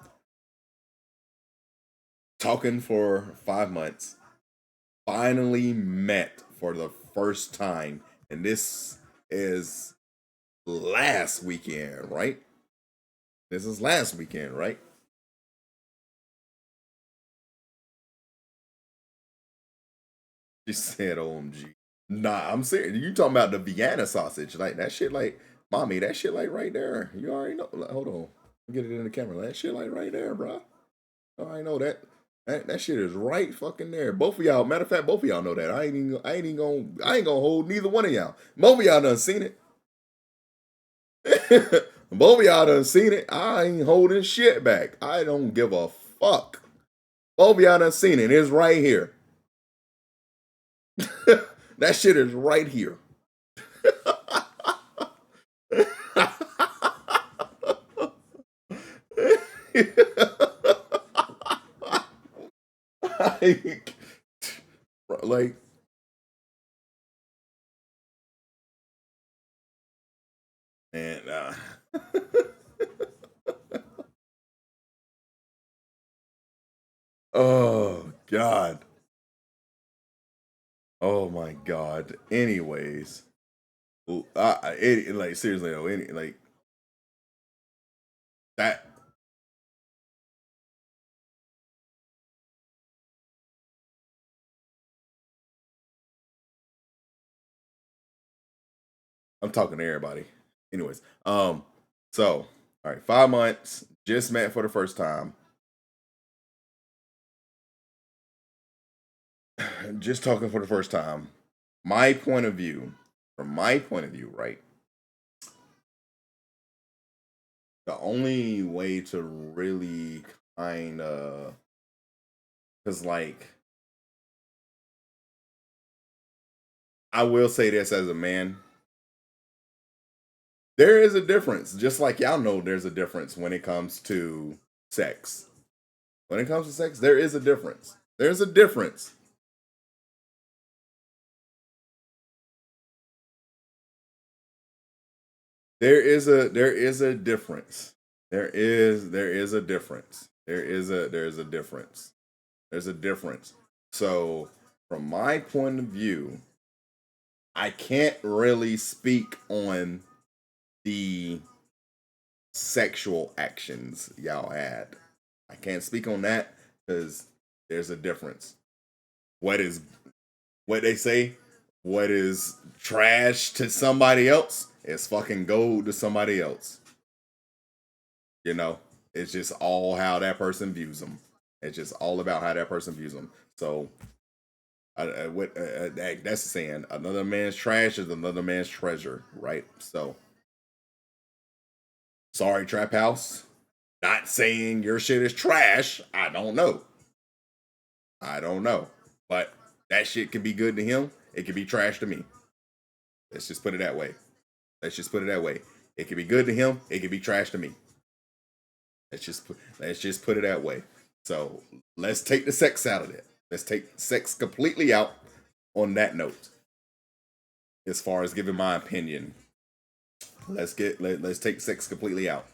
talking for 5 months, finally met for the first time, and this is last weekend, right? This is last weekend, right? She said, "OMG." Nah, I'm serious. You talking about the Vienna sausage? Like that shit, like mommy, that shit, like right there. You already know. Like, hold on, get it in the camera. That shit, like right there, bro. I know that. That shit is right fucking there. Both of y'all. Matter of fact, both of y'all know that. I ain't gonna hold neither one of y'all. Both of y'all done seen it. Both of y'all done seen it. I ain't holding shit back. I don't give a fuck. Both of y'all done seen it. It's right here. That shit is right here. like, like, and oh God, oh my God. Anyways, like seriously though, like that. I'm talking to everybody. Anyways, so all right, 5 months, just met for the first time, just talking for the first time. My point of view, from my point of view, right? The only way to really kind of, because like, I will say this as a man, there is a difference. Just like y'all know, there's a difference when it comes to sex. When it comes to sex, there is a difference. There's a difference. There is a difference. There is a difference. There's a difference. There's a difference. So from my point of view, I can't really speak on the sexual actions y'all had. I can't speak on that because there's a difference. What is what they say? What is trash to somebody else is fucking gold to somebody else. You know, it's just all how that person views them. It's just all about how that person views them. So, that's saying another man's trash is another man's treasure, right? So, sorry, Trap House. Not saying your shit is trash. I don't know. I don't know. But that shit can be good to him. It can be trash to me. Let's just put it that way. Let's just put it that way. It can be good to him. It can be trash to me. Let's just put it that way. So let's take the sex out of it. Let's take sex completely out on that note. As far as giving my opinion, let's take sex completely out.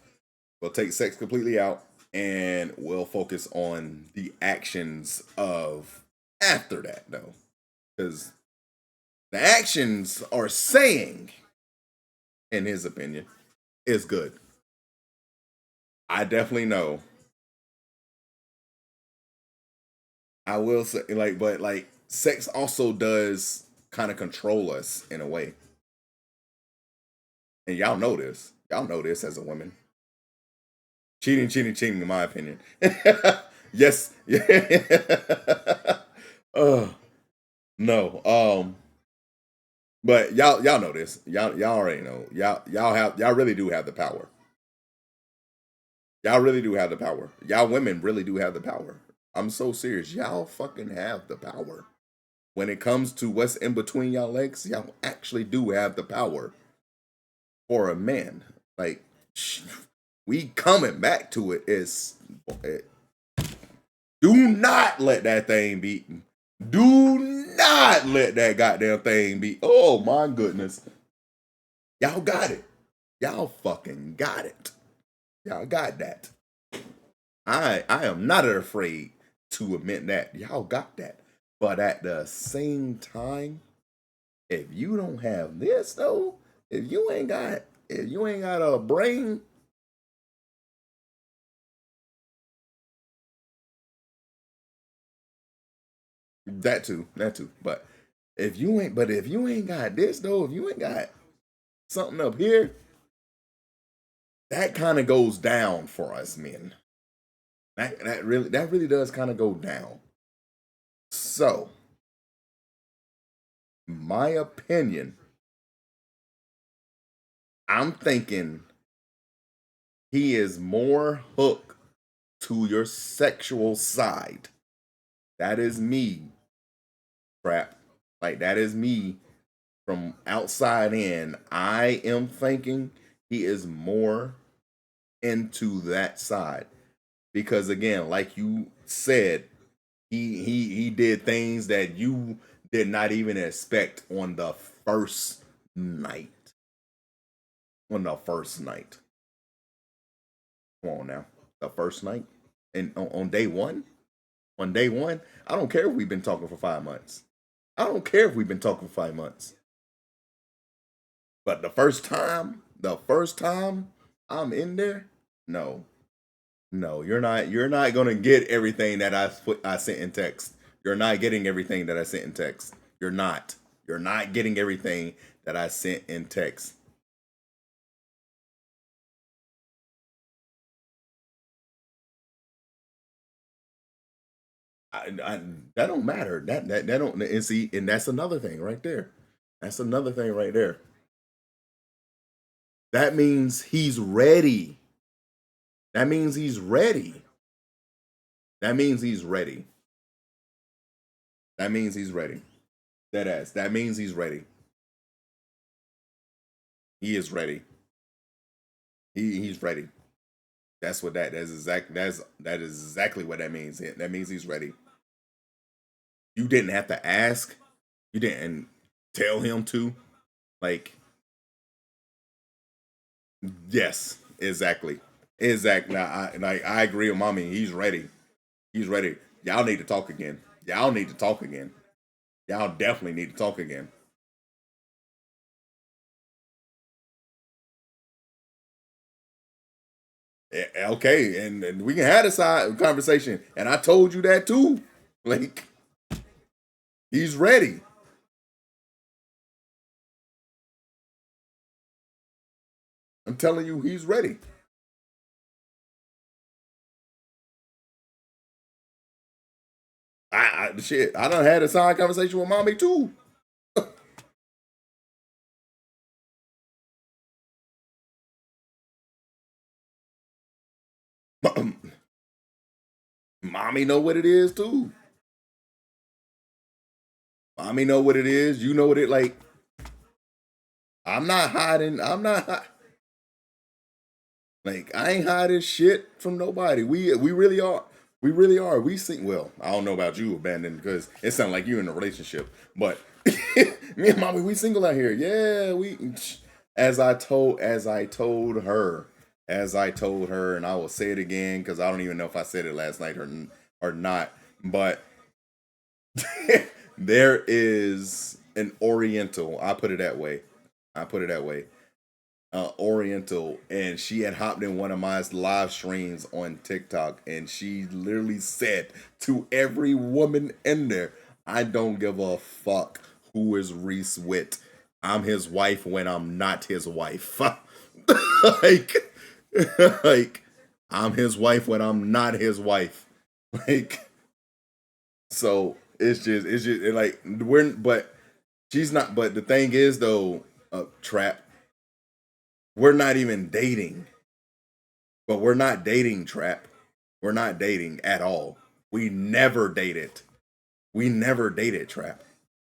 We'll take sex completely out and we'll focus on the actions of after that though. Because the actions are saying, in his opinion, is good. I definitely know. I will say like, but like sex also does kind of control us in a way. And y'all know this. Y'all know this as a woman. Cheating, cheating, cheating, in my opinion. Yes. uh, no. But y'all know this. Y'all already know. Y'all really do have the power. Y'all really do have the power. Y'all women really do have the power. I'm so serious. Y'all fucking have the power. When it comes to what's in between y'all legs, y'all actually do have the power for a man. Like, we coming back to it is do not let that thing be. Do not let that goddamn thing be. Oh my goodness. Y'all got it. Y'all fucking got it. Y'all got that. I am not afraid to admit that. Y'all got that. But at the same time, if you don't have this though, if you ain't got a brain, that too. But if you ain't got this though, if you ain't got something up here, that kind of goes down for us men. That really does kind of go down. So, my opinion, I'm thinking he is more hooked to your sexual side. That is me, crap. Like that is me from outside in. I am thinking he is more into that side. because again, like you said, he did things that you did not even expect on the first night. On the first night. Come on now. The first night? And on day one? On day one? I don't care if we've been talking for 5 months. I don't care if we've been talking for 5 months. But the first time I'm in there, no. No, you're not gonna get everything that I sent in text. You're not getting everything that I sent in text. You're not. You're not getting everything that I sent in text. I that don't matter. That don't and see, and that's another thing right there. That's another thing right there. That means he's ready. That means he's ready. That means he's ready. That means he's ready. That ass. That means he's ready. He is ready. He's ready. That is exactly what that means. That means he's ready. You didn't have to ask. You didn't tell him to. Like, yes, exactly. Exactly. I agree with mommy. He's ready. He's ready. Y'all need to talk again. Y'all need to talk again. Y'all definitely need to talk again. Okay, and we can have this conversation. And I told you that too. Like, he's ready. I'm telling you, he's ready. Shit, I done had a side conversation with mommy too. Mommy know what it is too. Mommy know what it is. You know what it like. I'm not hiding. Like, I ain't hiding shit from nobody. We really are. We really are. We sing well. I don't know about you, Abandon, because it sounds like you're in a relationship. But me and mommy, we single out here. Yeah, we as I told her, and I will say it again because I don't even know if I said it last night or not. But there is an Oriental. I put it that way. I put it that way. Oriental, and she had hopped in one of my live streams on TikTok, and she literally said to every woman in there, "I don't give a fuck who is Reese Witt. I'm his wife when I'm not his wife." like, like I'm his wife when I'm not his wife. Like, so it's just like we're but she's not. But the thing is though, trap, we're not even dating. But we're not dating, Trap. We're not dating at all. We never dated. We never dated, Trap,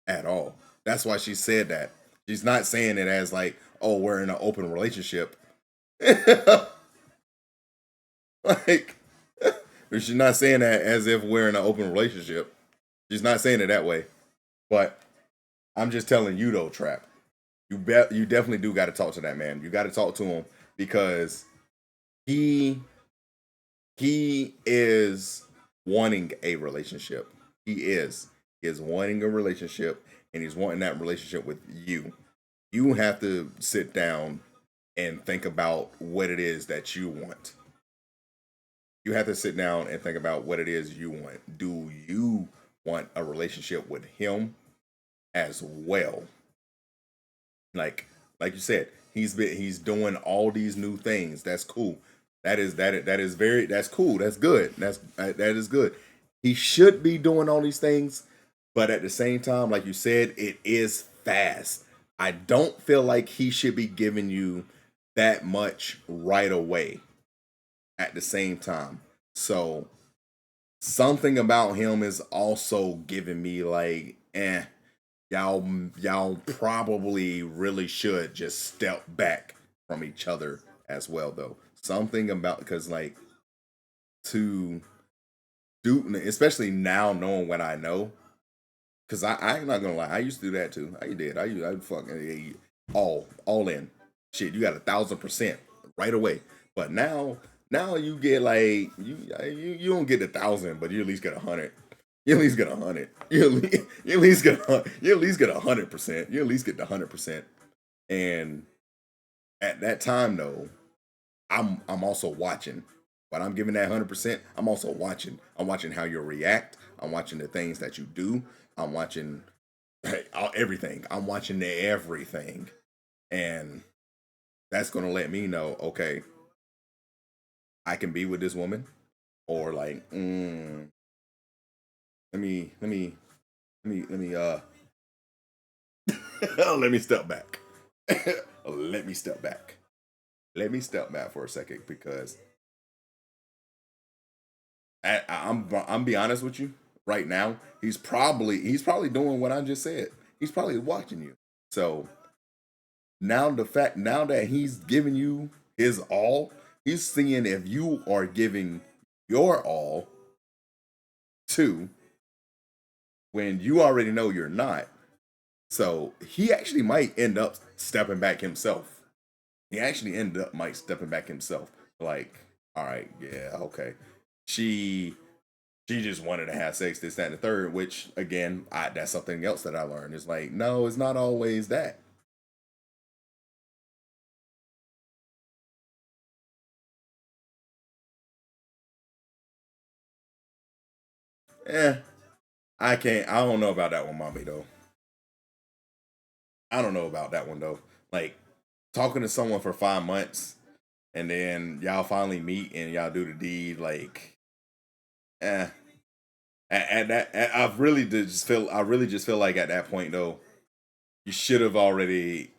at all. That's why she said that. She's not saying it as like, oh, we're in an open relationship. Like, she's not saying that as if we're in an open relationship. She's not saying it that way. But I'm just telling you though, Trap. You definitely do got to talk to that man. You got to talk to him because he he is wanting a relationship. He is. He is wanting a relationship and he's wanting that relationship with you. You have to sit down and think about what it is that you want. You have to sit down and think about what it is you want. Do you want a relationship with him as well? Like you said, he's doing all these new things. That's cool. That is very that's cool. That's good. That is good. He should be doing all these things, but at the same time, like you said, it is fast. I don't feel like he should be giving you that much right away at the same time. So something about him is also giving me like, y'all probably really should just step back from each other as well though. Something about because like to do, especially now knowing what I know. Cause I ain't not gonna lie, I used to do that too. I did. I fucking all in. Shit, you got 1,000% right away. But now you get like you don't get 1,000, but you at least get 100. You at least get 100. You at least get you at least get 100%. You at least get the 100%. And at that time though, I'm also watching. But I'm giving that 100%. I'm also watching. I'm watching how you react. I'm watching the things that you do. I'm watching everything. I'm watching everything, and that's gonna let me know. Okay, I can be with this woman, or like, let me let me step back. Let me step back. Let me step back for a second because I'm be honest with you. Right now, he's probably doing what I just said. He's probably watching you. So now that he's giving you his all, he's seeing if you are giving your all too when you already know you're not. So he actually might end up stepping back himself. He actually end up might stepping back himself. Like, all right, yeah, okay. She she just wanted to have sex, this, that, and the third, which again, that's something else that I learned. It's like, no, it's not always that. Eh, I don't know about that one, mommy, though. I don't know about that one, though. Like, talking to someone for 5 months and then y'all finally meet and y'all do the deed, like, eh. And I really just feel like at that point, though, you should have already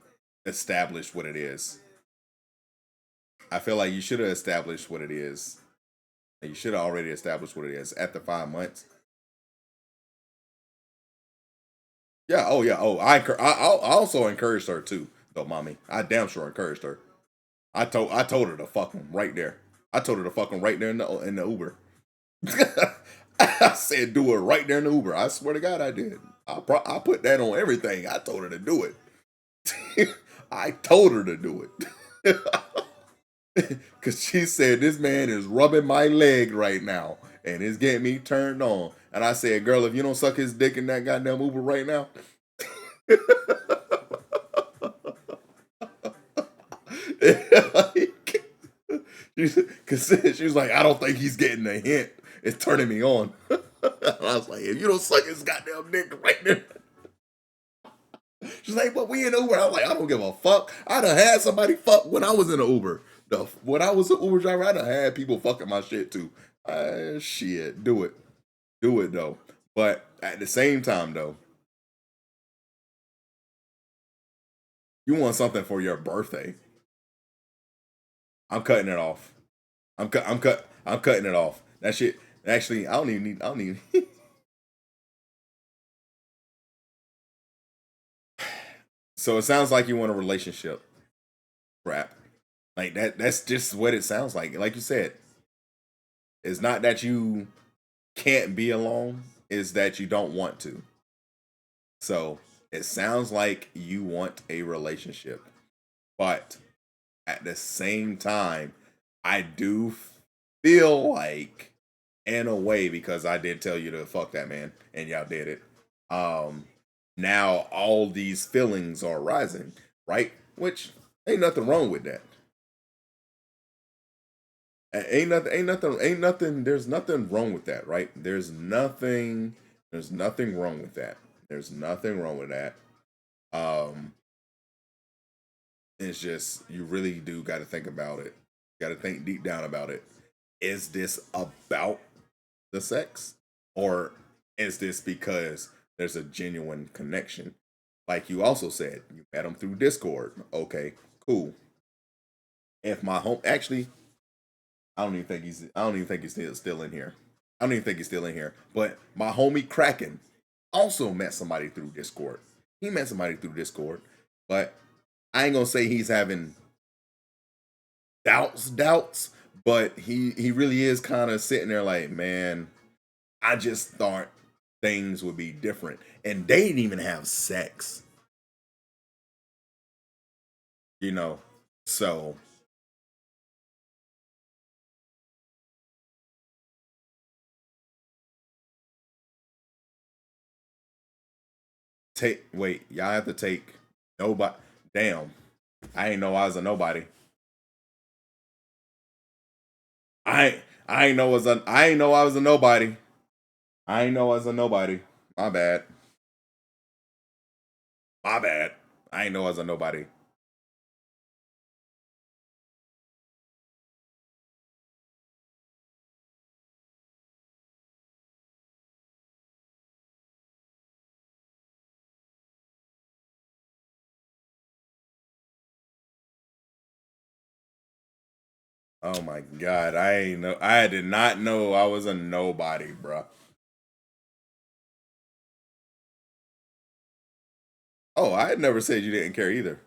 established what it is. I feel like you should have established what it is. You should have already established what it is at the 5 months. Yeah. Oh yeah. Oh, I also encouraged her too, though, mommy. I damn sure encouraged her. I told her to fuck him right there. I told her to fuck him right there in the Uber. I said do it right there in the Uber. I swear to God, I did. I put that on everything. I told her to do it. I told her to do it. Cause she said this man is rubbing my leg right now and it's getting me turned on. And I said, girl, if you don't suck his dick in that goddamn Uber right now, cause she was like, I don't think he's getting a hint. It's turning me on. I was like, if you don't suck his goddamn dick right there. She's like, but we in Uber. I was like, I don't give a fuck. I done had somebody fuck when I was in an Uber. When I was an Uber driver, I done had people fucking my shit too. Shit, do it. Do it though. But at the same time though, you want something for your birthday. I'm cutting it off. I'm cutting it off. That shit actually I don't even So it sounds like you want a relationship. Crap. Like that's just what it sounds like. Like you said, it's not that you can't be alone, it's that you don't want to. So it sounds like you want a relationship. But at the same time, I do feel like, in a way, because I did tell you to fuck that man and y'all did it. Um, Now all these feelings are rising, right? Which ain't nothing wrong with that. Ain't nothing. There's nothing wrong with that, right? There's nothing wrong with that. There's nothing wrong with that. Um, it's just you really do got to think about it. Got to think deep down about it. Is this about the sex, or is this because there's a genuine connection? Like you also said, you met him through Discord. Okay, cool. If my home actually, I don't even think he's still in here. I don't even think he's still in here. But my homie Kraken also met somebody through Discord. He met somebody through Discord, but I ain't gonna say he's having doubts, But he really is kind of sitting there like, man, I just thought things would be different. And they didn't even have sex, you know. So y'all have to take nobody. Damn, I ain't know I was a nobody. I ain't know I ain't know I was a nobody. I ain't know I was a nobody. My bad. My bad. I ain't know I was a nobody. Oh my god, I ain't know. I did not know I was a nobody, bruh. Oh, I had never said you didn't care either.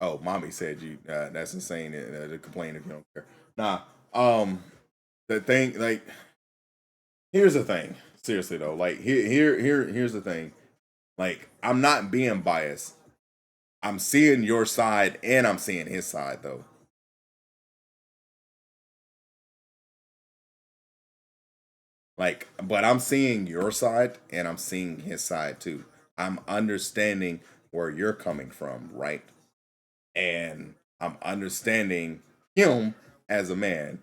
Oh, mommy said you. That's insane to complain if you don't care. Nah. Um, the thing, like, here's the thing. Seriously though, like, here's the thing. Like, I'm not being biased. I'm seeing your side and I'm seeing his side though. Like, but I'm seeing your side and I'm seeing his side too. I'm understanding where you're coming from, right? And I'm understanding him as a man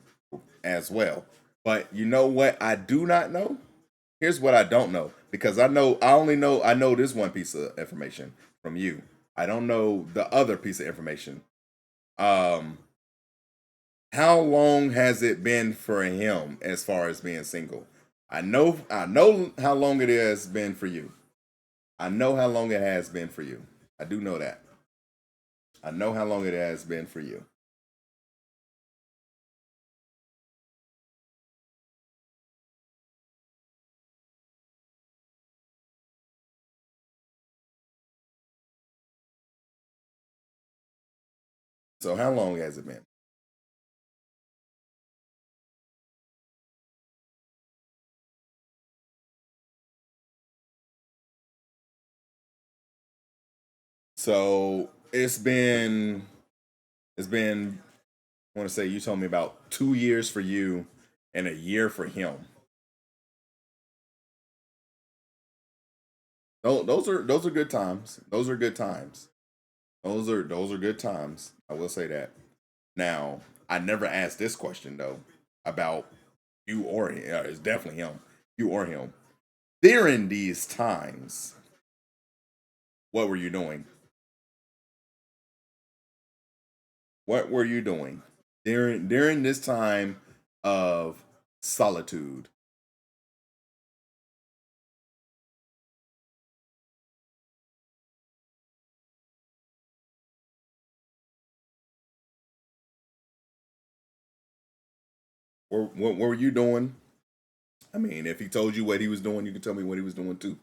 as well. But you know what I do not know? Here's what I don't know because I know this one piece of information from you. I don't know the other piece of information. Um how long has it been for him as far as being single? I know how long it has been for you. I know how long it has been for you. I do know that. I know how long it has been for you. So how long has it been? So it's been I want to say you told me about 2 years for you and a year for him. Those are good times. Those are good times. Those are good times. I will say that. Now, I never asked this question though about you or him. It's definitely him. You or him. During these times, what were you doing? What were you doing during this time of solitude? What were you doing? I mean, if he told you what he was doing, you can tell me what he was doing too.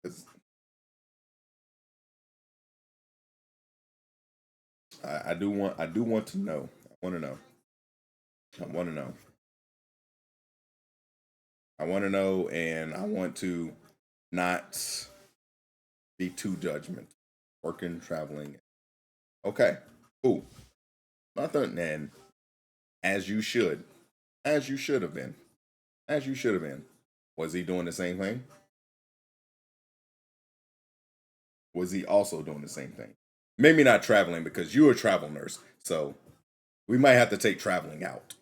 'Cause I do want to know. I want to know. I want to know. I want to know, and I want to not be too judgment. Working, traveling. Okay, cool. Nothing. Then, as you should, as you should have been, as you should have been. Was he doing the same thing? Was he also doing the same thing? Maybe not traveling because you're a travel nurse, so we might have to take traveling out.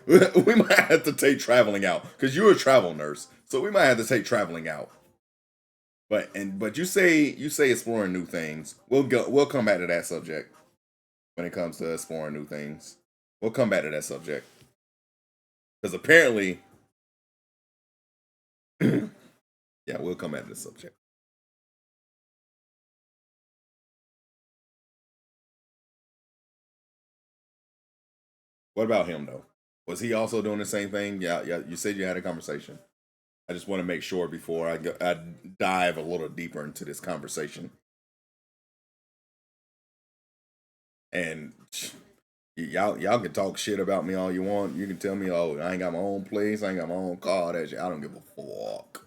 We might have to take traveling out because you're a travel nurse, so we might have to take traveling out. But you say exploring new things. We'll come back to that subject when it comes to exploring new things. We'll come back to that subject because apparently Yeah, we'll come at the subject. What about him though? Was he also doing the same thing? Yeah, yeah. You said you had a conversation. I just want to make sure before I dive a little deeper into this conversation. And y'all can talk shit about me all you want. You can tell me, oh, I ain't got my own place, I ain't got my own car. That shit, I don't give a fuck.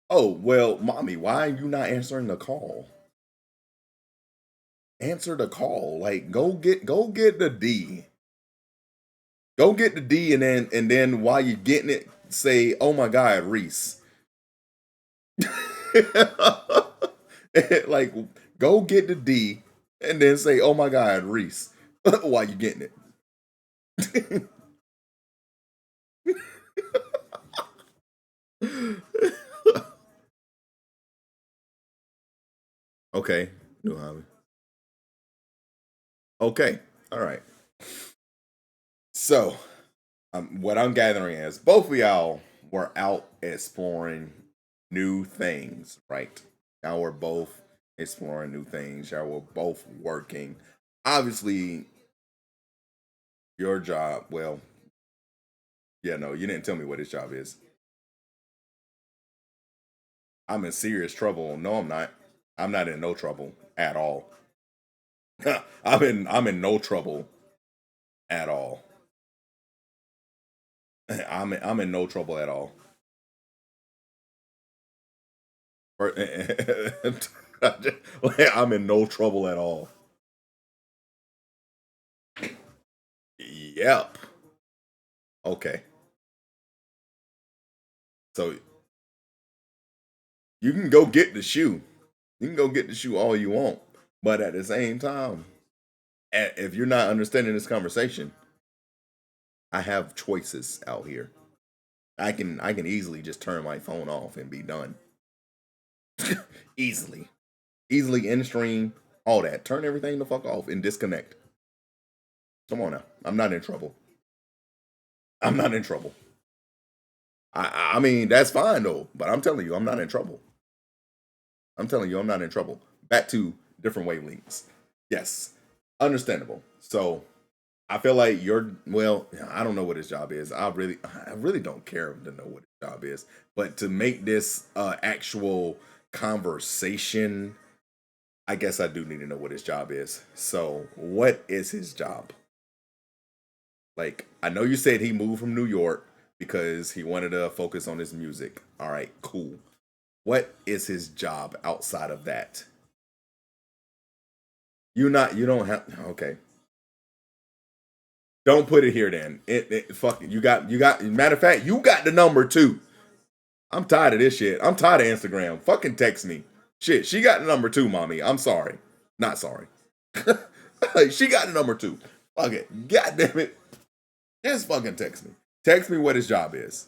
Oh well, mommy, why are you not answering the call? Answer the call. Like go get the D. Go get the D, and then while you're getting it, say, "Oh my God, Reese." Like, go get the D, and then say, "Oh my God, Reese," while you're getting it. Okay, new hobby. Okay, all right. So, what I'm gathering is both of y'all were out exploring new things, right? Y'all were both exploring new things. Y'all were both working. Obviously, your job, well, yeah, no, you didn't tell me what his job is. I'm in serious trouble. No, I'm not. I'm not in no trouble at all. I'm in no trouble at all. I'm in no trouble at all. I'm in no trouble at all. Yep. Okay. So you can go get the shoe. You can go get the shoe all you want. But at the same time, if you're not understanding this conversation, I have choices out here. I can easily just turn my phone off and be done. Easily. Easily in stream, all that. Turn everything the fuck off and disconnect. Come on now. I'm not in trouble. I'm not in trouble. I mean, that's fine though, but I'm telling you, I'm not in trouble. I'm telling you, I'm not in trouble. Back to different wavelengths. Yes, understandable. So I feel like well, I don't know what his job is. I really don't care to know what his job is. But to make this actual conversation, I guess I do need to know what his job is. So what is his job? Like, I know you said he moved from New York because he wanted to focus on his music. All right, cool. What is his job outside of that? You don't have, okay. Don't put it here then. Fuck it. You got, matter of fact, you got the number too. I'm tired of this shit. I'm tired of Instagram. Fucking text me. Shit, she got the number two, mommy. I'm sorry. Not sorry. Like, she got the number two. Fuck it. God damn it. Just fucking text me. Text me what his job is.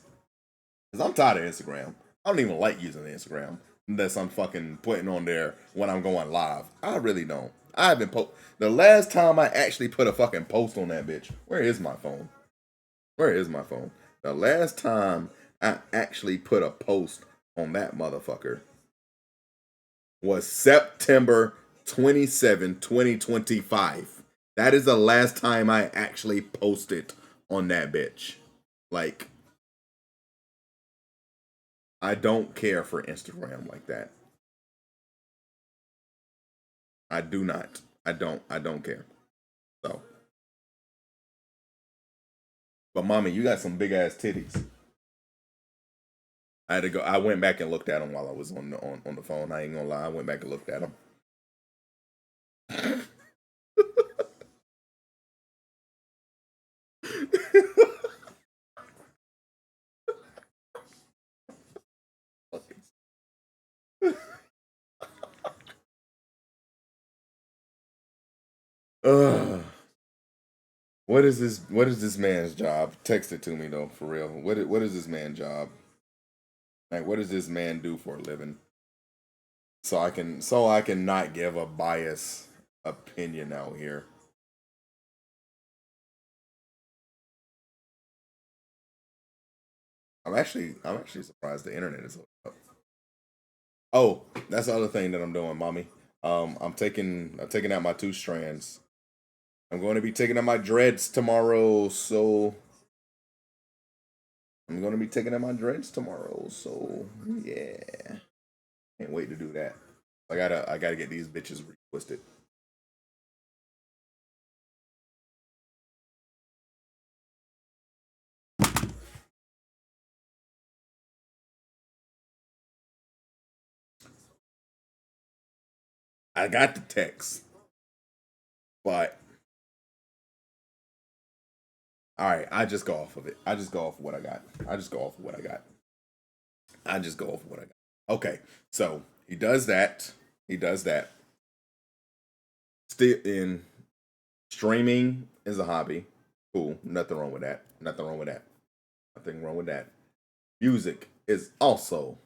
Because I'm tired of Instagram. I don't even like using Instagram unless I'm fucking putting on there when I'm going live. I really don't. I haven't the last time I actually put a fucking post on that bitch. Where is my phone? Where is my phone? The last time I actually put a post on that motherfucker was September 27, 2025. That is the last time I actually posted on that bitch. Like, I don't care for Instagram like that. I do not. I don't care. So, but mommy, you got some big ass titties. I had to go. I went back and looked at them while I was on the phone. I ain't gonna lie. I went back and looked at them. Ugh. What is this? What is this man's job? Text it to me though, for real. What is this man's job? Like, what does this man do for a living? So I can not give a biased opinion out here. I'm actually surprised the internet is up. Oh, that's the other thing that I'm doing, mommy. I'm taking out my 2 strands. I'm going to be taking out my dreads tomorrow, so yeah. Can't wait to do that. I gotta get these bitches retwisted. I got the text, but all right, I just go off of it. I just go off of what I got. I just go off of what I got. I just go off of what I got. Okay, so he does that. He does that. Still in streaming is a hobby. Cool. Nothing wrong with that. Nothing wrong with that. Nothing wrong with that. Music is also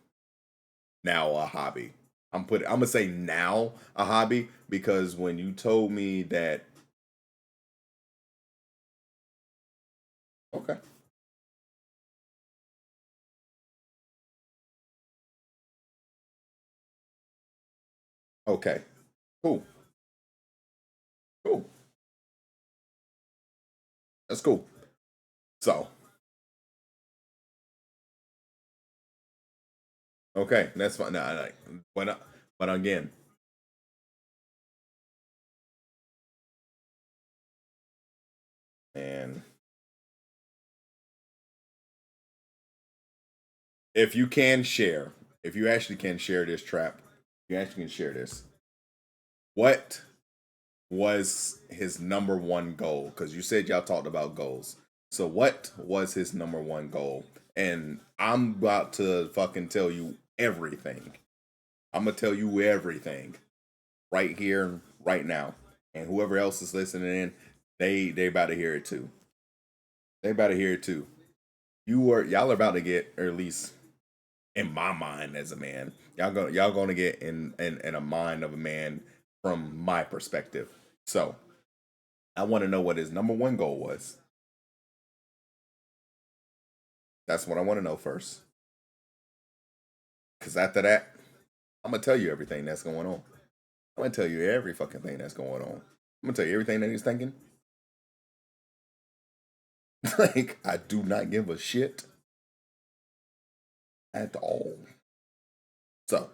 now a hobby. I'm gonna say now a hobby because when you told me that, okay, okay, cool, cool, that's cool. So okay, that's fine. Nah, but again, and if you can share, if you actually can share this trap, you actually can share this. What was his number one goal? Because you said y'all talked about goals. So what was his number one goal? And I'm about to fucking tell you everything. I'm gonna tell you everything right here, right now. And whoever else is listening in, they about to hear it too. They about to hear it too. Y'all are about to get, or at least in my mind as a man, y'all gonna get in a mind of a man from my perspective. So I want to know what his number one goal was. That's what I want to know first. Because after that, I'm gonna tell you everything that's going on. I'm gonna tell you every fucking thing that's going on. I'm gonna tell you everything that he's thinking. Like I do not give a shit at all. So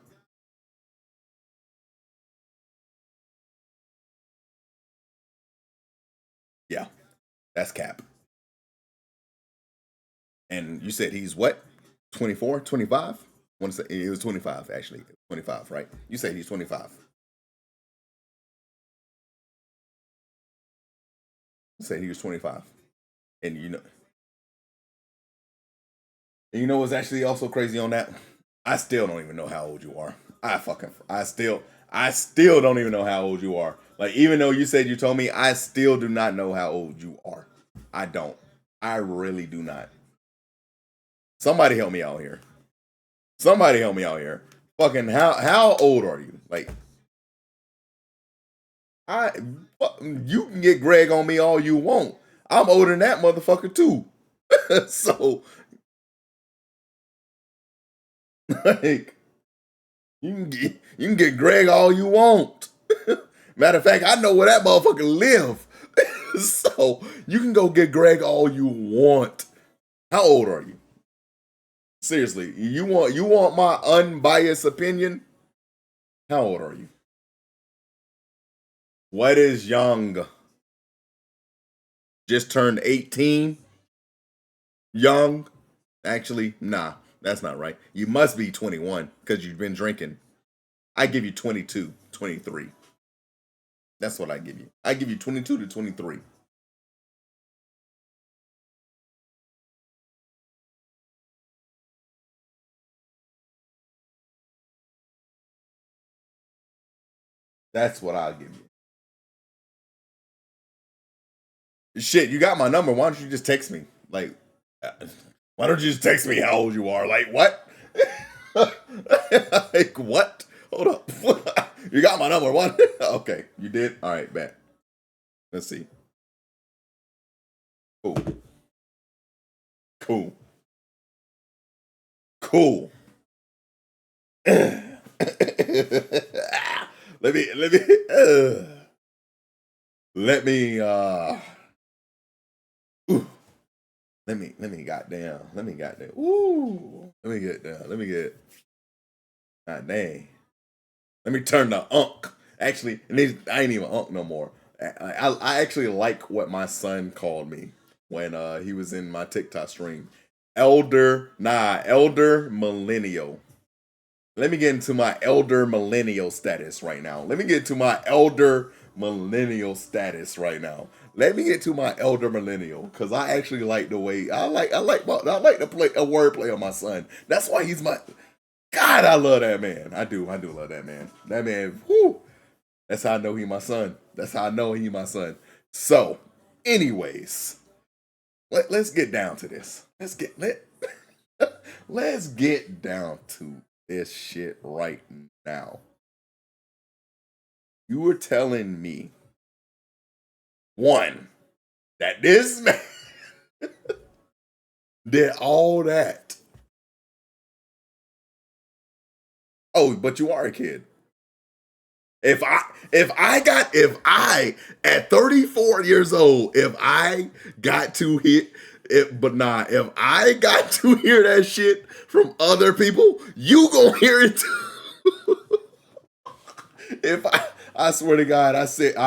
yeah, that's Cap. And you said he's what? 24, 25? I want to say it was 25 actually. 25, right? You said he's 25. You said he was 25. And you know what's actually also crazy on that? I still don't even know how old you are. I still don't even know how old you are. Like even though you said you told me, I still do not know how old you are. I don't. I really do not. Somebody help me out here. Somebody help me out here. Fucking how old are you? Like I you can get Greg on me all you want. I'm older than that motherfucker too. So like you can get Greg all you want. Matter of fact, I know where that motherfucker live. So you can go get Greg all you want. How old are you? Seriously, you want my unbiased opinion? How old are you? What is young? Just turned 18? Young? Actually, nah, that's not right. You must be 21 because you've been drinking. I give you 22, 23. That's what I give you. I give you 22 to 23. That's what I'll give you. Shit, you got my number. Why don't you just text me? Like, uh, why don't you just text me how old you are? Like, what? Like, what? Hold up. You got my number. What? Okay, you did? All right, bet. Let's see. Cool. Cool. Cool. let me let me let me ooh, let me goddamn let me get down. God dang. Let me turn the unk. Actually, I ain't even unk no more. I actually like what my son called me when he was in my TikTok stream. Elder millennial. Let me get into my elder millennial status right now. Let me get to my elder millennial status right now. Let me get to my elder millennial because I actually like the way I like to play a wordplay on my son. That's why he's my God. I love that man. I do love that man. That man. Whoo. That's how I know he my son. That's how I know he my son. So, anyways, let's get down to this. Let's get down to this shit right now. You were telling me one that this man did all that. Oh, but you are a kid. If I at 34 years old, if I got to hit it, but nah, if I got to hear that shit from other people, you gonna hear it too. if I swear to God, I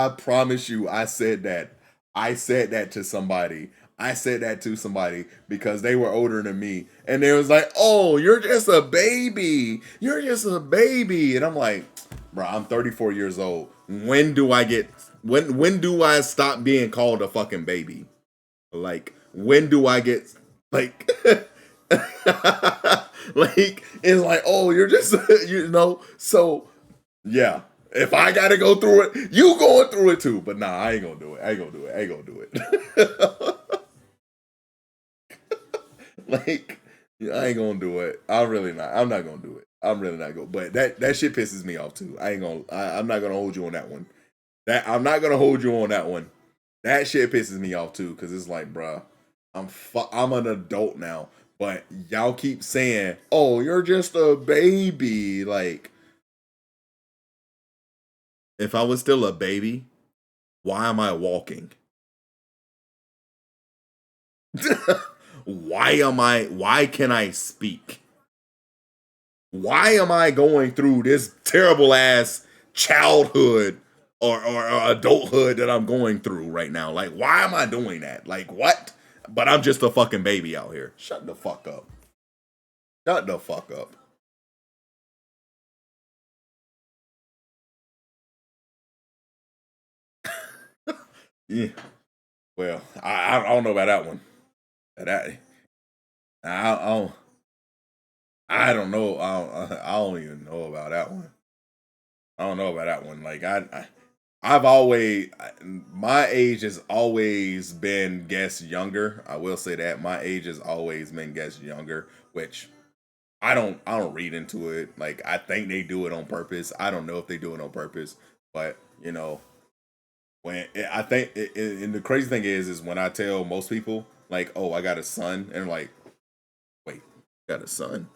promise you, I said that. I said that to somebody. I said that to somebody because they were older than me. And they was like, oh, you're just a baby. You're just a baby. And I'm like, bro, I'm 34 years old. When do I stop being called a fucking baby? Like, when do I get like like it's like, oh, you're just so yeah. If I gotta go through it, you going through it too. But nah, I ain't gonna do it. I ain't gonna do it. Like, I ain't gonna do it. I'm not gonna do it. I'm really not gonna. But that shit pisses me off too. I'm not gonna hold you on that one. I'm not gonna hold you on that one. That shit pisses me off too, because it's like, bruh, I'm an adult now. But y'all keep saying, oh, you're just a baby. Like, if I was still a baby, why am I walking? Why can I speak? Why am I going through this terrible ass childhood or adulthood that I'm going through right now? Like, why am I doing that? Like, what? But I'm just a fucking baby out here. Shut the fuck up. Shut the fuck up. Yeah. Well, I don't know about that one. That I don't I don't know. I don't even know about that one. I don't know about that one. Like I've always my age has always been guess younger. I will say that my age has always been guess younger, which I don't read into it. Like I think they do it on purpose. I don't know if they do it on purpose, but I think and the crazy thing is when I tell most people like, oh, I got a son, and they're like, wait, you got a son?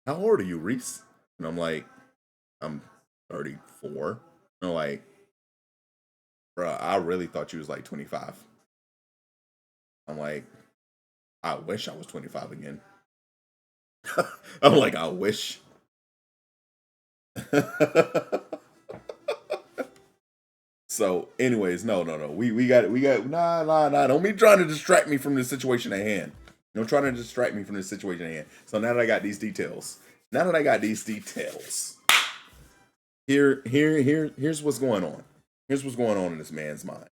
How old are you, Reese? And I'm like, I'm 34. And they're like, bro, I really thought you was like 25. I'm like, I wish I was 25 again. I'm like, I wish. So, anyways, no. We got nah. Don't be trying to distract me from the situation at hand. Don't try to distract me from the situation at hand. So now that I got these details, here's what's going on. Here's what's going on in this man's mind.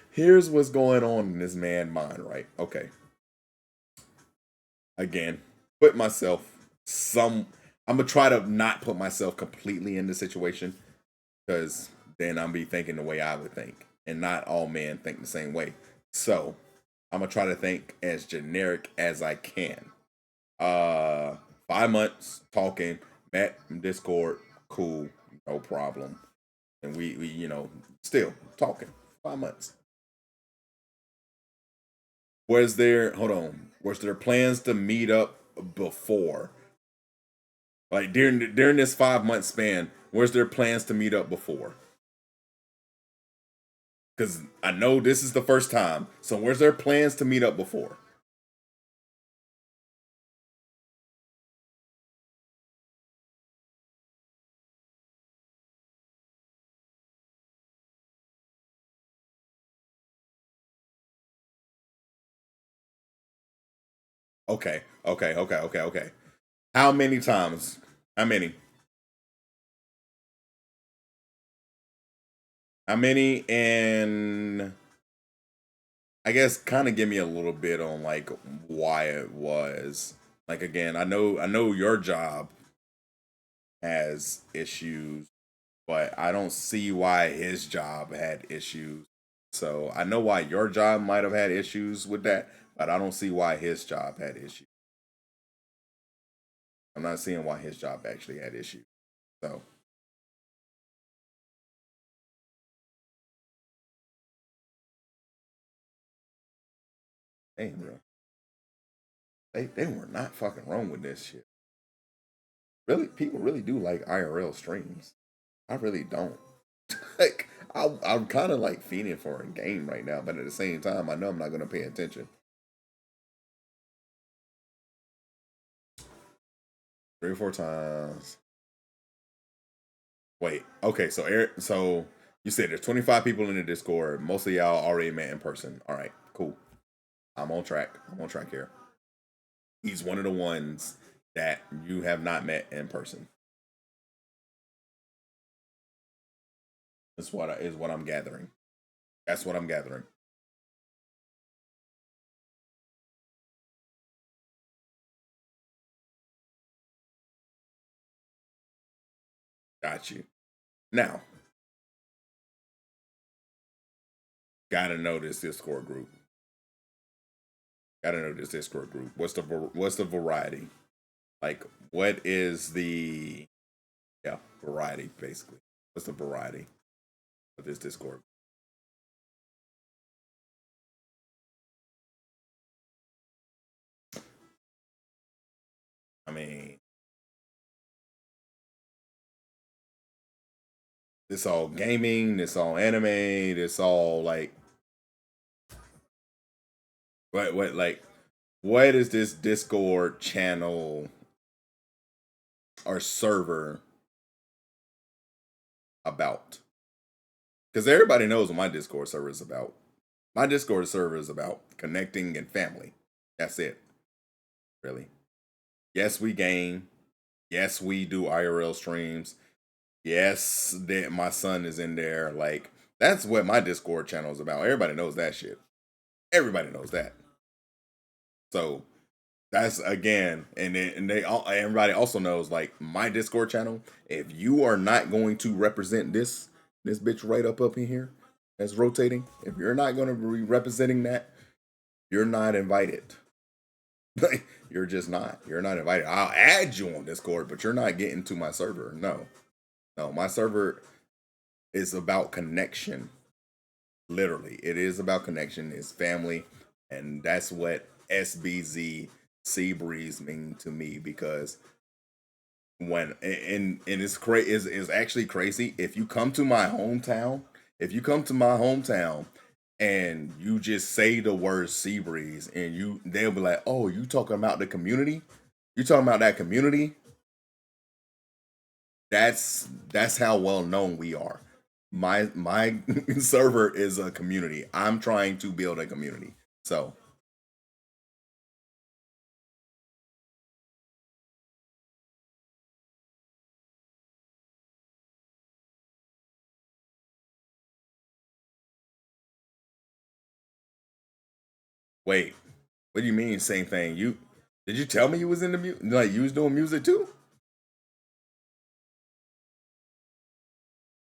Here's what's going on in this man's mind, right? Okay. Again, put myself some I'm gonna try to not put myself completely in the situation because then I'm be thinking the way I would think. And not all men think the same way. So I'm gonna try to think as generic as I can. 5 months talking, met in Discord, cool, no problem. And we still talking. 5 months. Was there, hold on, was there plans to meet up before? Like during this 5 month span, was there plans to meet up before? Because I know this is the first time. So was there plans to meet up before? Okay, okay. How many times? How many? How many? And I guess kind of give me a little bit on like why it was. Like again, I know your job has issues, but I don't see why his job had issues. So I know why your job might have had issues with that, but I don't see why his job had issues. I'm not seeing why his job actually had issues. So, damn, bro, they were not fucking wrong with this shit. Really, people really do like IRL streams. I really don't. Like, I'm kind of like fiending for a game right now, but at the same time, I know I'm not gonna pay attention. 3 or 4 times. Wait, okay, so Eric, so you said there's 25 people in the Discord. Most of y'all already met in person. All right, cool. I'm on track. I'm on track here. He's one of the ones that you have not met in person. That's what I'm gathering. That's what I'm gathering. Got you. Now, gotta know this Discord group. Gotta know this Discord group. What's the variety? Like, what is the yeah variety basically? What's the variety of this Discord? I mean, this all gaming, this all anime, this all like what like what is this Discord channel or server about? Because everybody knows what my Discord server is about. My Discord server is about connecting and family. That's it. Really. Yes, we game. Yes, we do IRL streams. Yes, that my son is in there. Like that's what my Discord channel is about. Everybody knows that shit. Everybody knows that. So that's again, and they all everybody also knows like my Discord channel. If you are not going to represent this bitch right up in here that's rotating, if you're not going to be representing that, you're not invited. Like you're just not. You're not invited. I'll add you on Discord, but you're not getting to my server. No, no, my server is about connection. Literally, it is about connection. It's family, and that's what SBZ Sea Breeze mean to me because when and it's crazy is actually crazy if you come to my hometown. If you come to my hometown and you just say the word Sea Breeze, and they'll be like, "Oh, you talking about the community? You talking about that community?" That's how well known we are. My server is a community. I'm trying to build a community. So wait, what do you mean same thing? You did you tell me you was in the like you was doing music too?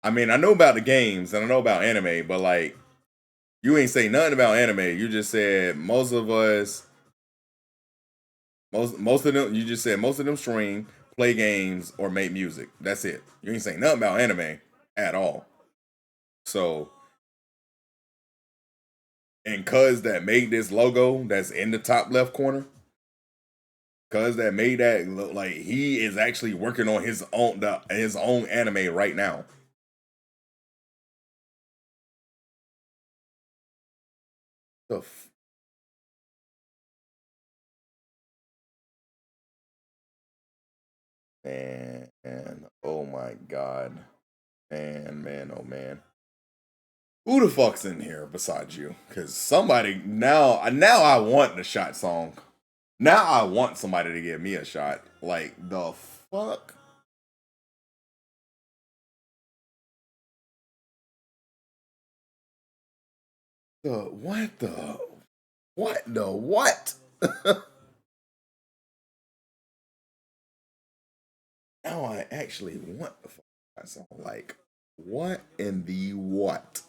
I mean, I know about the games and I know about anime, but like you ain't say nothing about anime. You just said most of us, most of them. You just said most of them stream, play games, or make music. That's it. You ain't saying nothing about anime at all. So And cuz that made this logo that's in the top left corner, cuz that made that look like he is actually working on his own anime right now. The man, oh my god. Man, oh man. Who the fuck's in here besides you? Because somebody now I want the shot song. Now I want somebody to give me a shot. Like the fuck? The what the what the what? Now I actually want the fuck song. Like what in the what?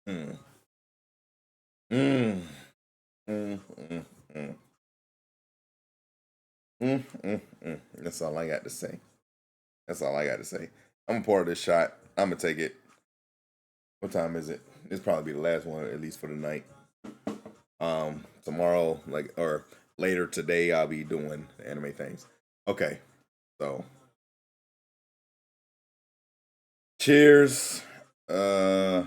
Mm. Mm. Mm. Mm. Mm. That's all I got to say. That's all I got to say. I'm a part of this shot. I'm gonna take it. What time is it? It's probably be the last one, at least for the night. Tomorrow, like or later today, I'll be doing anime things. Okay, so cheers. Uh,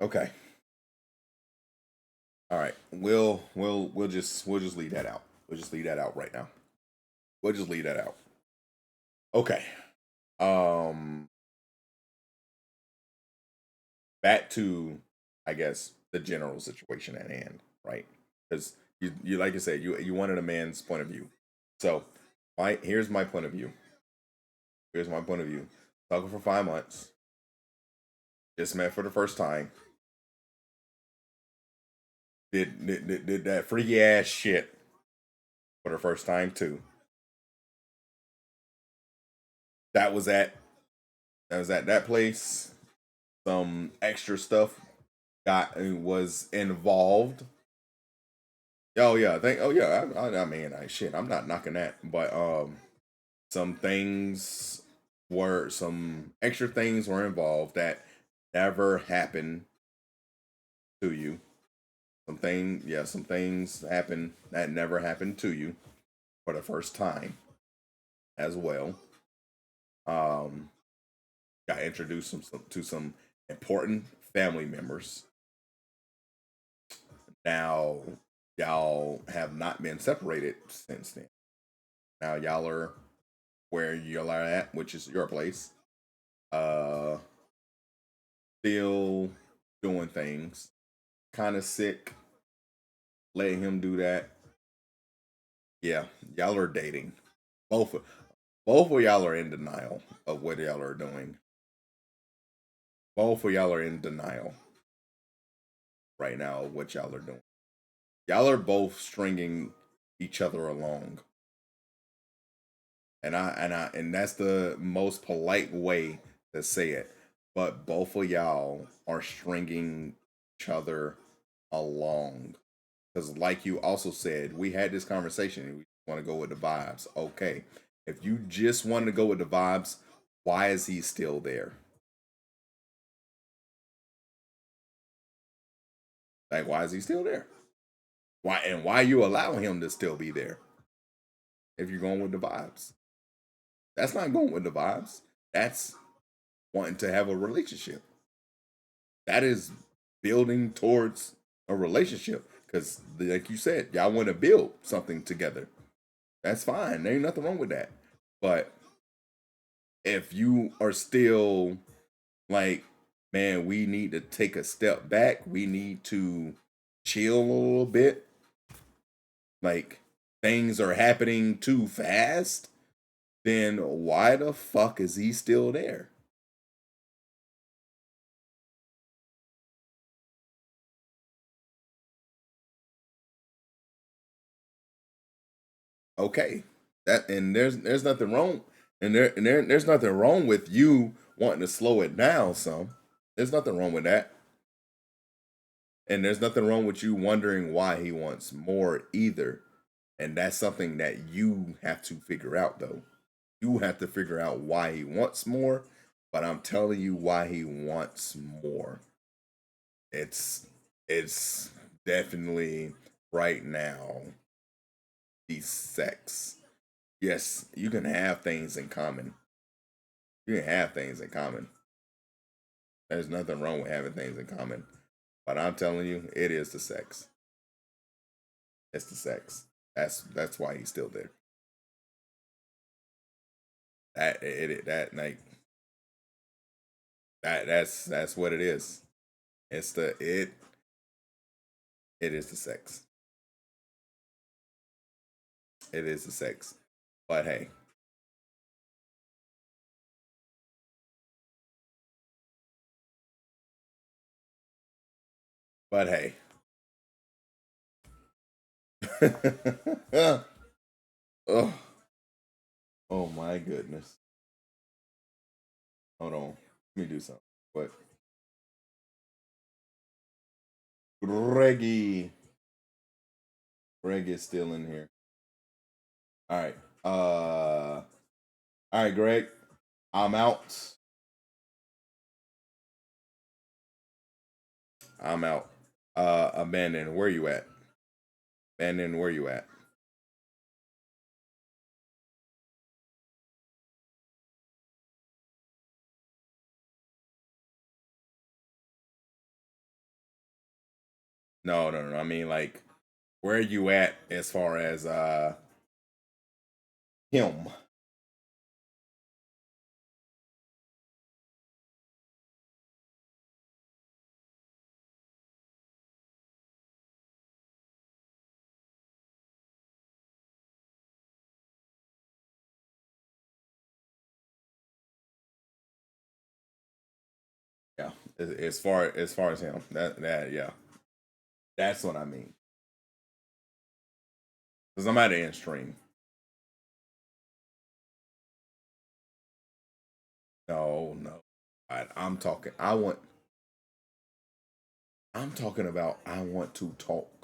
okay. All right. We'll just leave that out. We'll just leave that out right now. We'll just leave that out. Okay. Um, back to I guess the general situation at hand, right? Because you like I said, you wanted a man's point of view. So, here's my point of view. Here's my point of view. Talking for 5 months, just met for the first time. Did that freaky ass shit for the first time too. That was at that place. Some extra stuff was involved. Oh yeah, I mean, shit. I'm not knocking that, but some things some extra things were involved that never happened to you. Some things happened that never happened to you for the first time as well. Um, got introduced to some important family members. Now, y'all have not been separated since then. Now, y'all are where y'all are at, which is your place. Uh, Still doing things. Kind of sick. Letting him do that. Yeah, y'all are dating. Both both of y'all are in denial of what y'all are doing. Both of y'all are in denial right now of what y'all are doing. Y'all are both stringing each other along. And that's the most polite way to say it. But both of y'all are stringing each other along. Because like you also said, we had this conversation. We want to go with the vibes. Okay. If you just want to go with the vibes, why is he still there? Like, why is he still there? Why you allowing him to still be there if you're going with the vibes? That's not going with the vibes. That's wanting to have a relationship. That is building towards a relationship. Because, like you said, y'all want to build something together. That's fine. There ain't nothing wrong with that. But if you are still like, man, we need to take a step back, we need to chill a little bit, like things are happening too fast, then why the fuck is he still there? Okay. That and there's nothing wrong, there's nothing wrong with you wanting to slow it down some. There's nothing wrong with that. And there's nothing wrong with you wondering why he wants more either. And that's something that you have to figure out though. You have to figure out why he wants more, but I'm telling you why he wants more. It's it's definitely right now the sex. Yes, you can have things in common. You can have things in common. There's nothing wrong with having things in common. But I'm telling you, it is the sex. It's the sex. That's why he's still there. That like that's what it is. It's the it is the sex. It is the sex. But hey, but hey. oh, oh my goodness. Hold on. Let me do something. What? Reggie. Greg is still in here. All right. All right, Greg. I'm out. I'm out. Abandon. Where you at? Abandon. Where you at? No, no, no. I mean, like, where you at as far as him? Yeah. As far as him. That yeah. That's what I mean. Because I'm at the end stream. No, no. I'm talking. I'm talking about. I want to talk.